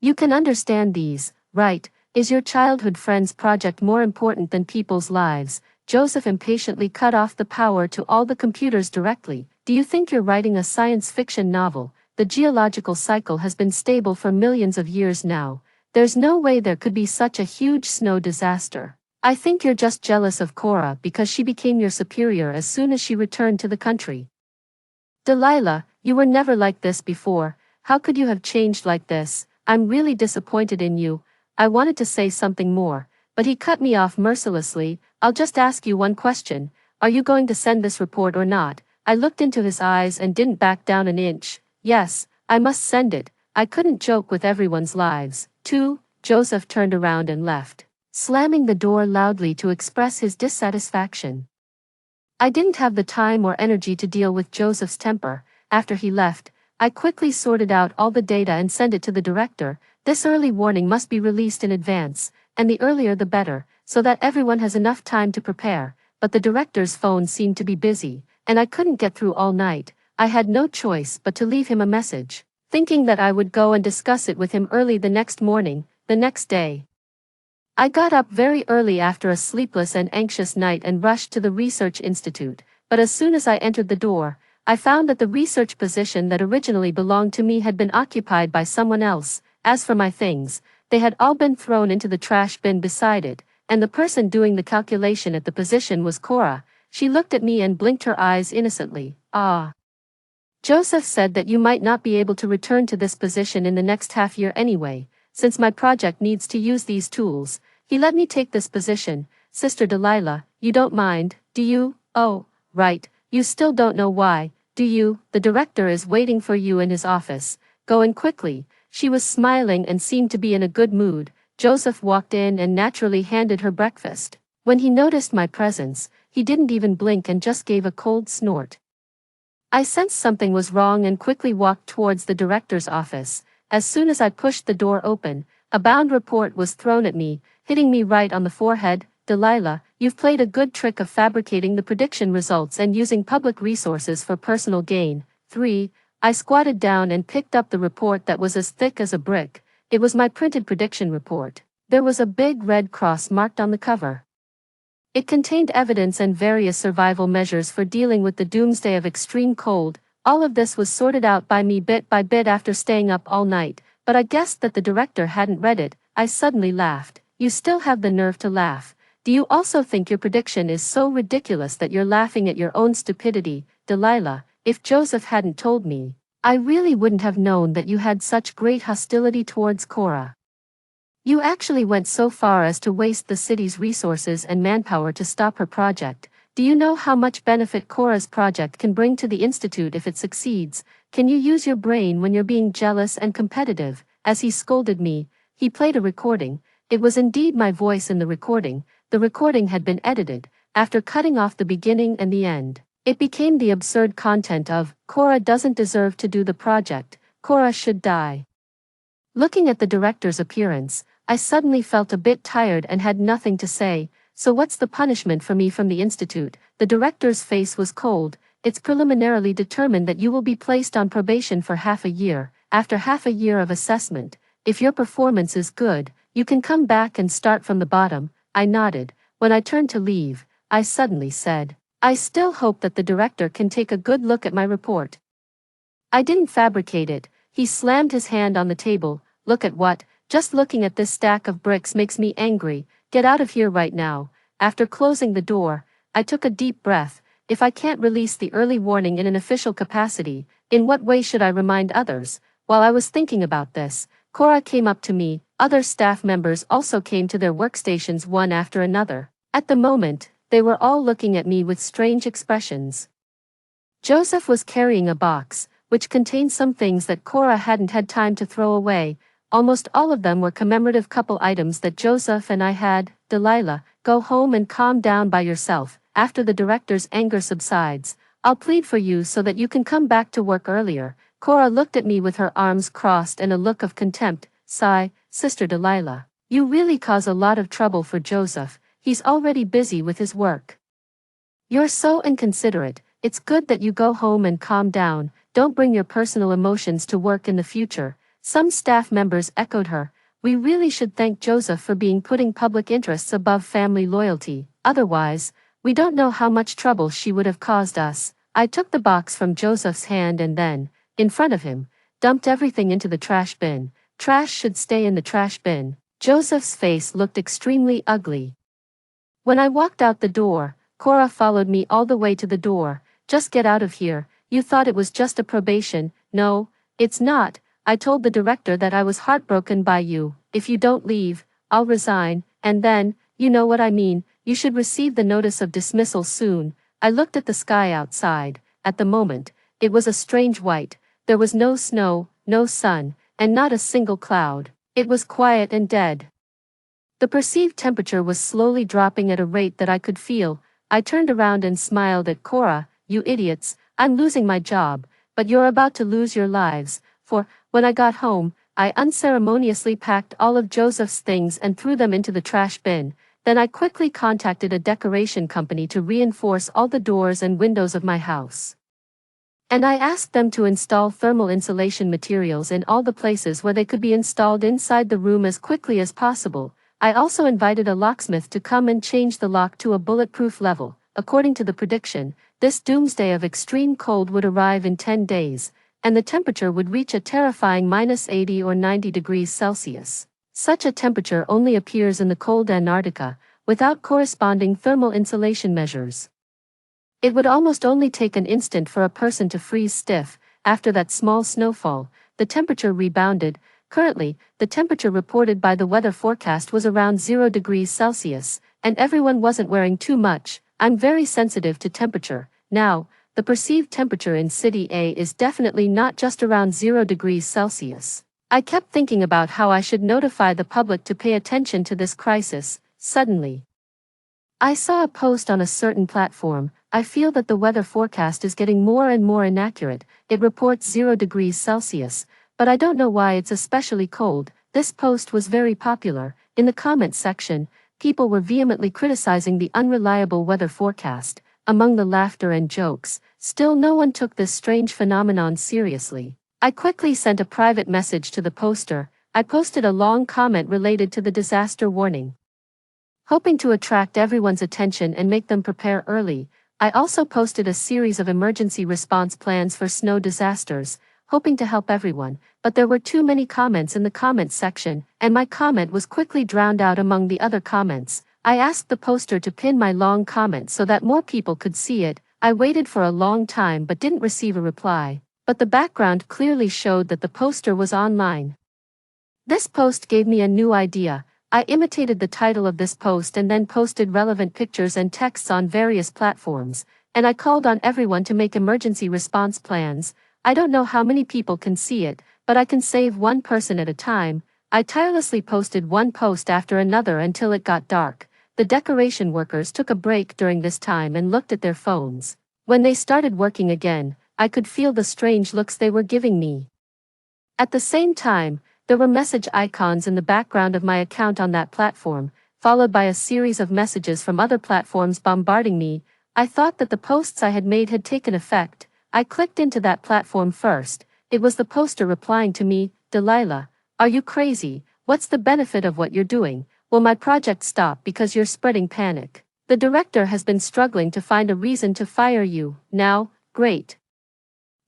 You can understand these, right? Is your childhood friend's project more important than people's lives? Joseph impatiently cut off the power to all the computers directly. Do you think you're writing a science fiction novel? The geological cycle has been stable for millions of years now. There's no way there could be such a huge snow disaster. I think you're just jealous of Cora because she became your superior as soon as she returned to the country. Delilah, you were never like this before. How could you have changed like this? I'm really disappointed in you. I wanted to say something more, but he cut me off mercilessly. I'll just ask you one question. Are you going to send this report or not? I looked into his eyes and didn't back down an inch. Yes, I must send it. I couldn't joke with everyone's lives. 2. Joseph turned around and left, slamming the door loudly to express his dissatisfaction. I didn't have the time or energy to deal with Joseph's temper. After he left, I quickly sorted out all the data and sent it to the director. This early warning must be released in advance, and the earlier the better, so that everyone has enough time to prepare. But the director's phone seemed to be busy, and I couldn't get through all night. I had no choice but to leave him a message, thinking that I would go and discuss it with him early the next morning. The next day, I got up very early after a sleepless and anxious night and rushed to the research institute, but as soon as I entered the door, I found that the research position that originally belonged to me had been occupied by someone else. As for my things, they had all been thrown into the trash bin beside it, and the person doing the calculation at the position was Cora. She looked at me and blinked her eyes innocently. Ah. Joseph said that you might not be able to return to this position in the next half year anyway. Since my project needs to use these tools, he let me take this position. Sister Delilah, you don't mind, do you? Oh, right, you still don't know why, do you? The director is waiting for you in his office. Go in quickly. She was smiling and seemed to be in a good mood. Joseph walked in and naturally handed her breakfast. When he noticed my presence, he didn't even blink and just gave a cold snort. I sensed something was wrong and quickly walked towards the director's office. As soon as I pushed the door open, a bound report was thrown at me, hitting me right on the forehead. Delilah, you've played a good trick of fabricating the prediction results and using public resources for personal gain. 3. I squatted down and picked up the report that was as thick as a brick. It was my printed prediction report. There was a big red cross marked on the cover. It contained evidence and various survival measures for dealing with the doomsday of extreme cold. All of this was sorted out by me bit by bit after staying up all night, but I guessed that the director hadn't read it. I suddenly laughed. You still have the nerve to laugh. Do you also think your prediction is so ridiculous that you're laughing at your own stupidity? Delilah, if Joseph hadn't told me, I really wouldn't have known that you had such great hostility towards Cora. You actually went so far as to waste the city's resources and manpower to stop her project. Do you know how much benefit Cora's project can bring to the Institute if it succeeds? Can you use your brain when you're being jealous and competitive? As he scolded me, he played a recording. It was indeed my voice in the recording. The recording had been edited. After cutting off the beginning and the end, it became the absurd content of, Cora doesn't deserve to do the project. Cora should die. Looking at the director's appearance, I suddenly felt a bit tired and had nothing to say. So what's the punishment for me from the Institute? The director's face was cold. It's preliminarily determined that you will be placed on probation for half a year. After half a year of assessment, if your performance is good, you can come back and start from the bottom. I nodded. When I turned to leave, I suddenly said, I still hope that the director can take a good look at my report. I didn't fabricate it. He slammed his hand on the table. Look at what? Just looking at this stack of bricks makes me angry. Get out of here right now. After closing the door, I took a deep breath. if I can't release the early warning in an official capacity, in what way should I remind others? While I was thinking about this, Cora came up to me. Other staff members also came to their workstations one after another. At the moment, they were all looking at me with strange expressions. Joseph was carrying a box, which contained some things that Cora hadn't had time to throw away. Almost all of them were commemorative couple items that Joseph and I had. Delilah, go home and calm down by yourself. After the director's anger subsides, I'll plead for you so that you can come back to work earlier. Cora looked at me with her arms crossed and a look of contempt. Sigh, Sister Delilah, you really cause a lot of trouble for Joseph. He's already busy with his work. You're so inconsiderate. It's good that you go home and calm down. Don't bring your personal emotions to work in the future. Some staff members echoed her. We really should thank Joseph for putting public interests above family loyalty. Otherwise, we don't know how much trouble she would have caused us. I took the box from Joseph's hand and then, in front of him, dumped everything into the trash bin. Trash should stay in the trash bin. Joseph's face looked extremely ugly. When I walked out the door, Cora followed me all the way to the door. Just get out of here. You thought it was just a probation. No, it's not. I told the director that I was heartbroken by you. If you don't leave, I'll resign, and then, you know what I mean, you should receive the notice of dismissal soon. I looked at the sky outside. At the moment, it was a strange white. There was no snow, no sun, and not a single cloud. It was quiet and dead. The perceived temperature was slowly dropping at a rate that I could feel. I turned around and smiled at Cora. You idiots, I'm losing my job, but you're about to lose your lives, for, when I got home, I unceremoniously packed all of Joseph's things and threw them into the trash bin. Then I quickly contacted a decoration company to reinforce all the doors and windows of my house. And I asked them to install thermal insulation materials in all the places where they could be installed inside the room as quickly as possible. I also invited a locksmith to come and change the lock to a bulletproof level. According to the prediction, this doomsday of extreme cold would arrive in 10 days, and the temperature would reach a terrifying -80 or 90 degrees Celsius. Such a temperature only appears in the cold Antarctica, without corresponding thermal insulation measures. It would almost only take an instant for a person to freeze stiff. After that small snowfall, the temperature rebounded. Currently, the temperature reported by the weather forecast was around 0 degrees Celsius, and everyone wasn't wearing too much. I'm very sensitive to temperature. Now, the perceived temperature in City A is definitely not just around 0 degrees Celsius. I kept thinking about how I should notify the public to pay attention to this crisis. Suddenly, I saw a post on a certain platform. I feel that the weather forecast is getting more and more inaccurate. It reports 0 degrees Celsius, but I don't know why it's especially cold. This post was very popular. In the comments section, people were vehemently criticizing the unreliable weather forecast. Among the laughter and jokes, still no one took this strange phenomenon seriously. I quickly sent a private message to the poster. I posted a long comment related to the disaster warning, hoping to attract everyone's attention and make them prepare early. I also posted a series of emergency response plans for snow disasters, hoping to help everyone, but there were too many comments in the comments section, and my comment was quickly drowned out among the other comments. I asked the poster to pin my long comment so that more people could see it. I waited for a long time but didn't receive a reply, but the background clearly showed that the poster was online. This post gave me a new idea. I imitated the title of this post and then posted relevant pictures and texts on various platforms, and I called on everyone to make emergency response plans. I don't know how many people can see it, but I can save one person at a time. I tirelessly posted one post after another until it got dark. The decoration workers took a break during this time and looked at their phones. When they started working again, I could feel the strange looks they were giving me. At the same time, there were message icons in the background of my account on that platform, followed by a series of messages from other platforms bombarding me. I thought that the posts I had made had taken effect. I clicked into that platform first. It was the poster replying to me. Delilah, are you crazy? What's the benefit of what you're doing? Will my project stop because you're spreading panic? The director has been struggling to find a reason to fire you. Now, great.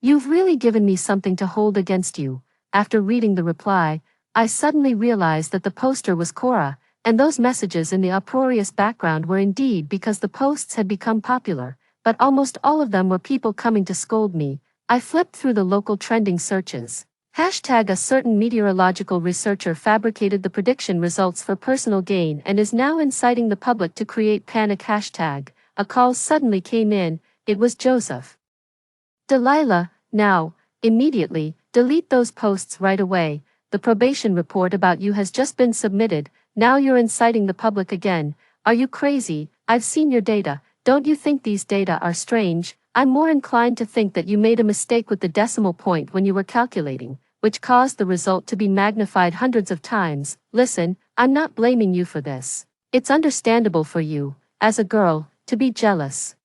You've really given me something to hold against you. After reading the reply, I suddenly realized that the poster was Cora, and those messages in the uproarious background were indeed because the posts had become popular. but almost all of them were people coming to scold me. I flipped through the local trending searches. Hashtag a certain meteorological researcher fabricated the prediction results for personal gain and is now inciting the public to create panic. Hashtag. A call suddenly came in. It was Joseph. Delilah, now, immediately, delete those posts right away. The probation report about you has just been submitted. Now you're inciting the public again. Are you crazy? I've seen your data. Don't you think these data are strange? I'm more inclined to think that you made a mistake with the decimal point when you were calculating, which caused the result to be magnified hundreds of times. Listen, I'm not blaming you for this. It's understandable for you, as a girl, to be jealous.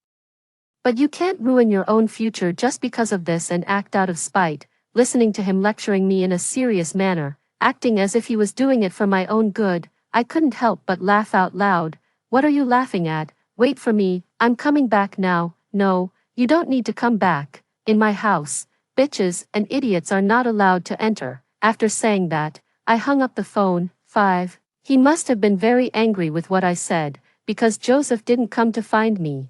But you can't ruin your own future just because of this and act out of spite. Listening to him lecturing me in a serious manner, acting as if he was doing it for my own good, I couldn't help but laugh out loud. What are you laughing at? Wait for me, I'm coming back now. No, you don't need to come back. In my house, bitches and idiots are not allowed to enter. After saying that, I hung up the phone. 5. He must have been very angry with what I said, because Joseph didn't come to find me.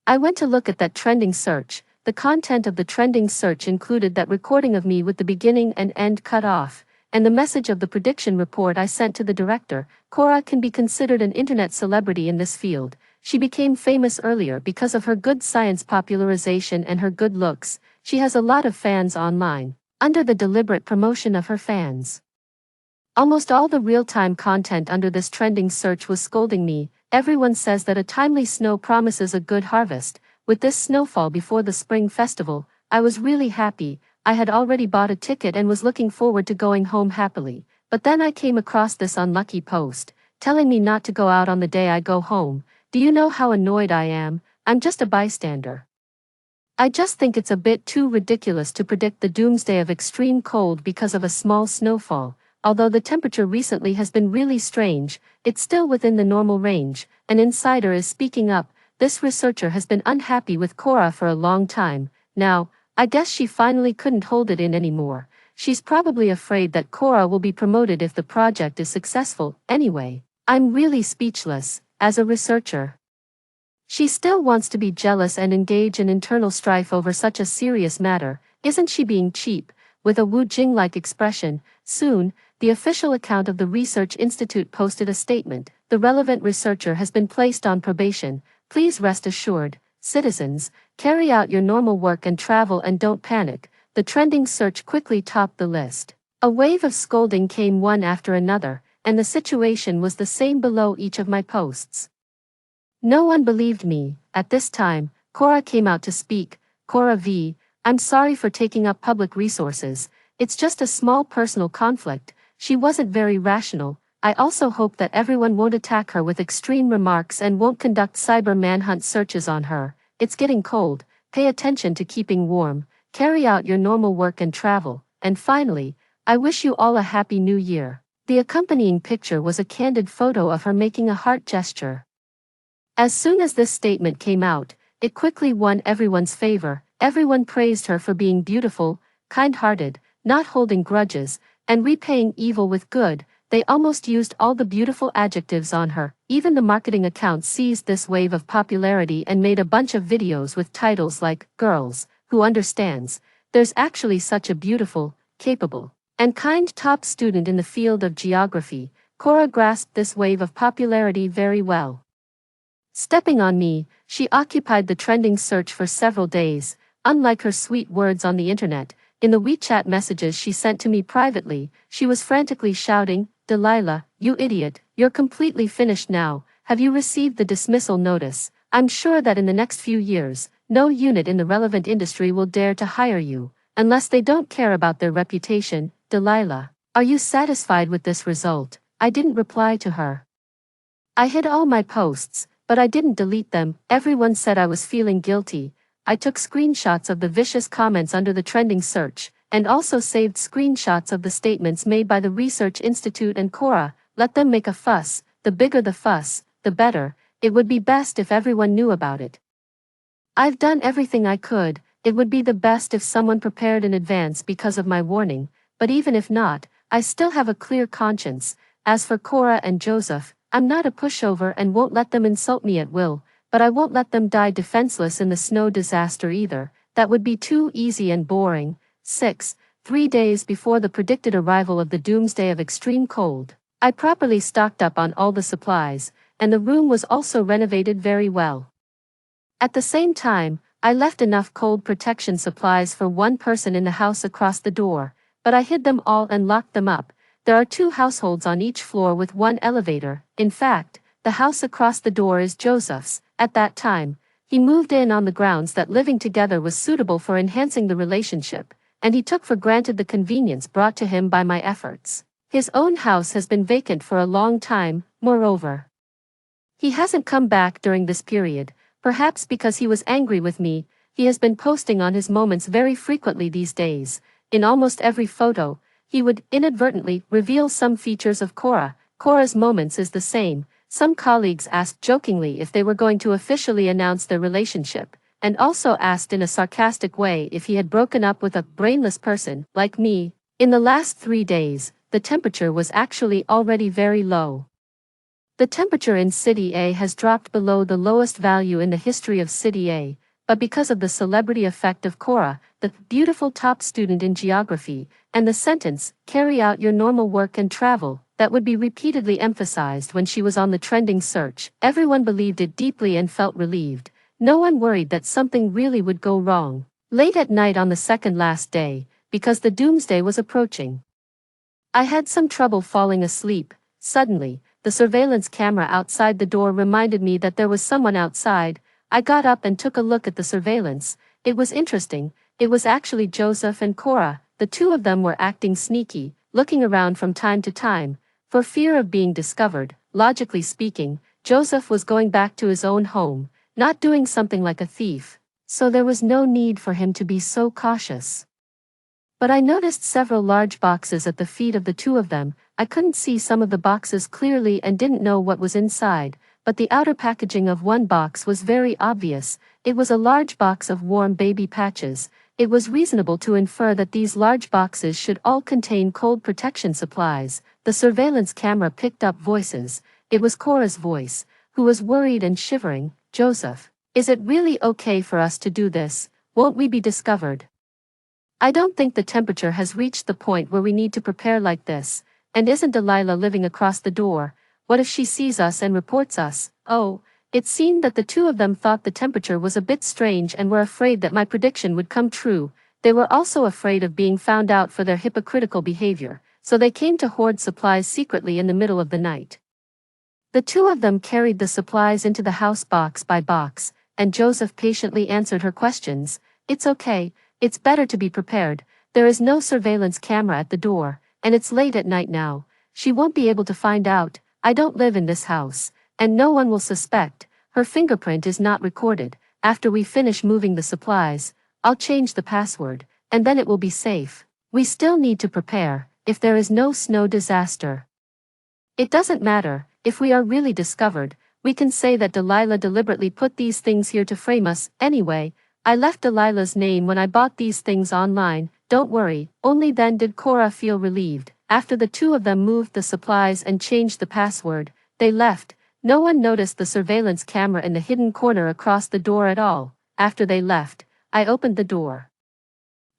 I went to look at that trending search. The content of the trending search included that recording of me with the beginning and end cut off, and the message of the prediction report I sent to the director. Cora can be considered an internet celebrity in this field. She became famous earlier because of her good science popularization and her good looks. She has a lot of fans online, under the deliberate promotion of her fans. Almost all the real-time content under this trending search was scolding me. Everyone says that a timely snow promises a good harvest. With this snowfall before the spring festival, I was really happy. I had already bought a ticket and was looking forward to going home happily. But then I came across this unlucky post, telling me not to go out on the day I go home. Do you know how annoyed I am? I'm just a bystander. I just think it's a bit too ridiculous to predict the doomsday of extreme cold because of a small snowfall. Although the temperature recently has been really strange, it's still within the normal range. An insider is speaking up. This researcher has been unhappy with Cora for a long time. Now, I guess she finally couldn't hold it in anymore. She's probably afraid that Cora will be promoted if the project is successful. Anyway, I'm really speechless, as a researcher. She still wants to be jealous and engage in internal strife over such a serious matter. Isn't she being cheap? With a Wu Jing-like expression. Soon, the official account of the Research Institute posted a statement. The relevant researcher has been placed on probation. Please rest assured, citizens, carry out your normal work and travel and don't panic. The trending search quickly topped the list. A wave of scolding came one after another, and the situation was the same below each of my posts. No one believed me. At this time, Cora came out to speak. Cora V. I'm sorry for taking up public resources. It's just a small personal conflict. She wasn't very rational. I also hope that everyone won't attack her with extreme remarks and won't conduct cyber manhunt searches on her. It's getting cold. Pay attention to keeping warm. Carry out your normal work and travel. And finally, I wish you all a happy new year. The accompanying picture was a candid photo of her making a heart gesture. As soon as this statement came out, it quickly won everyone's favor. Everyone praised her for being beautiful, kind-hearted, not holding grudges, and repaying evil with good. They almost used all the beautiful adjectives on her. Even the marketing accounts seized this wave of popularity and made a bunch of videos with titles like, Girls, Who Understands? There's actually such a beautiful, capable, and kind top student in the field of geography. Cora grasped this wave of popularity very well. Stepping on me, she occupied the trending search for several days. Unlike her sweet words on the internet, in the WeChat messages she sent to me privately, she was frantically shouting, Delilah, you idiot, you're completely finished now. Have you received the dismissal notice? I'm sure that in the next few years, no unit in the relevant industry will dare to hire you, unless they don't care about their reputation. Delilah, are you satisfied with this result? I didn't reply to her. I hid all my posts, but I didn't delete them. Everyone said I was feeling guilty. I took screenshots of the vicious comments under the trending search, and also saved screenshots of the statements made by the Research Institute and Cora. Let them make a fuss. The bigger the fuss, the better. It would be best if everyone knew about it. I've done everything I could. It would be the best if someone prepared in advance because of my warning, but even if not, I still have a clear conscience. As for Cora and Joseph, I'm not a pushover and won't let them insult me at will. but I won't let them die defenseless in the snow disaster either. That would be too easy and boring. 6. 3 days before the predicted arrival of the doomsday of extreme cold, I properly stocked up on all the supplies, and the room was also renovated very well. At the same time, I left enough cold protection supplies for one person in the house across the door, but I hid them all and locked them up. There are 2 households on each floor with 1 elevator. In fact, the house across the door is Joseph's. At that time, he moved in on the grounds that living together was suitable for enhancing the relationship, and he took for granted the convenience brought to him by my efforts. His own house has been vacant for a long time, moreover. He hasn't come back during this period, perhaps because he was angry with me. He has been posting on his moments very frequently these days. In almost every photo, he would inadvertently reveal some features of Cora. Cora's moments is the same. Some colleagues asked jokingly if they were going to officially announce their relationship, and also asked in a sarcastic way if he had broken up with a brainless person like me. In the last 3 days, the temperature was actually already very low. The temperature in City A has dropped below the lowest value in the history of City A, but because of the celebrity effect of Cora, the beautiful top student in geography, and the sentence, "Carry out your normal work and travel," that would be repeatedly emphasized when she was on the trending search, everyone believed it deeply and felt relieved. No one worried that something really would go wrong. Late at night on the second last day, because the doomsday was approaching, I had some trouble falling asleep. Suddenly, the surveillance camera outside the door reminded me that there was someone outside. I got up and took a look at the surveillance. It was interesting. It was actually Joseph and Cora. The 2 of them were acting sneaky, looking around from time to time, for fear of being discovered. Logically speaking, Joseph was going back to his own home, not doing something like a thief, so there was no need for him to be so cautious. But I noticed several large boxes at the feet of the 2 of them. I couldn't see some of the boxes clearly and didn't know what was inside, but the outer packaging of one box was very obvious. It was a large box of warm baby patches. It was reasonable to infer that these large boxes should all contain cold protection supplies. The surveillance camera picked up voices. It was Cora's voice, who was worried and shivering. "Joseph, is it really okay for us to do this? Won't we be discovered? I don't think the temperature has reached the point where we need to prepare like this. And isn't Delilah living across the door? What if she sees us and reports us?" Oh, it seemed that the 2 of them thought the temperature was a bit strange and were afraid that my prediction would come true. They were also afraid of being found out for their hypocritical behavior, so they came to hoard supplies secretly in the middle of the night. The 2 of them carried the supplies into the house box by box, and Joseph patiently answered her questions. "It's okay. It's better to be prepared. There is no surveillance camera at the door, and it's late at night now. She won't be able to find out. I don't live in this house, and no one will suspect. Her fingerprint is not recorded. After we finish moving the supplies, I'll change the password, and then it will be safe. We still need to prepare, if there is no snow disaster. It doesn't matter, if we are really discovered, we can say that Delilah deliberately put these things here to frame us. Anyway, I left Delilah's name when I bought these things online. Don't worry." Only then did Cora feel relieved. After the 2 of them moved the supplies and changed the password, they left. No one noticed the surveillance camera in the hidden corner across the door at all. After they left, I opened the door.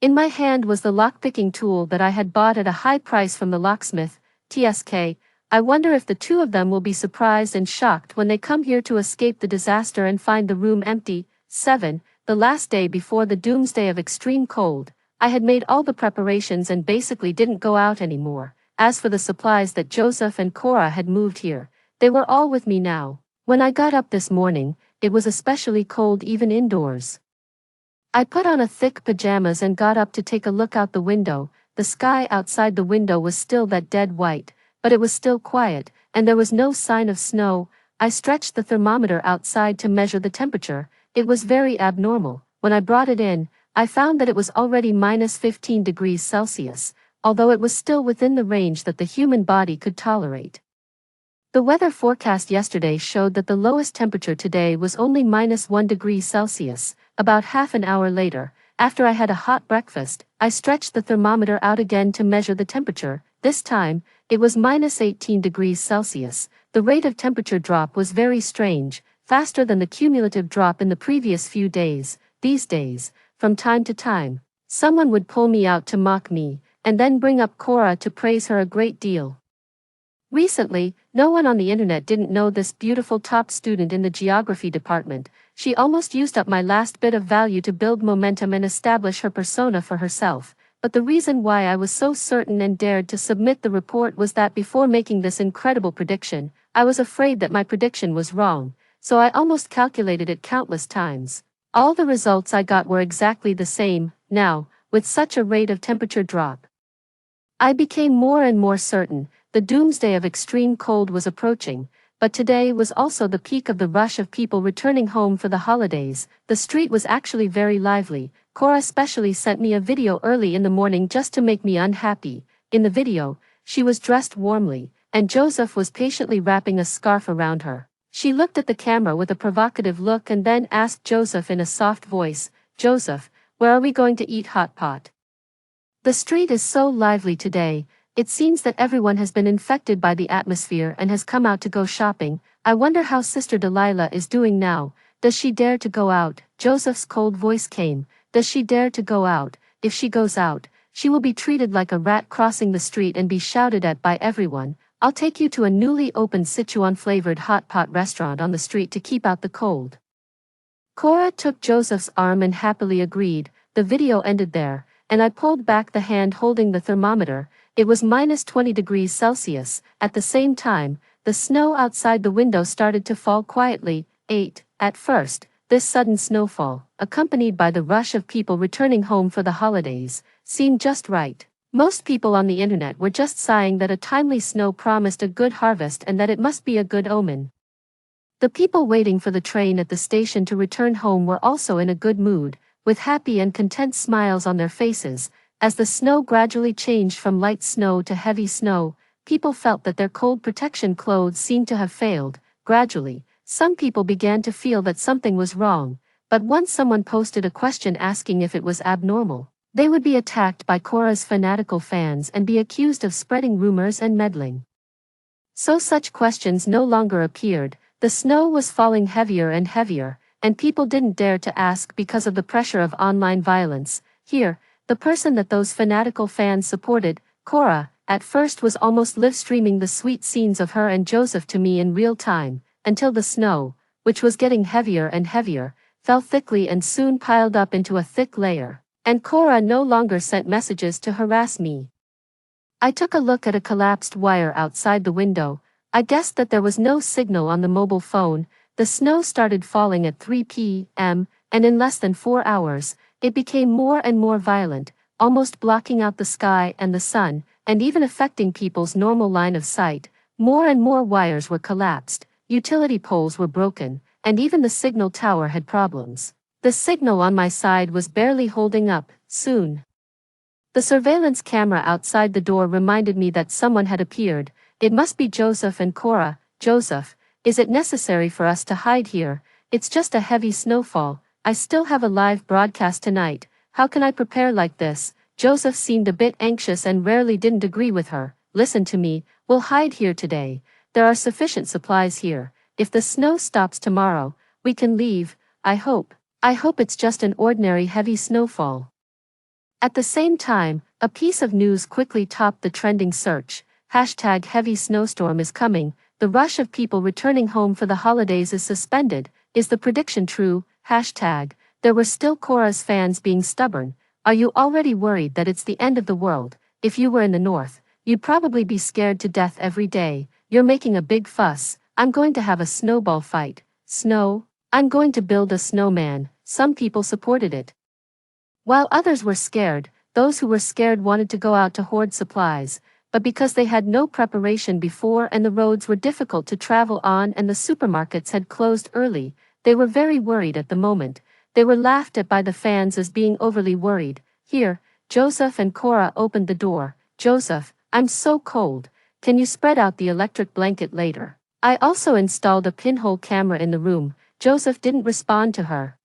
In my hand was the lock-picking tool that I had bought at a high price from the locksmith. TSK, I wonder if the 2 of them will be surprised and shocked when they come here to escape the disaster and find the room empty. 7. The last day before the doomsday of extreme cold, I had made all the preparations and basically didn't go out anymore. As for the supplies that Joseph and Cora had moved here, they were all with me now. When I got up this morning, it was especially cold even indoors. I put on a thick pajamas and got up to take a look out the window. The sky outside the window was still that dead white, but it was still quiet, and there was no sign of snow. I stretched the thermometer outside to measure the temperature. It was very abnormal. When I brought it in, I found that it was already -15 degrees Celsius, although it was still within the range that the human body could tolerate. The weather forecast yesterday showed that the lowest temperature today was only -1 degree Celsius. About half an hour later, after I had a hot breakfast, I stretched the thermometer out again to measure the temperature. This time, it was -18 degrees Celsius. The rate of temperature drop was very strange. faster than the cumulative drop in the previous few days. These days, from time to time, someone would pull me out to mock me, and then bring up Cora to praise her a great deal. Recently, no one on the internet didn't know this beautiful top student in the geography department. She almost used up my last bit of value to build momentum and establish her persona for herself. But the reason why I was so certain and dared to submit the report was that before making this incredible prediction, I was afraid that my prediction was wrong, so I almost calculated it countless times. All the results I got were exactly the same. Now, with such a rate of temperature drop, I became more and more certain. The doomsday of extreme cold was approaching, but today was also the peak of the rush of people returning home for the holidays. The street was actually very lively. Cora especially sent me a video early in the morning just to make me unhappy. In the video, she was dressed warmly, and Joseph was patiently wrapping a scarf around her. She looked at the camera with a provocative look and then asked Joseph in a soft voice, "Joseph, where are we going to eat hot pot?" The street is so lively today. It seems that everyone has been infected by the atmosphere and has come out to go shopping. I wonder how Sister Delilah is doing now. Does she dare to go out? Joseph's cold voice came. Does she dare to go out? If she goes out, she will be treated like a rat crossing the street and be shouted at by everyone. I'll take you to a newly opened Sichuan-flavored hot pot restaurant on the street to keep out the cold. Cora took Joseph's arm and happily agreed. The video ended there, and I pulled back the hand holding the thermometer. It was minus 20 degrees Celsius. At the same time, the snow outside the window started to fall quietly. At first, this sudden snowfall, accompanied by the rush of people returning home for the holidays, seemed just right. Most people on the internet were just sighing that a timely snow promised a good harvest and that it must be a good omen. The people waiting for the train at the station to return home were also in a good mood, with happy and content smiles on their faces. As the snow gradually changed from light snow to heavy snow, people felt that their cold protection clothes seemed to have failed. Gradually, some people began to feel that something was wrong, but once someone posted a question asking if it was abnormal, they would be attacked by Cora's fanatical fans and be accused of spreading rumors and meddling. So such questions no longer appeared. The snow was falling heavier and heavier, and people didn't dare to ask because of the pressure of online violence. Here, the person that those fanatical fans supported, Cora, at first was almost live-streaming the sweet scenes of her and Joseph to me in real time, until the snow, which was getting heavier and heavier, fell thickly and soon piled up into a thick layer, and Cora no longer sent messages to harass me. I took a look at a collapsed wire outside the window. I guessed that there was no signal on the mobile phone. The snow started falling at 3 p.m., and in less than 4 hours, it became more and more violent, almost blocking out the sky and the sun, and even affecting people's normal line of sight. More and more wires were collapsed, utility poles were broken, and even the signal tower had problems. The signal on my side was barely holding up. Soon, the surveillance camera outside the door reminded me that someone had appeared. It must be Joseph and Cora. "Joseph, is it necessary for us to hide here? It's just a heavy snowfall. I still have a live broadcast tonight. How can I prepare like this?" Joseph seemed a bit anxious and rarely didn't agree with her. "Listen to me, we'll hide here today. There are sufficient supplies here. If the snow stops tomorrow, we can leave. I hope it's just an ordinary heavy snowfall." At the same time, a piece of news quickly topped the trending search. #heavy snowstorm is coming. The rush of people returning home for the holidays is suspended. Is the prediction true? There were still Cora's fans being stubborn. Are you already worried that it's the end of the world? If you were in the north, you'd probably be scared to death every day. You're making a big fuss. I'm going to have a snowball fight. Snow? I'm going to build a snowman. Some people supported it, while others were scared. Those who were scared wanted to go out to hoard supplies, but because they had no preparation before and the roads were difficult to travel on and the supermarkets had closed early, they were very worried at the moment. They were laughed at by the fans as being overly worried. Here, Joseph and Cora opened the door. "Joseph, I'm so cold. Can you spread out the electric blanket later?" I also installed a pinhole camera in the room. Joseph didn't respond to her.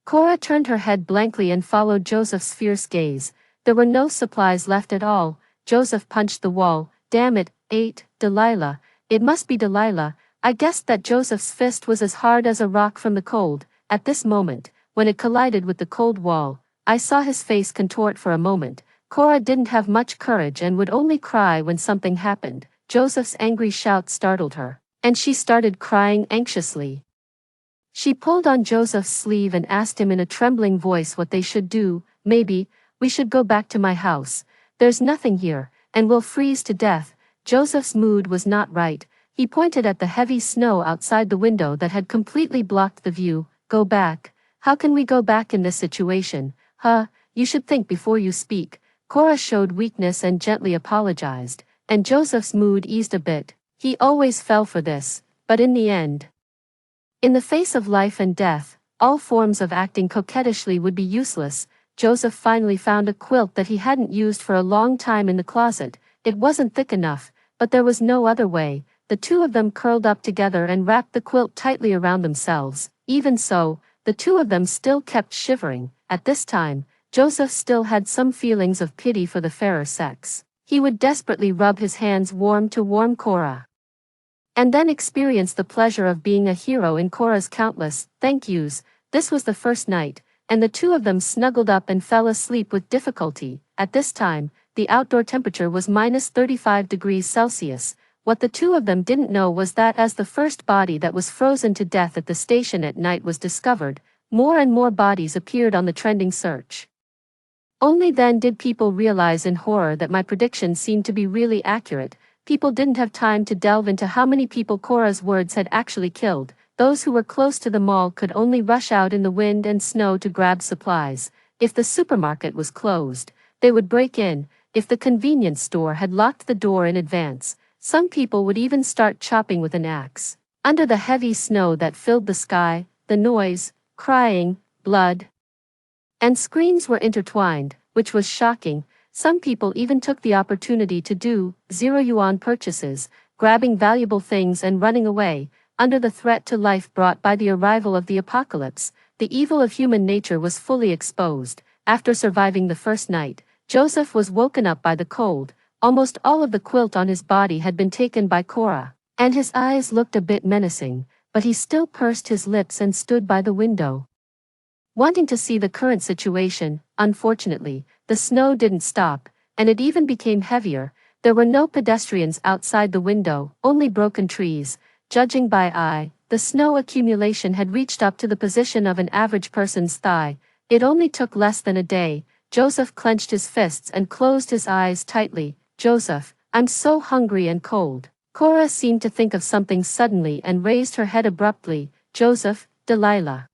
Cora turned her head blankly and followed Joseph's fierce gaze. There were no supplies left at all. Joseph punched the wall. "Damn it, Delilah. It must be Delilah. I guessed that Joseph's fist was as hard as a rock from the cold. At this moment, when it collided with the cold wall, I saw his face contort for a moment. Cora didn't have much courage and would only cry when something happened. Joseph's angry shout startled her, and she started crying anxiously. She pulled on Joseph's sleeve and asked him in a trembling voice what they should do. Maybe we should go back to my house. There's nothing here, and we'll freeze to death. Joseph's mood was not right. He pointed at the heavy snow outside the window that had completely blocked the view. Go back? How can we go back in this situation? You should think before you speak. Cora showed weakness and gently apologized, and Joseph's mood eased a bit. He always fell for this, but in the end, in the face of life and death, all forms of acting coquettishly would be useless. Joseph finally found a quilt that he hadn't used for a long time in the closet. It wasn't thick enough, but there was no other way. The two of them curled up together and wrapped the quilt tightly around themselves. Even so, the two of them still kept shivering. At this time, Joseph still had some feelings of pity for the fairer sex. He would desperately rub his hands warm to warm Cora, and then experience the pleasure of being a hero in Cora's countless thank yous. This was the first night, and the two of them snuggled up and fell asleep with difficulty. At this time, the outdoor temperature was -35 degrees Celsius. What the two of them didn't know was that as the first body that was frozen to death at the station at night was discovered, more and more bodies appeared on the trending search. Only then did people realize in horror that my prediction seemed to be really accurate. People didn't have time to delve into how many people Cora's words had actually killed. Those who were close to the mall could only rush out in the wind and snow to grab supplies. If the supermarket was closed, they would break in. If the convenience store had locked the door in advance, some people would even start chopping with an axe. Under the heavy snow that filled the sky, the noise, crying, blood, and screams were intertwined, which was shocking. Some people even took the opportunity to do zero-yuan purchases, grabbing valuable things and running away. Under the threat to life brought by the arrival of the apocalypse, the evil of human nature was fully exposed. After surviving the first night, Joseph was woken up by the cold. Almost all of the quilt on his body had been taken by Cora, and his eyes looked a bit menacing, but he still pursed his lips and stood by the window, wanting to see the current situation. Unfortunately, the snow didn't stop, and it even became heavier. There were no pedestrians outside the window, only broken trees. Judging by eye, the snow accumulation had reached up to the position of an average person's thigh. It only took less than a day. Joseph clenched his fists and closed his eyes tightly. Joseph, I'm so hungry and cold. Cora seemed to think of something suddenly and raised her head abruptly. Joseph, Delilah.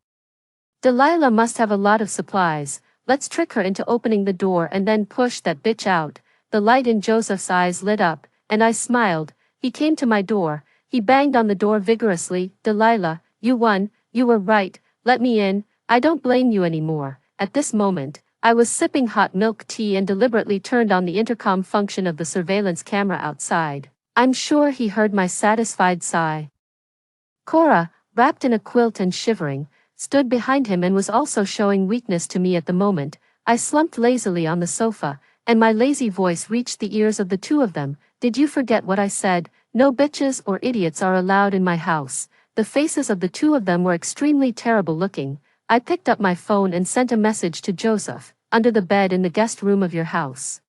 Delilah must have a lot of supplies. Let's trick her into opening the door and then push that bitch out. The light in Joseph's eyes lit up, and I smiled. He came to my door. He banged on the door vigorously. Delilah, you won. You were right. Let me in. I don't blame you anymore. At this moment, I was sipping hot milk tea and deliberately turned on the intercom function of the surveillance camera outside. I'm sure he heard my satisfied sigh. Cora, wrapped in a quilt and shivering, stood behind him and was also showing weakness to me at the moment. I slumped lazily on the sofa, and my lazy voice reached the ears of the two of them. Did you forget what I said? No bitches or idiots are allowed in my house. The faces of the two of them were extremely terrible looking. I picked up my phone and sent a message to Joseph. Under the bed in the guest room of your house,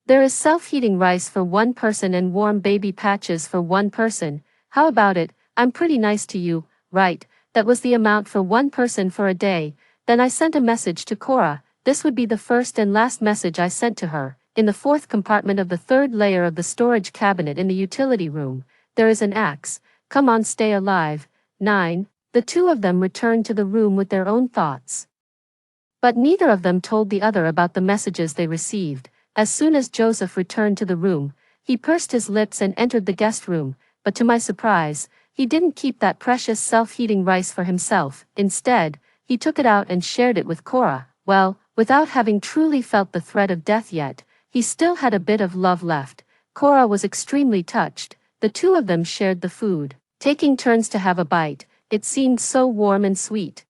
there is self-heating rice for one person and warm baby patches for one person. How about it? I'm pretty nice to you, right? That was the amount for one person for a day. Then I sent a message to Cora. This would be the first and last message I sent to her. In the fourth compartment of the third layer of the storage cabinet in the utility room, there is an axe. Come on, stay alive. 9. The two of them returned to the room with their own thoughts, but neither of them told the other about the messages they received. As soon as Joseph returned to the room, he pursed his lips and entered the guest room, but to my surprise, he didn't keep that precious self-heating rice for himself. Instead, he took it out and shared it with Cora. Well, without having truly felt the threat of death yet, he still had a bit of love left. Cora was extremely touched. The two of them shared the food, taking turns to have a bite. It seemed so warm and sweet.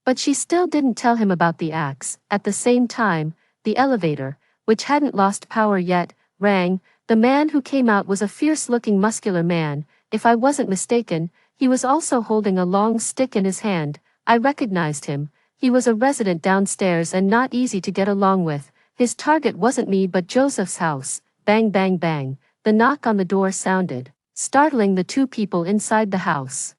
But she still didn't tell him about the axe. At the same time, the elevator, which hadn't lost power yet, rang. The man who came out was a fierce-looking muscular man. if I wasn't mistaken, he was also holding a long stick in his hand. I recognized him. He was a resident downstairs and not easy to get along with. His target wasn't me but Joseph's house. Bang bang bang. The knock on the door sounded, startling the two people inside the house.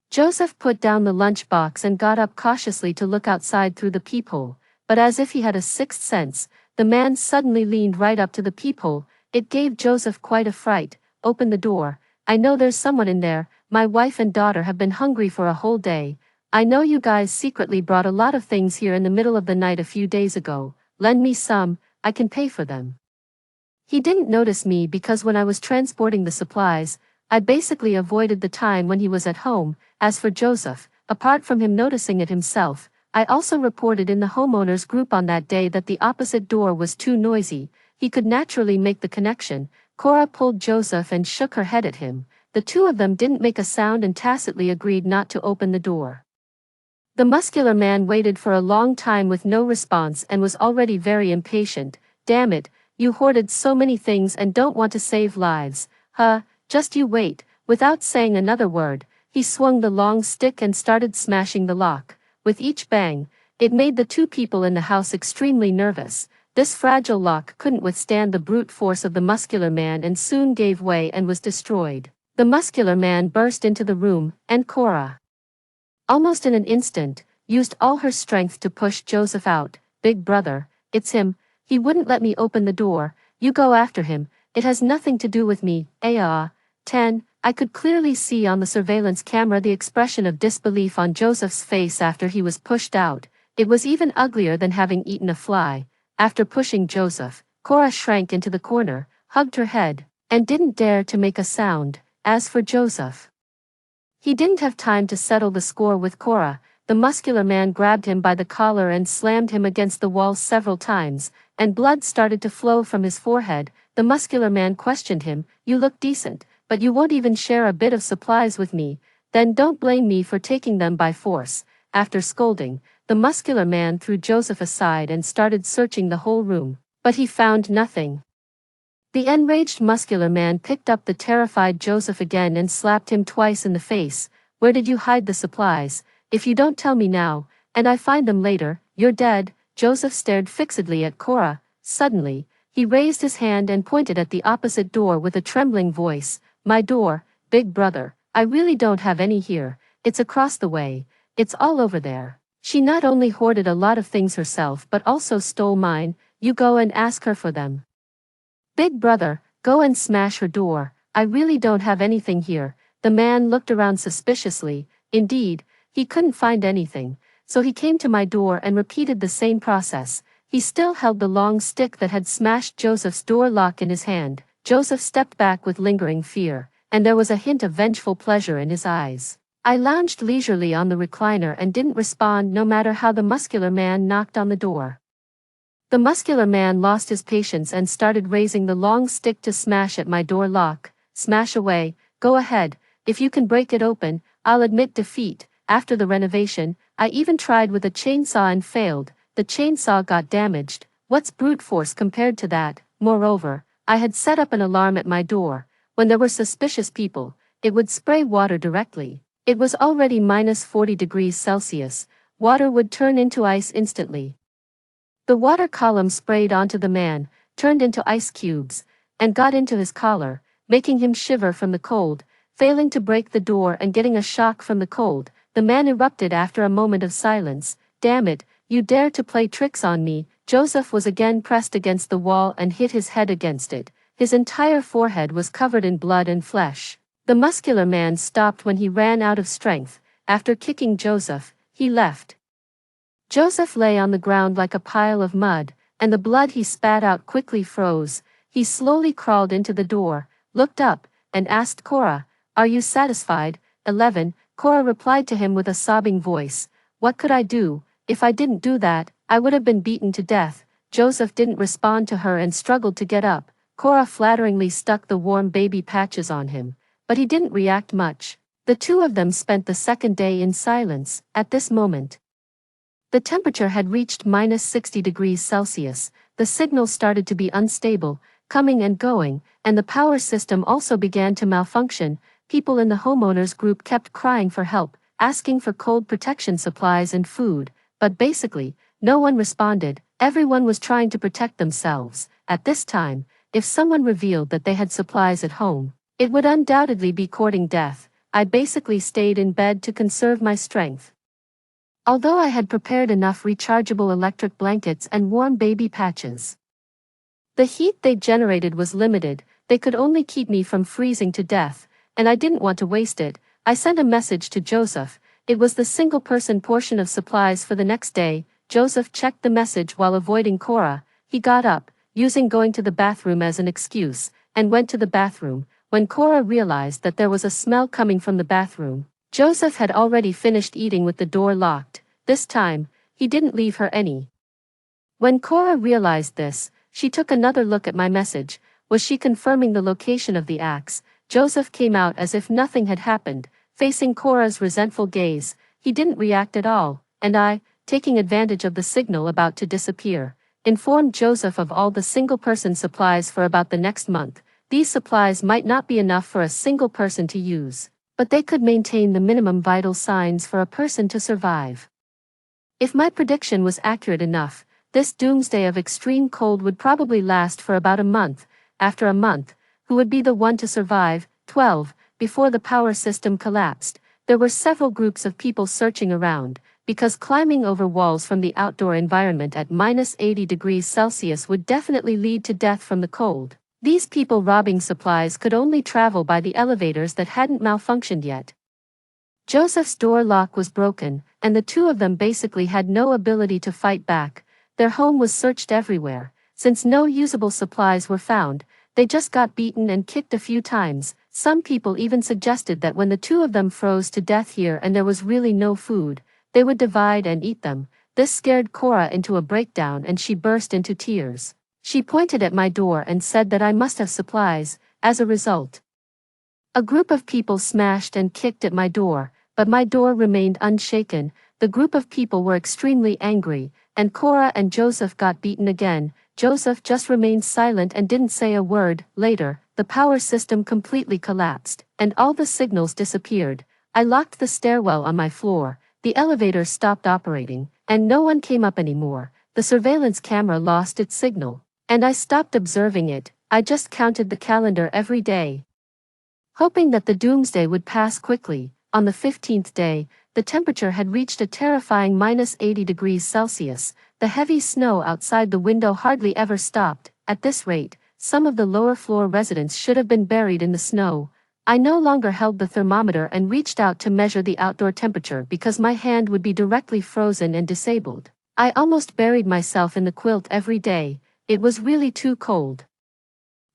Joseph put down the lunchbox and got up cautiously to look outside through the peephole, but as if he had a sixth sense, the man suddenly leaned right up to the peephole. It gave Joseph quite a fright. Open the door. I know there's someone in there. My wife and daughter have been hungry for a whole day. I know you guys secretly brought a lot of things here in the middle of the night a few days ago. Lend me some, I can pay for them. He didn't notice me because when I was transporting the supplies, I basically avoided the time when he was at home. As for Joseph, apart from him noticing it himself, I also reported in the homeowners group on that day that the opposite door was too noisy. He could naturally make the connection. Cora pulled Joseph and shook her head at him. The two of them didn't make a sound and tacitly agreed not to open the door. The muscular man waited for a long time with no response and was already very impatient. Damn it, you hoarded so many things and don't want to save lives. Just you wait. Without saying another word, he swung the long stick and started smashing the lock. With each bang, it made the two people in the house extremely nervous. This fragile lock couldn't withstand the brute force of the muscular man and soon gave way and was destroyed. The muscular man burst into the room, and Cora, almost in an instant, used all her strength to push Joseph out. Big brother, it's him. He wouldn't let me open the door. You go after him. It has nothing to do with me. 10. I could clearly see on the surveillance camera the expression of disbelief on Joseph's face after he was pushed out. It was even uglier than having eaten a fly. After pushing Joseph, Cora shrank into the corner, hugged her head, and didn't dare to make a sound. As for Joseph, he didn't have time to settle the score with Cora. The muscular man grabbed him by the collar and slammed him against the wall several times, and blood started to flow from his forehead. The muscular man questioned him. You look decent, but you won't even share a bit of supplies with me. Then don't blame me for taking them by force. After scolding, the muscular man threw Joseph aside and started searching the whole room, but he found nothing. The enraged muscular man picked up the terrified Joseph again and slapped him twice in the face. Where did you hide the supplies? If you don't tell me now, and I find them later, you're dead. Joseph stared fixedly at Cora. Suddenly, he raised his hand and pointed at the opposite door with a trembling voice. My door, big brother, I really don't have any here. It's across the way. It's all over there. She not only hoarded a lot of things herself but also stole mine. You go and ask her for them. Big brother, go and smash her door. I really don't have anything here. The man looked around suspiciously. Indeed, he couldn't find anything, so he came to my door and repeated the same process. He still held the long stick that had smashed Joseph's door lock in his hand. Joseph stepped back with lingering fear, and there was a hint of vengeful pleasure in his eyes. I lounged leisurely on the recliner and didn't respond no matter how the muscular man knocked on the door. The muscular man lost his patience and started raising the long stick to smash at my door lock. Smash away, go ahead. If you can break it open, I'll admit defeat. After the renovation, I even tried with a chainsaw and failed. The chainsaw got damaged. What's brute force compared to that? Moreover, I had set up an alarm at my door. When there were suspicious people, it would spray water directly. It was already minus 40 degrees Celsius. Water would turn into ice instantly. The water column sprayed onto the man, turned into ice cubes, and got into his collar, making him shiver from the cold. Failing to break the door and getting a shock from the cold, the man erupted after a moment of silence. Damn it, you dare to play tricks on me. Joseph was again pressed against the wall and hit his head against it. His entire forehead was covered in blood and flesh. The muscular man stopped when he ran out of strength. After kicking Joseph, he left. Joseph lay on the ground like a pile of mud, and the blood he spat out quickly froze. He slowly crawled into the door, looked up, and asked Cora, "Are you satisfied?" 11. Cora replied to him with a sobbing voice, "What could I do? If I didn't do that, I would have been beaten to death." Joseph didn't respond to her and struggled to get up. Cora flatteringly stuck the warm baby patches on him, but he didn't react much. The two of them spent the second day in silence. At this moment, the temperature had reached minus 60 degrees Celsius. The signal started to be unstable, coming and going, and the power system also began to malfunction. people in the homeowners group kept crying for help, asking for cold protection supplies and food, but basically, no one responded. Everyone was trying to protect themselves. At this time, if someone revealed that they had supplies at home, it would undoubtedly be courting death. I basically stayed in bed to conserve my strength. Although I had prepared enough rechargeable electric blankets and warm baby patches, the heat they generated was limited. They could only keep me from freezing to death, and I didn't want to waste it. I sent a message to Joseph. It was the single-person portion of supplies for the next day. Joseph checked the message while avoiding Cora. He got up, using going to the bathroom as an excuse, and went to the bathroom. When Cora realized that there was a smell coming from the bathroom, Joseph had already finished eating with the door locked. This time, he didn't leave her any. When Cora realized this, she took another look at my message. Was she confirming the location of the axe? Joseph came out as if nothing had happened, facing Cora's resentful gaze. He didn't react at all, and I, taking advantage of the signal about to disappear, informed Joseph of all the single-person supplies for about the next month. These supplies might not be enough for a single person to use, but they could maintain the minimum vital signs for a person to survive. If my prediction was accurate enough, this doomsday of extreme cold would probably last for about a month. After a month, who would be the one to survive? 12. Before the power system collapsed, there were several groups of people searching around, because climbing over walls from the outdoor environment at -80°C would definitely lead to death from the cold. These people robbing supplies could only travel by the elevators that hadn't malfunctioned yet. Joseph's door lock was broken, and the two of them basically had no ability to fight back. Their home was searched everywhere. Since no usable supplies were found, they just got beaten and kicked a few times. Some people even suggested that when the two of them froze to death here and there was really no food, they would divide and eat them. This scared Cora into a breakdown and she burst into tears. She pointed at my door and said that I must have supplies. As a result, a group of people smashed and kicked at my door, but my door remained unshaken. The group of people were extremely angry, and Cora and Joseph got beaten again. Joseph just remained silent and didn't say a word. Later, the power system completely collapsed, and all the signals disappeared. I locked the stairwell on my floor, the elevator stopped operating, and no one came up anymore. The surveillance camera lost its signal, and I stopped observing it. I just counted the calendar every day, hoping that the doomsday would pass quickly. On the 15th day, the temperature had reached a terrifying -80°C. The heavy snow outside the window hardly ever stopped. At this rate, some of the lower floor residents should have been buried in the snow. I no longer held the thermometer and reached out to measure the outdoor temperature because my hand would be directly frozen and disabled. I almost buried myself in the quilt every day. It was really too cold.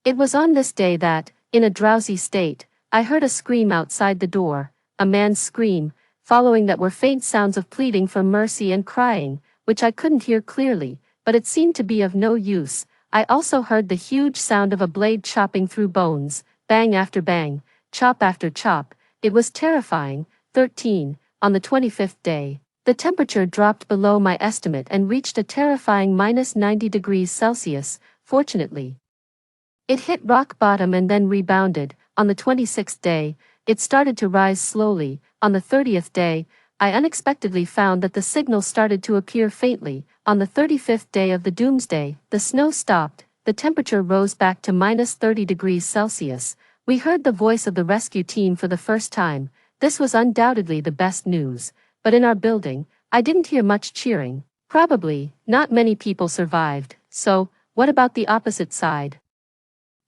It was on this day that, in a drowsy state, I heard a scream outside the door, a man's scream. Following that were faint sounds of pleading for mercy and crying, which I couldn't hear clearly, but it seemed to be of no use. I also heard the huge sound of a blade chopping through bones, bang after bang, chop after chop. It was terrifying. 13. On the 25th day, the temperature dropped below my estimate and reached a terrifying -90°C. Fortunately, it hit rock bottom and then rebounded. On the 26th day, it started to rise slowly. On the 30th day, I unexpectedly found that the signal started to appear faintly. On the 35th day of the doomsday, the snow stopped, the temperature rose back to -30°C. We heard the voice of the rescue team for the first time. This was undoubtedly the best news, but in our building, I didn't hear much cheering. Probably, not many people survived. So, what about the opposite side?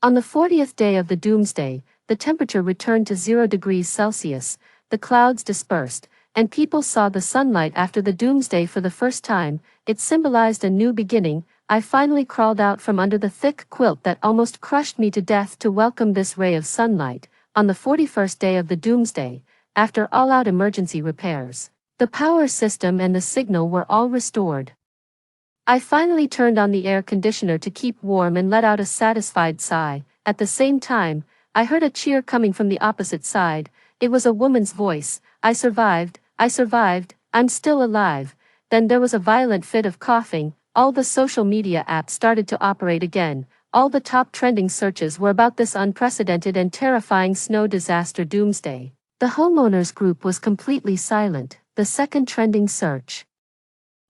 On the 40th day of the doomsday, the temperature returned to 0°C. The clouds dispersed, and people saw the sunlight after the doomsday for the first time. It symbolized a new beginning. I finally crawled out from under the thick quilt that almost crushed me to death to welcome this ray of sunlight. On the 41st day of the doomsday, after all-out emergency repairs, the power system and the signal were all restored. I finally turned on the air conditioner to keep warm and let out a satisfied sigh. At the same time, I heard a cheer coming from the opposite side. It was a woman's voice. I survived, I'm still alive. Then there was a violent fit of coughing. All the social media apps started to operate again. all the top trending searches were about this unprecedented and terrifying snow disaster doomsday. The homeowners group was completely silent, the second trending search.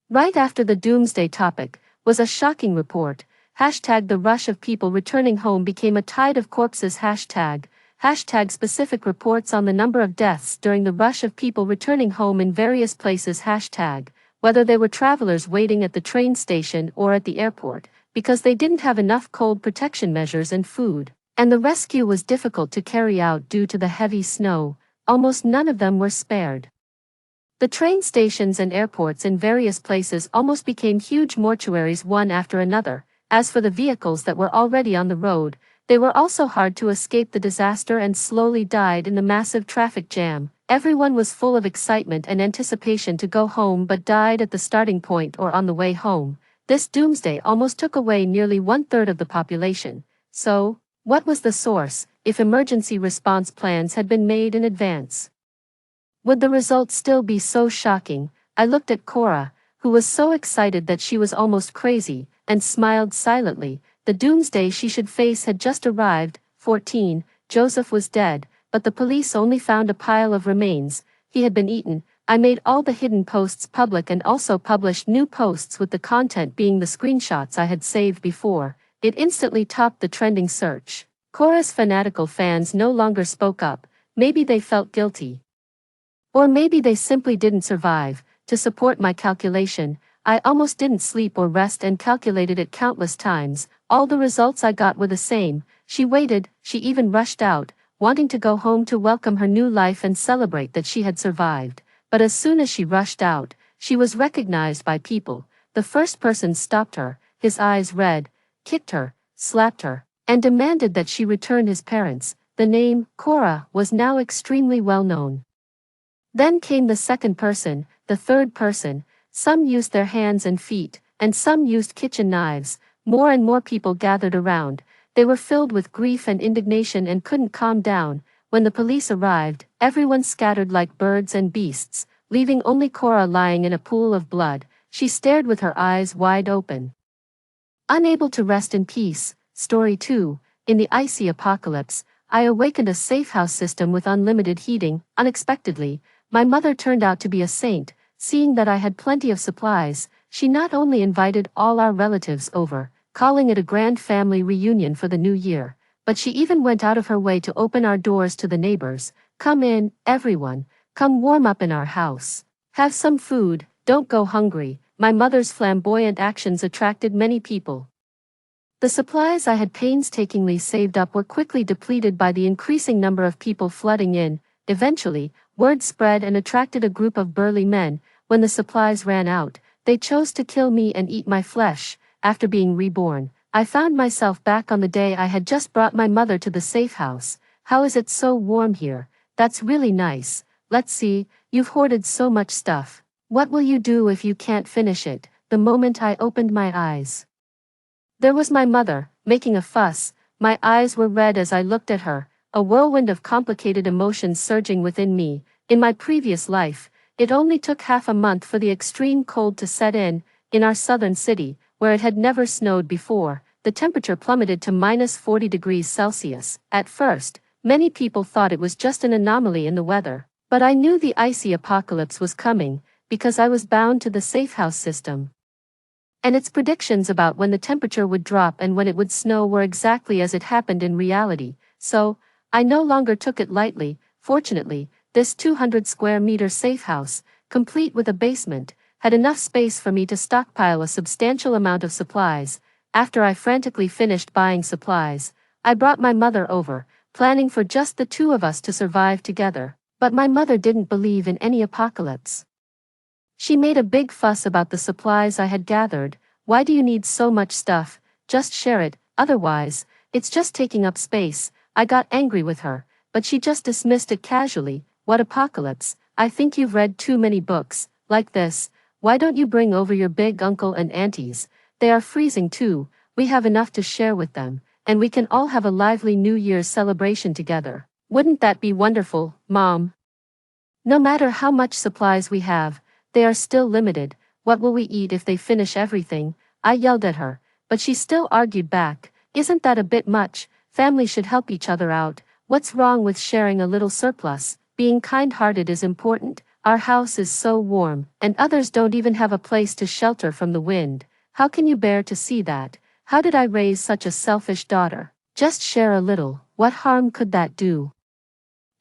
Right after the doomsday topic was a shocking report. Hashtag the rush of people returning home became a tide of corpses. Hashtag specific reports on the number of deaths during the rush of people returning home in various places. Hashtag whether they were travelers waiting at the train station or at the airport, because they didn't have enough cold protection measures and food, and the rescue was difficult to carry out due to the heavy snow. Almost none of them were spared. The train stations and airports in various places almost became huge mortuaries one after another. As for the vehicles that were already on the road, they were also hard to escape the disaster and slowly died in the massive traffic jam. Everyone was full of excitement and anticipation to go home but died at the starting point or on the way home. This doomsday almost took away nearly 1/3 of the population. So, what was the source, if emergency response plans had been made in advance? Would the results still be so shocking? I looked at Cora, who was so excited that she was almost crazy, and smiled silently. The doomsday she should face had just arrived. 14. Joseph was dead, but the police only found a pile of remains. He had been eaten. I made all the hidden posts public and also published new posts with the content being the screenshots I had saved before. It instantly topped the trending search. Cora's fanatical fans no longer spoke up. Maybe they felt guilty. Or maybe they simply didn't survive. To support my calculation, I almost didn't sleep or rest and calculated it countless times. All the results I got were the same. She waited, she even rushed out, wanting to go home to welcome her new life and celebrate that she had survived. But as soon as she rushed out, she was recognized by people. The first person stopped her, his eyes red, kicked her, slapped her, and demanded that she return his parents. The name, Cora, was now extremely well known. Then came the second person, the third person. Some used their hands and feet, and some used kitchen knives. More and more people gathered around. They were filled with grief and indignation and couldn't calm down. When the police arrived, everyone scattered like birds and beasts, leaving only Cora lying in a pool of blood. She stared with her eyes wide open. Unable to rest in peace. Story 2. In the icy apocalypse, I awakened a safe house system with unlimited heating. Unexpectedly, my mother turned out to be a saint. Seeing that I had plenty of supplies, she not only invited all our relatives over, calling it a grand family reunion for the new year, but she even went out of her way to open our doors to the neighbors. Come in, everyone. Come warm up in our house. Have some food, don't go hungry. My mother's flamboyant actions attracted many people. The supplies I had painstakingly saved up were quickly depleted by the increasing number of people flooding in. Eventually, word spread and attracted a group of burly men. When the supplies ran out, they chose to kill me and eat my flesh. After being reborn, I found myself back on the day I had just brought my mother to the safe house. How is it so warm here? That's really nice. Let's see, you've hoarded so much stuff. What will you do if you can't finish it? The moment I opened my eyes, there was my mother, making a fuss. My eyes were red as I looked at her, a whirlwind of complicated emotions surging within me. In my previous life, it only took half a month for the extreme cold to set in. In our southern city, where it had never snowed before, the temperature plummeted to -40 degrees Celsius. At first, many people thought it was just an anomaly in the weather, but I knew the icy apocalypse was coming, because I was bound to the safe house system. And its predictions about when the temperature would drop and when it would snow were exactly as it happened in reality, so I no longer took it lightly. Fortunately, this 200 square meter safe house, complete with a basement, had enough space for me to stockpile a substantial amount of supplies. After I frantically finished buying supplies, I brought my mother over, planning for just the two of us to survive together. But my mother didn't believe in any apocalypse. She made a big fuss about the supplies I had gathered. Why do you need so much stuff? Just share it, otherwise, it's just taking up space. I got angry with her, but she just dismissed it casually. What apocalypse? I think you've read too many books, like this. Why don't you bring over your big uncle and aunties? They are freezing too. We have enough to share with them, and we can all have a lively New Year's celebration together. Wouldn't that be wonderful, Mom? No matter how much supplies we have, they are still limited. What will we eat if they finish everything? I yelled at her, but she still argued back. Isn't that a bit much? Family should help each other out. What's wrong with sharing a little surplus? Being kind-hearted is important. Our house is so warm, and others don't even have a place to shelter from the wind. How can you bear to see that? How did I raise such a selfish daughter? Just share a little. What harm could that do?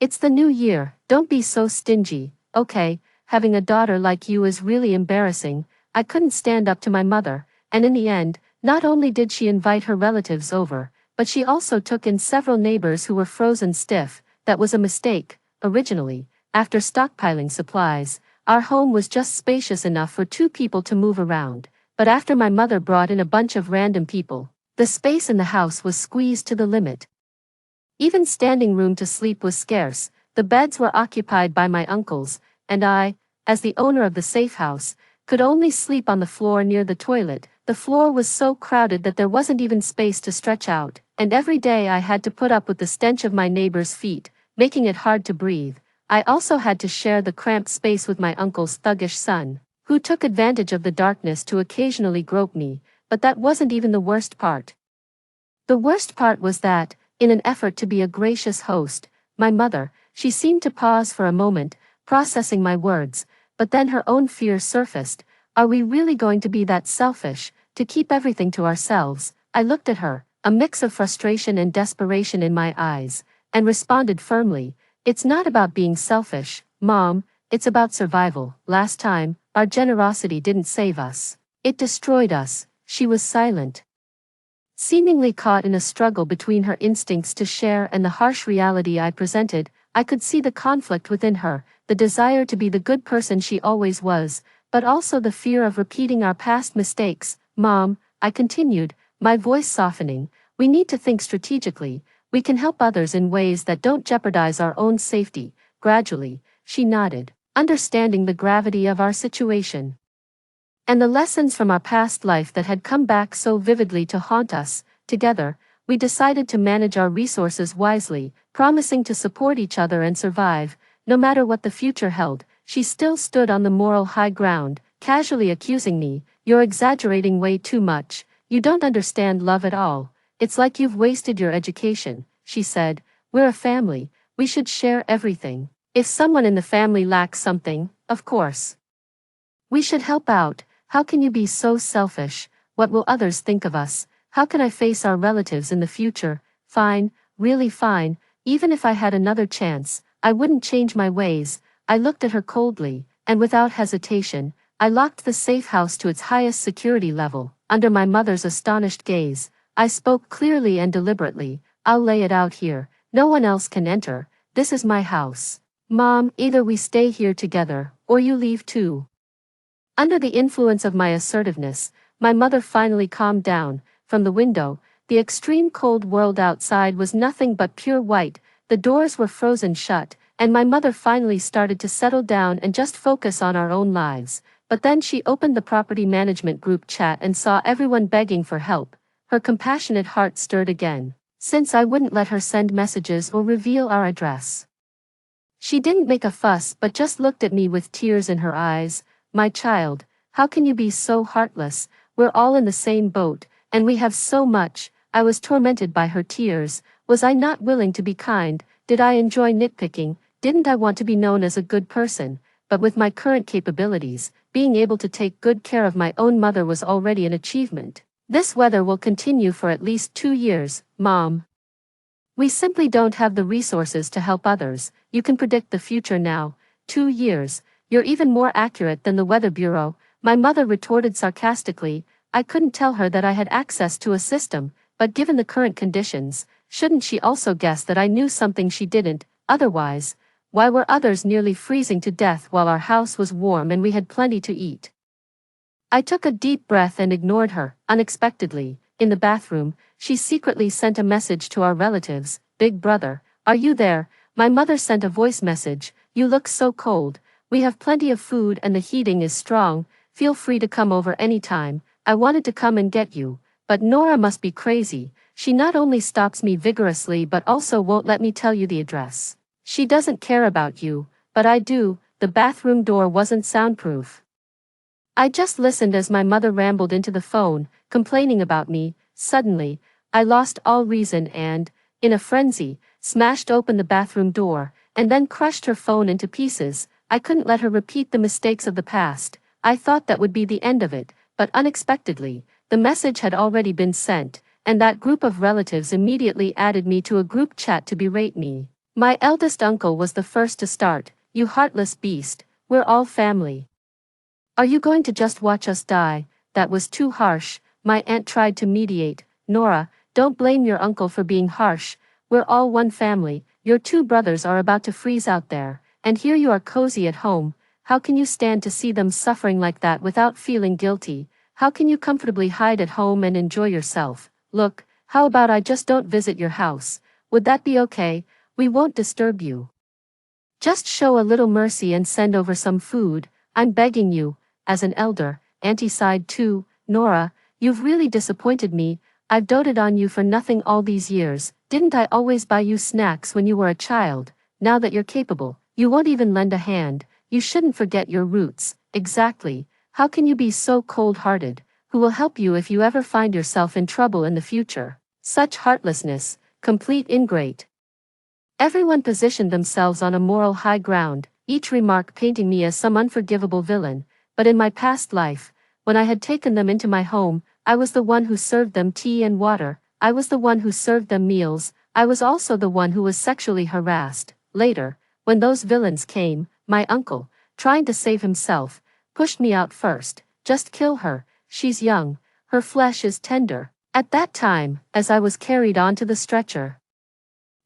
It's the new year, don't be so stingy. Okay, having a daughter like you is really embarrassing. I couldn't stand up to my mother, and in the end, not only did she invite her relatives over, but she also took in several neighbors who were frozen stiff. That was a mistake. Originally, after stockpiling supplies, our home was just spacious enough for 2 people to move around, but after my mother brought in a bunch of random people, the space in the house was squeezed to the limit. Even standing room to sleep was scarce. The beds were occupied by my uncles, and I, as the owner of the safe house, could only sleep on the floor near the toilet. The floor was so crowded that there wasn't even space to stretch out, and every day I had to put up with the stench of my neighbors' feet, making it hard to breathe. I also had to share the cramped space with my uncle's thuggish son, who took advantage of the darkness to occasionally grope me, but that wasn't even the worst part. The worst part was that, in an effort to be a gracious host, my mother, she seemed to pause for a moment, processing my words, but then her own fear surfaced. Are we really going to be that selfish, to keep everything to ourselves? I looked at her, a mix of frustration and desperation in my eyes, and responded firmly, it's not about being selfish, Mom, it's about survival. Last time, our generosity didn't save us. It destroyed us. She was silent, seemingly caught in a struggle between her instincts to share and the harsh reality I presented. I could see the conflict within her, the desire to be the good person she always was, but also the fear of repeating our past mistakes. Mom, I continued, my voice softening, we need to think strategically. We can help others in ways that don't jeopardize our own safety. Gradually, she nodded, understanding the gravity of our situation and the lessons from our past life that had come back so vividly to haunt us. Together, we decided to manage our resources wisely, promising to support each other and survive, no matter what the future held. She still stood on the moral high ground, casually accusing me, you're exaggerating way too much, you don't understand love at all, it's like you've wasted your education, she said, we're a family, we should share everything. If someone in the family lacks something, of course, we should help out. How can you be so selfish? What will others think of us? How can I face our relatives in the future? Fine, really fine, even if I had another chance, I wouldn't change my ways. I looked at her coldly, and without hesitation, I locked the safe house to its highest security level. Under my mother's astonished gaze, I spoke clearly and deliberately, I'll lay it out here, no one else can enter, this is my house. Mom, either we stay here together, or you leave too. Under the influence of my assertiveness, my mother finally calmed down. From the window, the extreme cold world outside was nothing but pure white, the doors were frozen shut, and my mother finally started to settle down and just focus on our own lives. But then she opened the property management group chat and saw everyone begging for help. Her compassionate heart stirred again, since I wouldn't let her send messages or reveal our address. She didn't make a fuss but just looked at me with tears in her eyes. My child, how can you be so heartless? We're all in the same boat, and we have so much. I was tormented by her tears. Was I not willing to be kind? Did I enjoy nitpicking? Didn't I want to be known as a good person? But with my current capabilities, being able to take good care of my own mother was already an achievement. This weather will continue for at least 2 years, Mom. We simply don't have the resources to help others. You can predict the future now. 2 years. You're even more accurate than the Weather Bureau, my mother retorted sarcastically. I couldn't tell her that I had access to a system, but given the current conditions, shouldn't she also guess that I knew something she didn't? Otherwise, why were others nearly freezing to death while our house was warm and we had plenty to eat? I took a deep breath and ignored her. Unexpectedly, in the bathroom, she secretly sent a message to our relatives. Big brother, are you there? My mother sent a voice message. You look so cold. We have plenty of food and the heating is strong. Feel free to come over anytime. I wanted to come and get you, but Nora must be crazy. She not only stops me vigorously but also won't let me tell you the address. She doesn't care about you, but I do. The bathroom door wasn't soundproof. I just listened as my mother rambled into the phone, complaining about me. Suddenly, I lost all reason and, in a frenzy, smashed open the bathroom door, and then crushed her phone into pieces. I couldn't let her repeat the mistakes of the past. I thought that would be the end of it, but unexpectedly, the message had already been sent, and that group of relatives immediately added me to a group chat to berate me. My eldest uncle was the first to start. "You heartless beast, we're all family. Are you going to just watch us die?" That was too harsh. My aunt tried to mediate. "Nora, don't blame your uncle for being harsh. We're all one family. Your two brothers are about to freeze out there, and here you are cozy at home. How can you stand to see them suffering like that without feeling guilty? How can you comfortably hide at home and enjoy yourself? Look, how about I just don't visit your house? Would that be okay? We won't disturb you. Just show a little mercy and send over some food. I'm begging you." As an elder, Auntie sighed too. "Nora, you've really disappointed me. I've doted on you for nothing all these years. Didn't I always buy you snacks when you were a child? Now that you're capable, you won't even lend a hand. You shouldn't forget your roots." "Exactly. How can you be so cold-hearted? Who will help you if you ever find yourself in trouble in the future? Such heartlessness, complete ingrate." Everyone positioned themselves on a moral high ground, each remark painting me as some unforgivable villain. But in my past life, when I had taken them into my home, I was the one who served them tea and water. I was the one who served them meals. I was also the one who was sexually harassed. Later, when those villains came, my uncle, trying to save himself, pushed me out first. "Just kill her. She's young. Her flesh is tender." At that time, as I was carried onto the stretcher,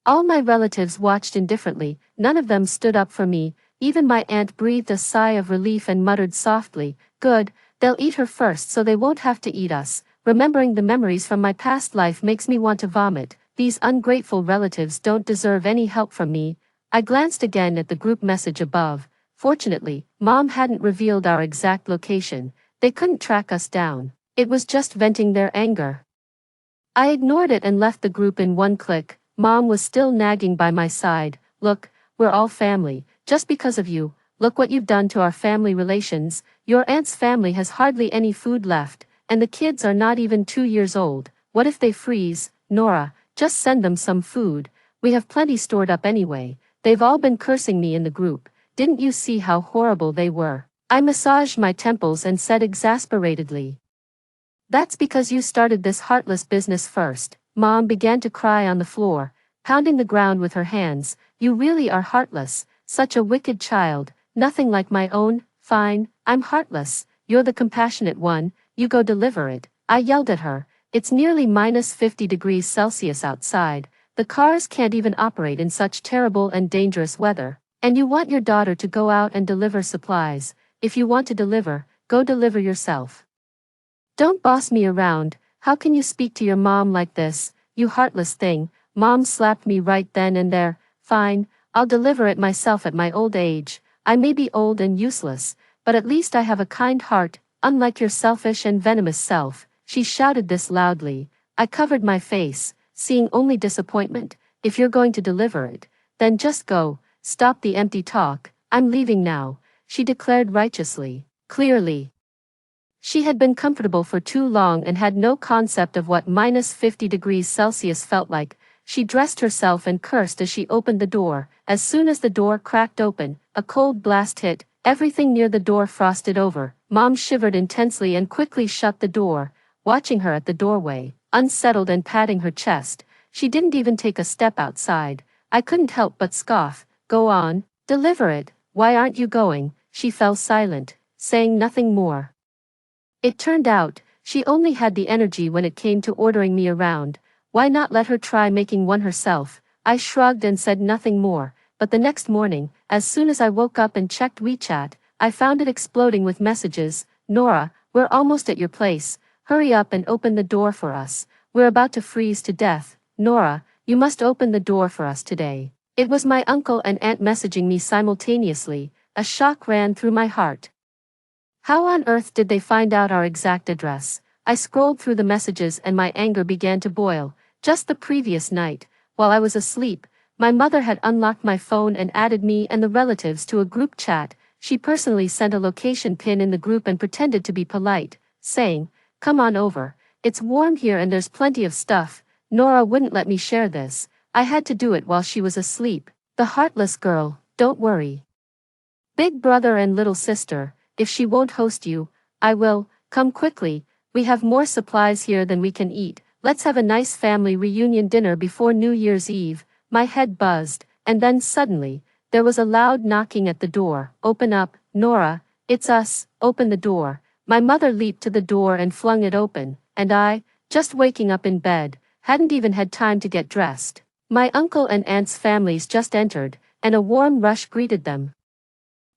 all my relatives watched indifferently. None of them stood up for me. Even my aunt breathed a sigh of relief and muttered softly, "Good, they'll eat her first so they won't have to eat us." Remembering the memories from my past life makes me want to vomit. These ungrateful relatives don't deserve any help from me. I glanced again at the group message above. Fortunately, Mom hadn't revealed our exact location. They couldn't track us down. It was just venting their anger. I ignored it and left the group in one click. Mom was still nagging by my side. "Look, we're all family. Just because of you, look what you've done to our family relations. Your aunt's family has hardly any food left, and the kids are not even 2 years old. What if they freeze? Nora, just send them some food. We have plenty stored up anyway." They've all been cursing me in the group. Didn't you see how horrible they were? I massaged my temples and said exasperatedly, "That's because you started this heartless business first." Mom began to cry on the floor, pounding the ground with her hands. "You really are heartless, such a wicked child, nothing like my own." "Fine, I'm heartless, you're the compassionate one, you go deliver it." I yelled at her. "It's nearly minus 50 degrees Celsius outside, the cars can't even operate in such terrible and dangerous weather, and you want your daughter to go out and deliver supplies. If you want to deliver, go deliver yourself. Don't boss me around. How can you speak to your mom like this, you heartless thing?" Mom slapped me right then and there. "Fine, I'll deliver it myself at my old age. I may be old and useless, but at least I have a kind heart, unlike your selfish and venomous self." She shouted this loudly. I covered my face, seeing only disappointment. "If you're going to deliver it, then just go. Stop the empty talk. I'm leaving now," she declared righteously. Clearly, she had been comfortable for too long and had no concept of what minus 50 degrees Celsius felt like. She dressed herself and cursed as she opened the door. As soon as the door cracked open, a cold blast hit. Everything near the door frosted over. Mom shivered intensely and quickly shut the door, watching her at the doorway, unsettled and patting her chest. She didn't even take a step outside. I couldn't help but scoff. "Go on, deliver it. Why aren't you going?" She fell silent, saying nothing more. It turned out, she only had the energy when it came to ordering me around. Why not let her try making one herself? I shrugged and said nothing more, but the next morning, as soon as I woke up and checked WeChat, I found it exploding with messages. "Nora, we're almost at your place. Hurry up and open the door for us. We're about to freeze to death. Nora, you must open the door for us today." It was my uncle and aunt messaging me simultaneously. A shock ran through my heart. How on earth did they find out our exact address? I scrolled through the messages and my anger began to boil. Just the previous night, while I was asleep, my mother had unlocked my phone and added me and the relatives to a group chat. She personally sent a location pin in the group and pretended to be polite, saying, "Come on over. It's warm here and there's plenty of stuff." Nora wouldn't let me share this. I had to do it while she was asleep. The heartless girl, don't worry. Big brother and little sister, if she won't host you, I will. Come quickly, we have more supplies here than we can eat. Let's have a nice family reunion dinner before New Year's Eve. My head buzzed, and then suddenly, there was a loud knocking at the door. Open up, Nora, it's us, open the door. My mother leaped to the door and flung it open, and I, just waking up in bed, hadn't even had time to get dressed. My uncle and aunt's families just entered, and a warm rush greeted them.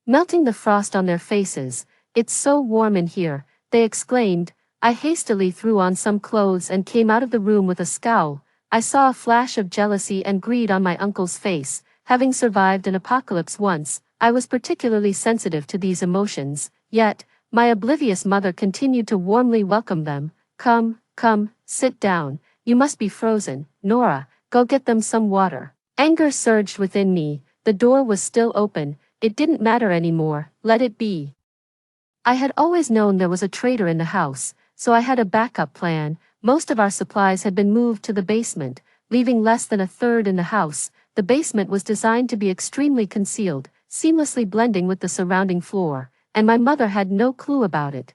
Melting the frost on their faces, "It's so warm in here," they exclaimed. I hastily threw on some clothes and came out of the room with a scowl. I saw a flash of jealousy and greed on my uncle's face. Having survived an apocalypse once, I was particularly sensitive to these emotions, yet, my oblivious mother continued to warmly welcome them. Come, sit down, you must be frozen. Nora, go get them some water." Anger surged within me. The door was still open. It didn't matter anymore, let it be. I had always known there was a traitor in the house, so I had a backup plan. Most of our supplies had been moved to the basement, leaving less than a third in the house. The basement was designed to be extremely concealed, seamlessly blending with the surrounding floor, and my mother had no clue about it.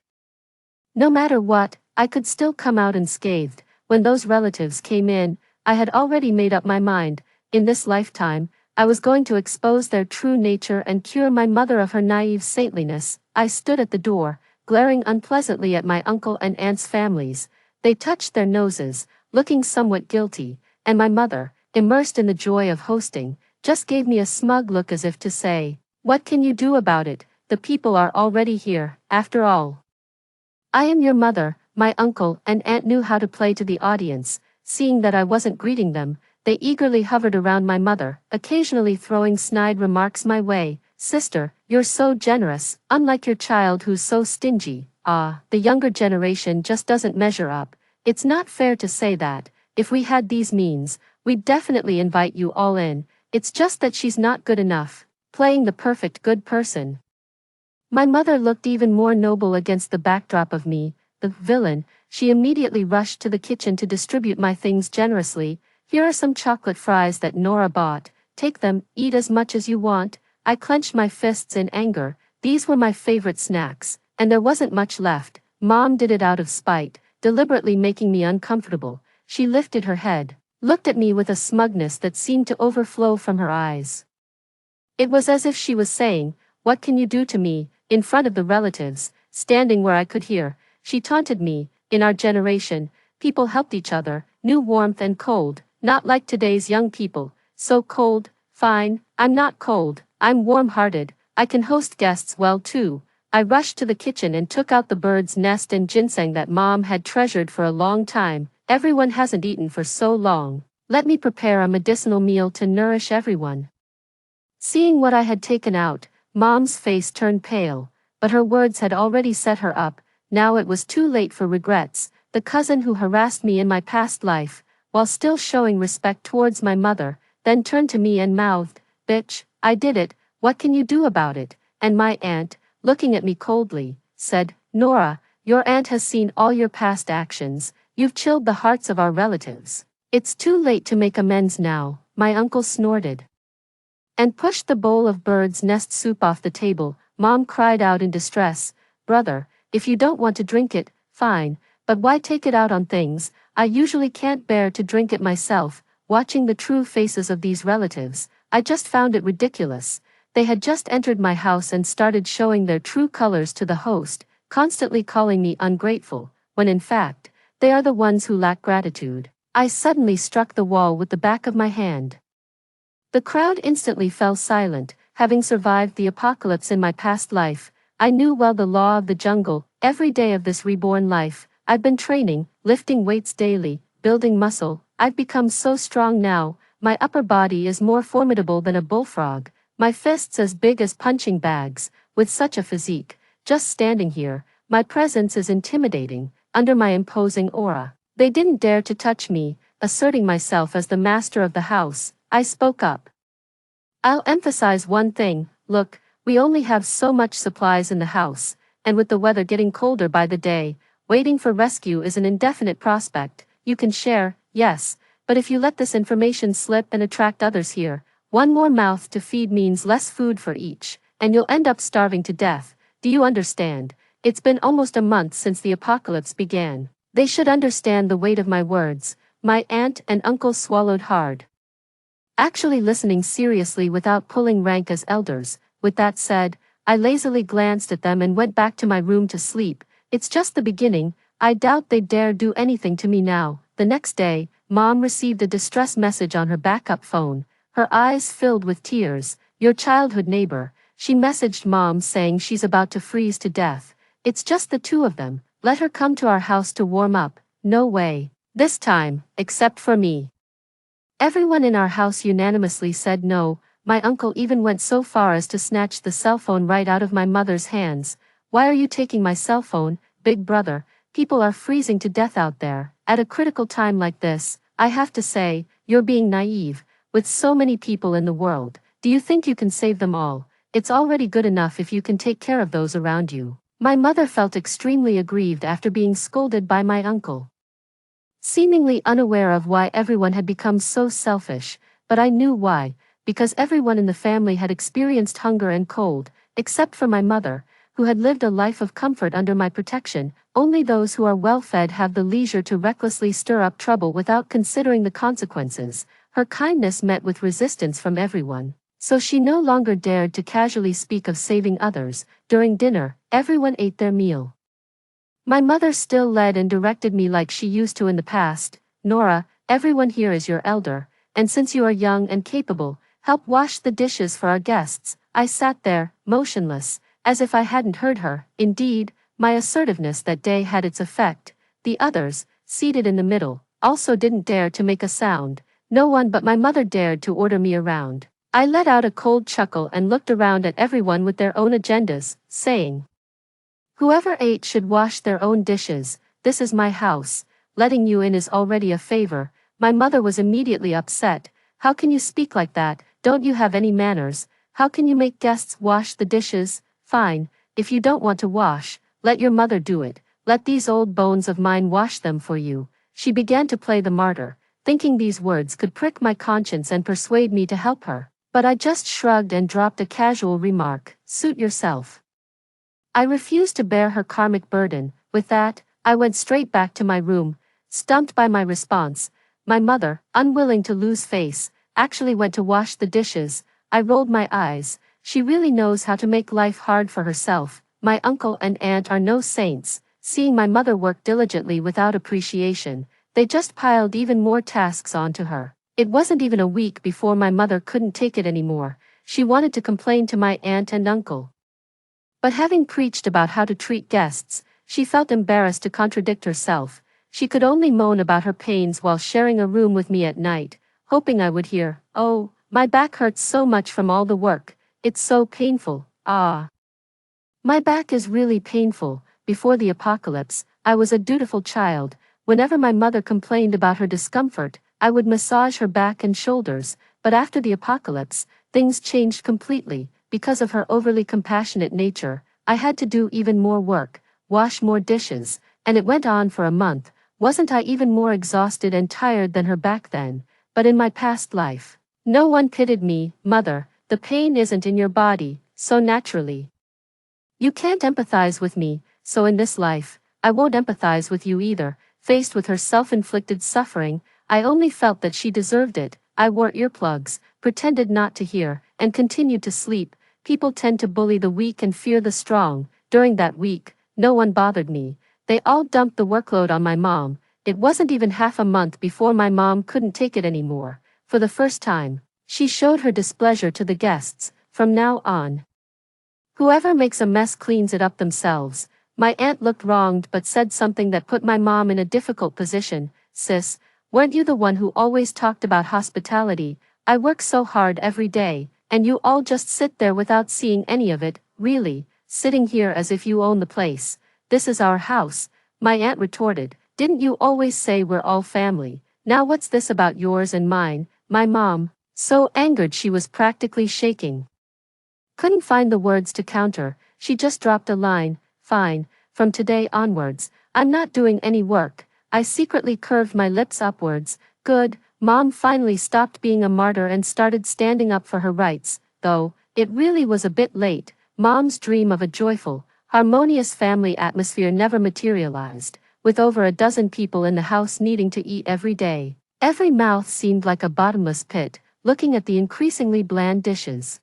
No matter what, I could still come out unscathed. When those relatives came in, I had already made up my mind. In this lifetime, I was going to expose their true nature and cure my mother of her naive saintliness. I stood at the door, glaring unpleasantly at my uncle and aunt's families. They touched their noses, looking somewhat guilty, and my mother, immersed in the joy of hosting, just gave me a smug look as if to say, "What can you do about it? The people are already here, after all." I am your mother. My uncle and aunt knew how to play to the audience. Seeing that I wasn't greeting them, they eagerly hovered around my mother, occasionally throwing snide remarks my way. "Sister, you're so generous, unlike your child who's so stingy." "Ah, the younger generation just doesn't measure up." "It's not fair to say that. If we had these means, we'd definitely invite you all in. It's just that she's not good enough, playing the perfect good person." My mother looked even more noble against the backdrop of me, the villain. She immediately rushed to the kitchen to distribute my things generously. "Here are some chocolate fries that Nora bought. Take them, eat as much as you want." I clenched my fists in anger. These were my favorite snacks, and there wasn't much left. Mom did it out of spite, deliberately making me uncomfortable. She lifted her head, looked at me with a smugness that seemed to overflow from her eyes. It was as if she was saying, "What can you do to me?" In front of the relatives, standing where I could hear, she taunted me. In our generation, people helped each other, knew warmth and cold, not like today's young people. So cold. Fine, I'm not cold, I'm warm-hearted. I can host guests well too. I rushed to the kitchen and took out the bird's nest and ginseng that Mom had treasured for a long time. Everyone hasn't eaten for so long. Let me prepare a medicinal meal to nourish everyone. Seeing what I had taken out, Mom's face turned pale, but her words had already set her up. Now it was too late for regrets. The cousin who harassed me in my past life, while still showing respect towards my mother, then turned to me and mouthed, "Bitch, I did it, what can you do about it?" And my aunt, looking at me coldly, said, "Nora, your aunt has seen all your past actions. You've chilled the hearts of our relatives. It's too late to make amends now." My uncle snorted and pushed the bowl of bird's nest soup off the table. Mom cried out in distress, "Brother, if you don't want to drink it, fine, but why take it out on things? I usually can't bear to drink it myself." Watching the true faces of these relatives, I just found it ridiculous. They had just entered my house and started showing their true colors to the host, constantly calling me ungrateful, when in fact, they are the ones who lack gratitude. I suddenly struck the wall with the back of my hand. The crowd instantly fell silent. Having survived the apocalypse in my past life, I knew well the law of the jungle. Every day of this reborn life, I've been training, lifting weights daily, building muscle. I've become so strong now, my upper body is more formidable than a bullfrog, my fists as big as punching bags. With such a physique, just standing here, my presence is intimidating. Under my imposing aura, they didn't dare to touch me. Asserting myself as the master of the house, I spoke up. "I'll emphasize one thing. Look, we only have so much supplies in the house, and with the weather getting colder by the day, waiting for rescue is an indefinite prospect. You can share, yes, But if you let this information slip and attract others here, one more mouth to feed means less food for each, and you'll end up starving to death. Do you understand? It's been almost a month since the apocalypse began. They should understand the weight of my words. My aunt and uncle swallowed hard, actually listening seriously without pulling rank as elders. With that said, I lazily glanced at them and went back to my room to sleep. It's just the beginning. I doubt they'd dare do anything to me now. The next day, Mom received a distress message on her backup phone. Her eyes filled with tears. Your childhood neighbor. She messaged Mom saying she's about to freeze to death. It's just the two of them. Let her come to our house to warm up. No way. This time, except for me. Everyone in our house unanimously said no. My uncle even went so far as to snatch the cell phone right out of my mother's hands. Why are you taking my cell phone, big brother? People are freezing to death out there. At a critical time like this, I have to say, you're being naive. With so many people in the world, do you think you can save them all? It's already good enough if you can take care of those around you. My mother felt extremely aggrieved after being scolded by my uncle, seemingly unaware of why everyone had become so selfish, but I knew why, because everyone in the family had experienced hunger and cold, except for my mother, who had lived a life of comfort under my protection. Only those who are well-fed have the leisure to recklessly stir up trouble without considering the consequences. Her kindness met with resistance from everyone, so she no longer dared to casually speak of saving others. During dinner, everyone ate their meal. My mother still led and directed me like she used to in the past. Nora, everyone here is your elder, and since you are young and capable, help wash the dishes for our guests. I sat there, motionless, as if I hadn't heard her. Indeed, my assertiveness that day had its effect. The others, seated in the middle, also didn't dare to make a sound. No one but my mother dared to order me around. I let out a cold chuckle and looked around at everyone with their own agendas, saying, whoever ate should wash their own dishes. This is my house. Letting you in is already a favor. My mother was immediately upset. How can you speak like that? Don't you have any manners? How can you make guests wash the dishes? Fine, if you don't want to wash, let your mother do it. Let these old bones of mine wash them for you. She began to play the martyr, thinking these words could prick my conscience and persuade me to help her. But I just shrugged and dropped a casual remark, suit yourself. I refused to bear her karmic burden. With that, I went straight back to my room, stumped by my response. My mother, unwilling to lose face, actually went to wash the dishes. I rolled my eyes. She really knows how to make life hard for herself. My uncle and aunt are no saints. Seeing my mother work diligently without appreciation, they just piled even more tasks onto her. It wasn't even a week before my mother couldn't take it anymore. She wanted to complain to my aunt and uncle. But having preached about how to treat guests, she felt embarrassed to contradict herself. She could only moan about her pains while sharing a room with me at night, hoping I would hear, "Oh, my back hurts so much from all the work. It's so painful." Ah. My back is really painful. Before the apocalypse, I was a dutiful child. Whenever my mother complained about her discomfort, I would massage her back and shoulders. But after the apocalypse, things changed completely. Because of her overly compassionate nature, I had to do even more work, wash more dishes, and it went on for a month. Wasn't I even more exhausted and tired than her back then? But in my past life, no one pitied me. Mother, the pain isn't in your body, so naturally you can't empathize with me, so in this life, I won't empathize with you either. Faced with her self-inflicted suffering, I only felt that she deserved it. I wore earplugs, pretended not to hear, and continued to sleep. People tend to bully the weak and fear the strong. During that week, no one bothered me. They all dumped the workload on my mom. It wasn't even half a month before my mom couldn't take it anymore. For the first time, she showed her displeasure to the guests. From now on, whoever makes a mess cleans it up themselves. My aunt looked wronged but said something that put my mom in a difficult position. Sis, weren't you the one who always talked about hospitality? I work so hard every day, and you all just sit there without seeing any of it. Really, sitting here as if you own the place. This is our house, my aunt retorted. Didn't you always say we're all family? Now what's this about yours and mine? My mom, so angered she was practically shaking, couldn't find the words to counter. She just dropped a line, "Fine, from today onwards, I'm not doing any work." I secretly curved my lips upwards. Good, Mom finally stopped being a martyr and started standing up for her rights, though it really was a bit late. Mom's dream of a joyful, harmonious family atmosphere never materialized, with over a dozen people in the house needing to eat every day. Every mouth seemed like a bottomless pit, looking at the increasingly bland dishes.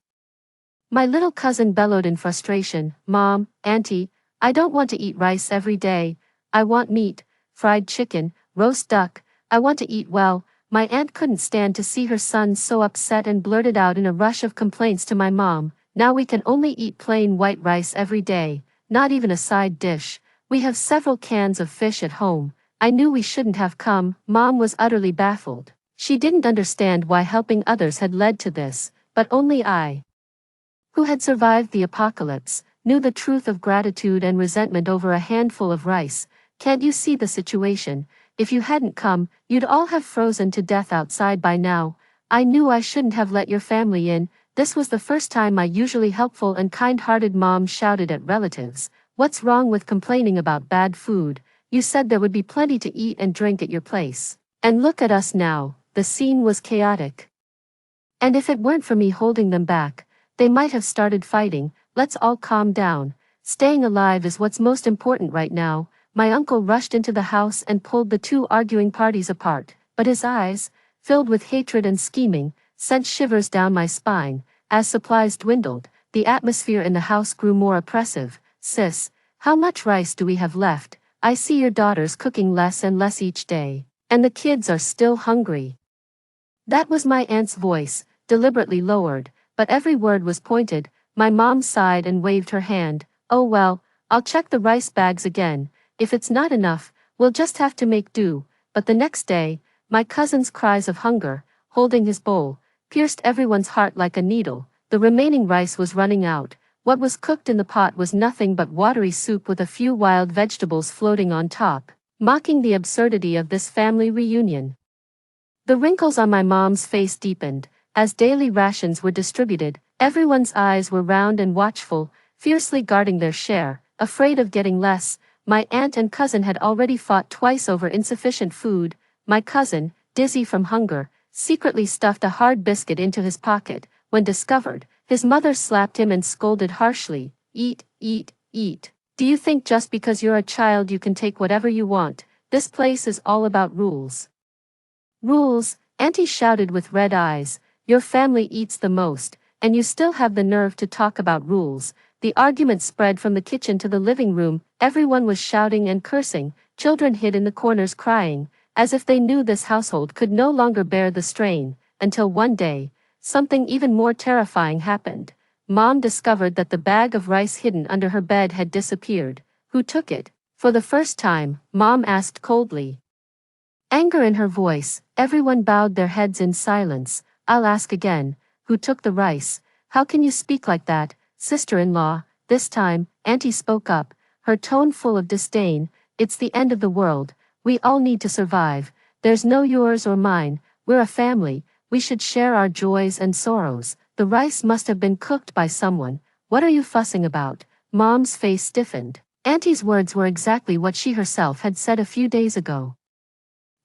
My little cousin bellowed in frustration, "Mom, Auntie, I don't want to eat rice every day. I want meat, fried chicken, roast duck. I want to eat well." My aunt couldn't stand to see her son so upset and blurted out in a rush of complaints to my mom, "Now we can only eat plain white rice every day, not even a side dish. We have several cans of fish at home." I knew we shouldn't have come. Mom was utterly baffled. She didn't understand why helping others had led to this, but only I, who had survived the apocalypse, knew the truth of gratitude and resentment over a handful of rice. "Can't you see the situation? If you hadn't come, you'd all have frozen to death outside by now. I knew I shouldn't have let your family in." This was the first time my usually helpful and kind-hearted mom shouted at relatives, "What's wrong with complaining about bad food? You said there would be plenty to eat and drink at your place. And look at us now." The scene was chaotic. And if it weren't for me holding them back, they might have started fighting. "Let's all calm down. Staying alive is what's most important right now." My uncle rushed into the house and pulled the two arguing parties apart, but his eyes, filled with hatred and scheming, sent shivers down my spine. As supplies dwindled, the atmosphere in the house grew more oppressive. "Sis, how much rice do we have left? I see your daughter's cooking less and less each day, and the kids are still hungry." That was my aunt's voice, deliberately lowered, but every word was pointed. My mom sighed and waved her hand. "Oh well, I'll check the rice bags again. If it's not enough, we'll just have to make do." But the next day, my cousin's cries of hunger, holding his bowl, pierced everyone's heart like a needle. The remaining rice was running out. What was cooked in the pot was nothing but watery soup with a few wild vegetables floating on top, mocking the absurdity of this family reunion. The wrinkles on my mom's face deepened. As daily rations were distributed, everyone's eyes were round and watchful, fiercely guarding their share, afraid of getting less. My aunt and cousin had already fought twice over insufficient food. My cousin, dizzy from hunger, secretly stuffed a hard biscuit into his pocket. When discovered, his mother slapped him and scolded harshly, "Eat, eat, eat. Do you think just because you're a child you can take whatever you want? This place is all about rules." "Rules?" Auntie shouted with red eyes. "Your family eats the most, and you still have the nerve to talk about rules." The argument spread from the kitchen to the living room. Everyone was shouting and cursing. Children hid in the corners crying, as if they knew this household could no longer bear the strain, until one day, something even more terrifying happened. Mom discovered that the bag of rice hidden under her bed had disappeared. "Who took it?" For the first time, Mom asked coldly, anger in her voice. Everyone bowed their heads in silence. "I'll ask again. Who took the rice?" "How can you speak like that, sister-in-law?" This time, Auntie spoke up, her tone full of disdain. "It's the end of the world. We all need to survive. There's no yours or mine. We're a family. We should share our joys and sorrows. The rice must have been cooked by someone. What are you fussing about?" Mom's face stiffened. Auntie's words were exactly what she herself had said a few days ago.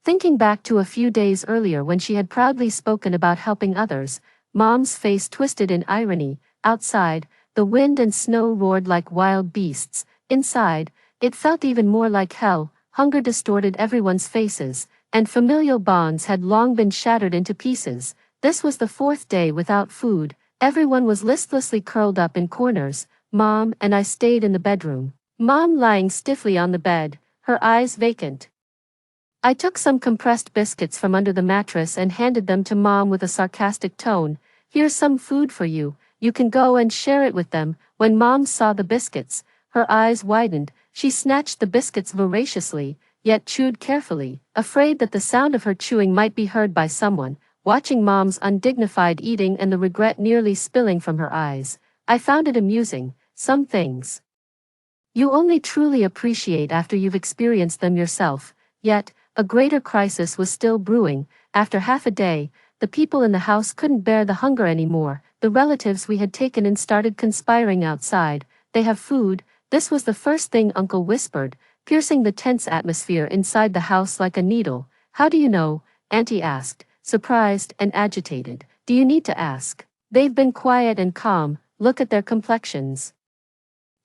Thinking back to a few days earlier when she had proudly spoken about helping others, Mom's face twisted in irony. Outside, the wind and snow roared like wild beasts. Inside, it felt even more like hell. Hunger distorted everyone's faces, and familial bonds had long been shattered into pieces. This was the fourth day without food. Everyone was listlessly curled up in corners. Mom and I stayed in the bedroom. Mom lying stiffly on the bed, her eyes vacant. I took some compressed biscuits from under the mattress and handed them to Mom with a sarcastic tone. "Here's some food for you. You can go and share it with them." When Mom saw the biscuits, her eyes widened. She snatched the biscuits voraciously, yet chewed carefully, afraid that the sound of her chewing might be heard by someone. Watching Mom's undignified eating and the regret nearly spilling from her eyes, I found it amusing. Some things you only truly appreciate after you've experienced them yourself. Yet, a greater crisis was still brewing. After half a day, the people in the house couldn't bear the hunger anymore. The relatives we had taken in started conspiring outside. "They have food." This was the first thing Uncle whispered, piercing the tense atmosphere inside the house like a needle. "How do you know?" Auntie asked, surprised and agitated. Do you need to ask? They've been quiet and calm, look at their complexions.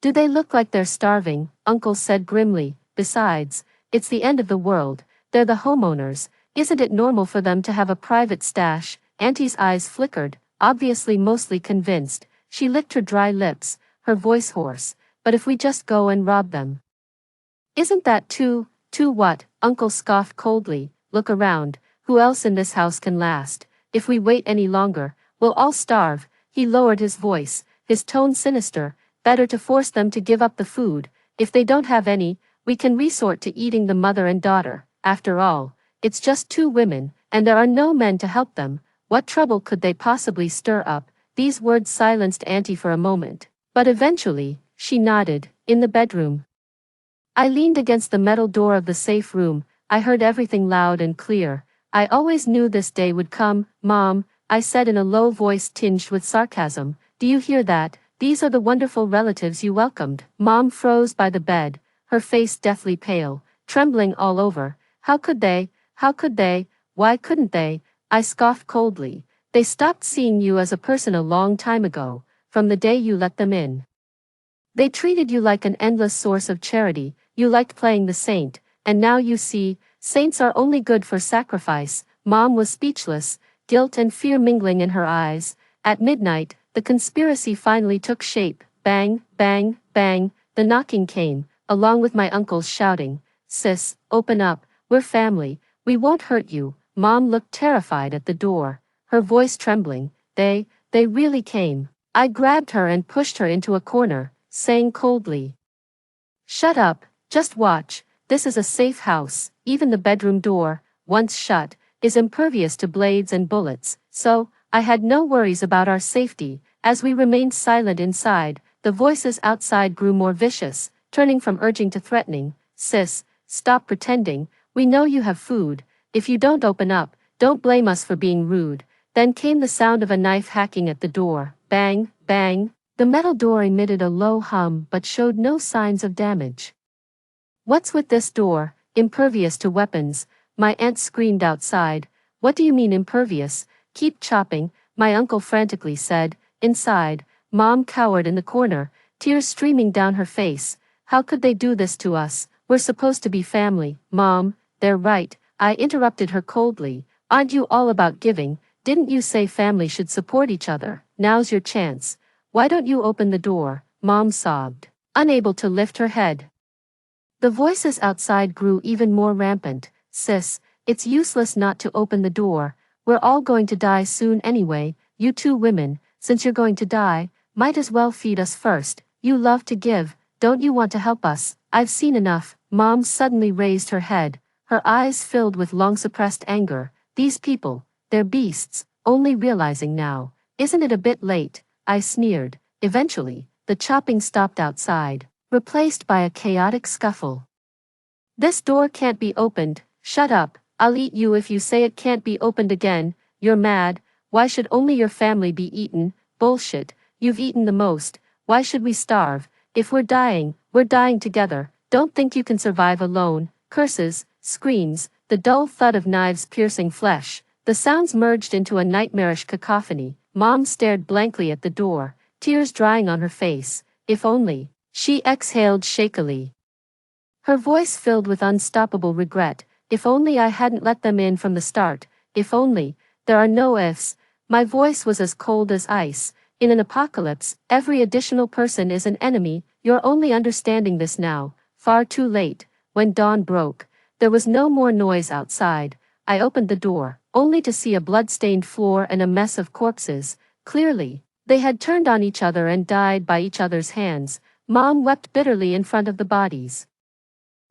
Do they look like they're starving? Uncle said grimly. Besides, it's the end of the world, they're the homeowners, isn't it normal for them to have a private stash? Auntie's eyes flickered, obviously mostly convinced. She licked her dry lips, her voice hoarse. But if we just go and rob them? Isn't that too what? Uncle scoffed coldly. Look around, who else in this house can last? If we wait any longer, we'll all starve. He lowered his voice, his tone sinister. Better to force them to give up the food. If they don't have any, we can resort to eating the mother and daughter. After all, it's just two women, and there are no men to help them. What trouble could they possibly stir up? These words silenced Auntie for a moment. But eventually, she nodded. In the bedroom. I leaned against the metal door of the safe room. I heard everything loud and clear. I always knew this day would come, Mom, I said in a low voice tinged with sarcasm. Do you hear that? These are the wonderful relatives you welcomed. Mom froze by the bed, her face deathly pale, trembling all over. How could they? How could they? Why couldn't they? I scoffed coldly. They stopped seeing you as a person a long time ago, from the day you let them in. They treated you like an endless source of charity, you liked playing the saint, and now you see, saints are only good for sacrifice. Mom was speechless, guilt and fear mingling in her eyes. At midnight, the conspiracy finally took shape. Bang, bang, bang, the knocking came, along with my uncle's shouting. Sis, open up, we're family, we won't hurt you. Mom looked terrified at the door, her voice trembling. They really came. I grabbed her and pushed her into a corner, saying coldly, shut up, just watch, this is a safe house. Even the bedroom door, once shut, is impervious to blades and bullets, so, I had no worries about our safety. As we remained silent inside, the voices outside grew more vicious, turning from urging to threatening. Sis, stop pretending, we know you have food. If you don't open up, don't blame us for being rude. Then came the sound of a knife hacking at the door. Bang, bang. The metal door emitted a low hum but showed no signs of damage. What's with this door? Impervious to weapons, my aunt screamed outside. What do you mean impervious? Keep chopping, my uncle frantically said. Inside, Mom cowered in the corner, tears streaming down her face. How could they do this to us? We're supposed to be family. Mom, they're right, I interrupted her coldly. Aren't you all about giving? Didn't you say family should support each other? Now's your chance. Why don't you open the door? Mom sobbed, unable to lift her head. The voices outside grew even more rampant. Sis, it's useless not to open the door. We're all going to die soon anyway. You two women, since you're going to die, might as well feed us first. You love to give, don't you want to help us? I've seen enough. Mom suddenly raised her head, her eyes filled with long-suppressed anger. These people, they're beasts, only realizing now. Isn't it a bit late? I sneered. Eventually, the chopping stopped outside, replaced by a chaotic scuffle. This door can't be opened. Shut up. I'll eat you if you say it can't be opened again. You're mad. Why should only your family be eaten? Bullshit. You've eaten the most. Why should we starve? If we're dying together. Don't think you can survive alone. Curses, screams, the dull thud of knives piercing flesh. The sounds merged into a nightmarish cacophony. Mom stared blankly at the door, tears drying on her face. If only. She exhaled shakily, her voice filled with unstoppable regret. If only I hadn't let them in from the start. If only. There are no ifs. My voice was as cold as ice. In an apocalypse, every additional person is an enemy. You're only understanding this now. Far too late. When dawn broke, there was no more noise outside. I opened the door, only to see a blood-stained floor and a mess of corpses. Clearly, they had turned on each other and died by each other's hands. Mom wept bitterly in front of the bodies.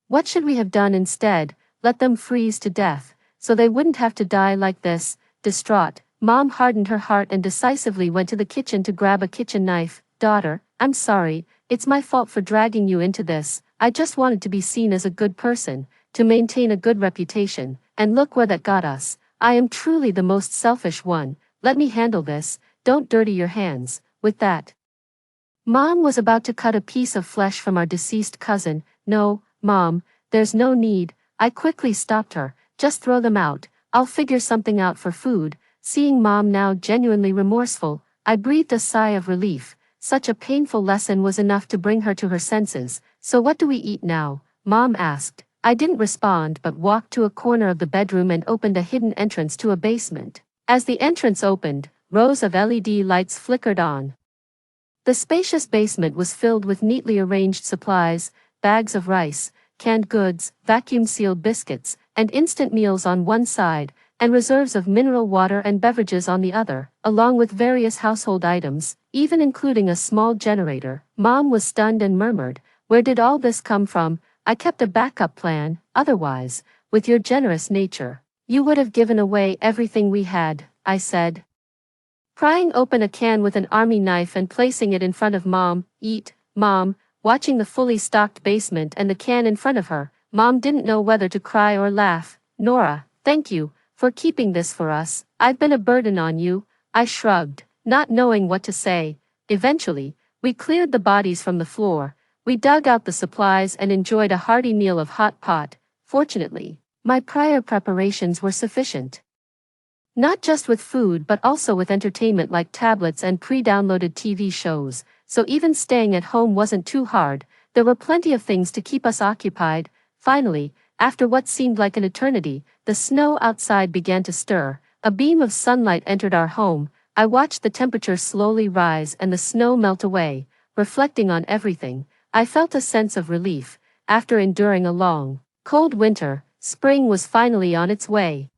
What should we have done instead? Let them freeze to death, so they wouldn't have to die like this. Distraught, Mom hardened her heart and decisively went to the kitchen to grab a kitchen knife. Daughter, I'm sorry, it's my fault for dragging you into this. I just wanted to be seen as a good person, to maintain a good reputation, and look where that got us. I am truly the most selfish one. Let me handle this, don't dirty your hands. With that, Mom was about to cut a piece of flesh from our deceased cousin. No, Mom, there's no need. I quickly stopped her. Just throw them out. I'll figure something out for food. Seeing Mom now genuinely remorseful, I breathed a sigh of relief. Such a painful lesson was enough to bring her to her senses. So what do we eat now? Mom asked. I didn't respond but walked to a corner of the bedroom and opened a hidden entrance to a basement. As the entrance opened, rows of LED lights flickered on. The spacious basement was filled with neatly arranged supplies, bags of rice, canned goods, vacuum-sealed biscuits, and instant meals on one side, and reserves of mineral water and beverages on the other, along with various household items, even including a small generator. Mom was stunned and murmured, "Where did all this come from? I kept a backup plan, otherwise, with your generous nature, you would have given away everything we had," I said. Prying open a can with an army knife and placing it in front of Mom. "Eat, Mom," watching the fully stocked basement and the can in front of her. Mom didn't know whether to cry or laugh. "Nora, thank you for keeping this for us. I've been a burden on you," I shrugged, not knowing what to say. Eventually, we cleared the bodies from the floor. We dug out the supplies and enjoyed a hearty meal of hot pot. Fortunately, my prior preparations were sufficient. Not just with food but also with entertainment like tablets and pre-downloaded TV shows, so even staying at home wasn't too hard. There were plenty of things to keep us occupied. Finally, after what seemed like an eternity, the snow outside began to stir. A beam of sunlight entered our home. I watched the temperature slowly rise and the snow melt away, reflecting on everything. I felt a sense of relief. After enduring a long, cold winter, spring was finally on its way.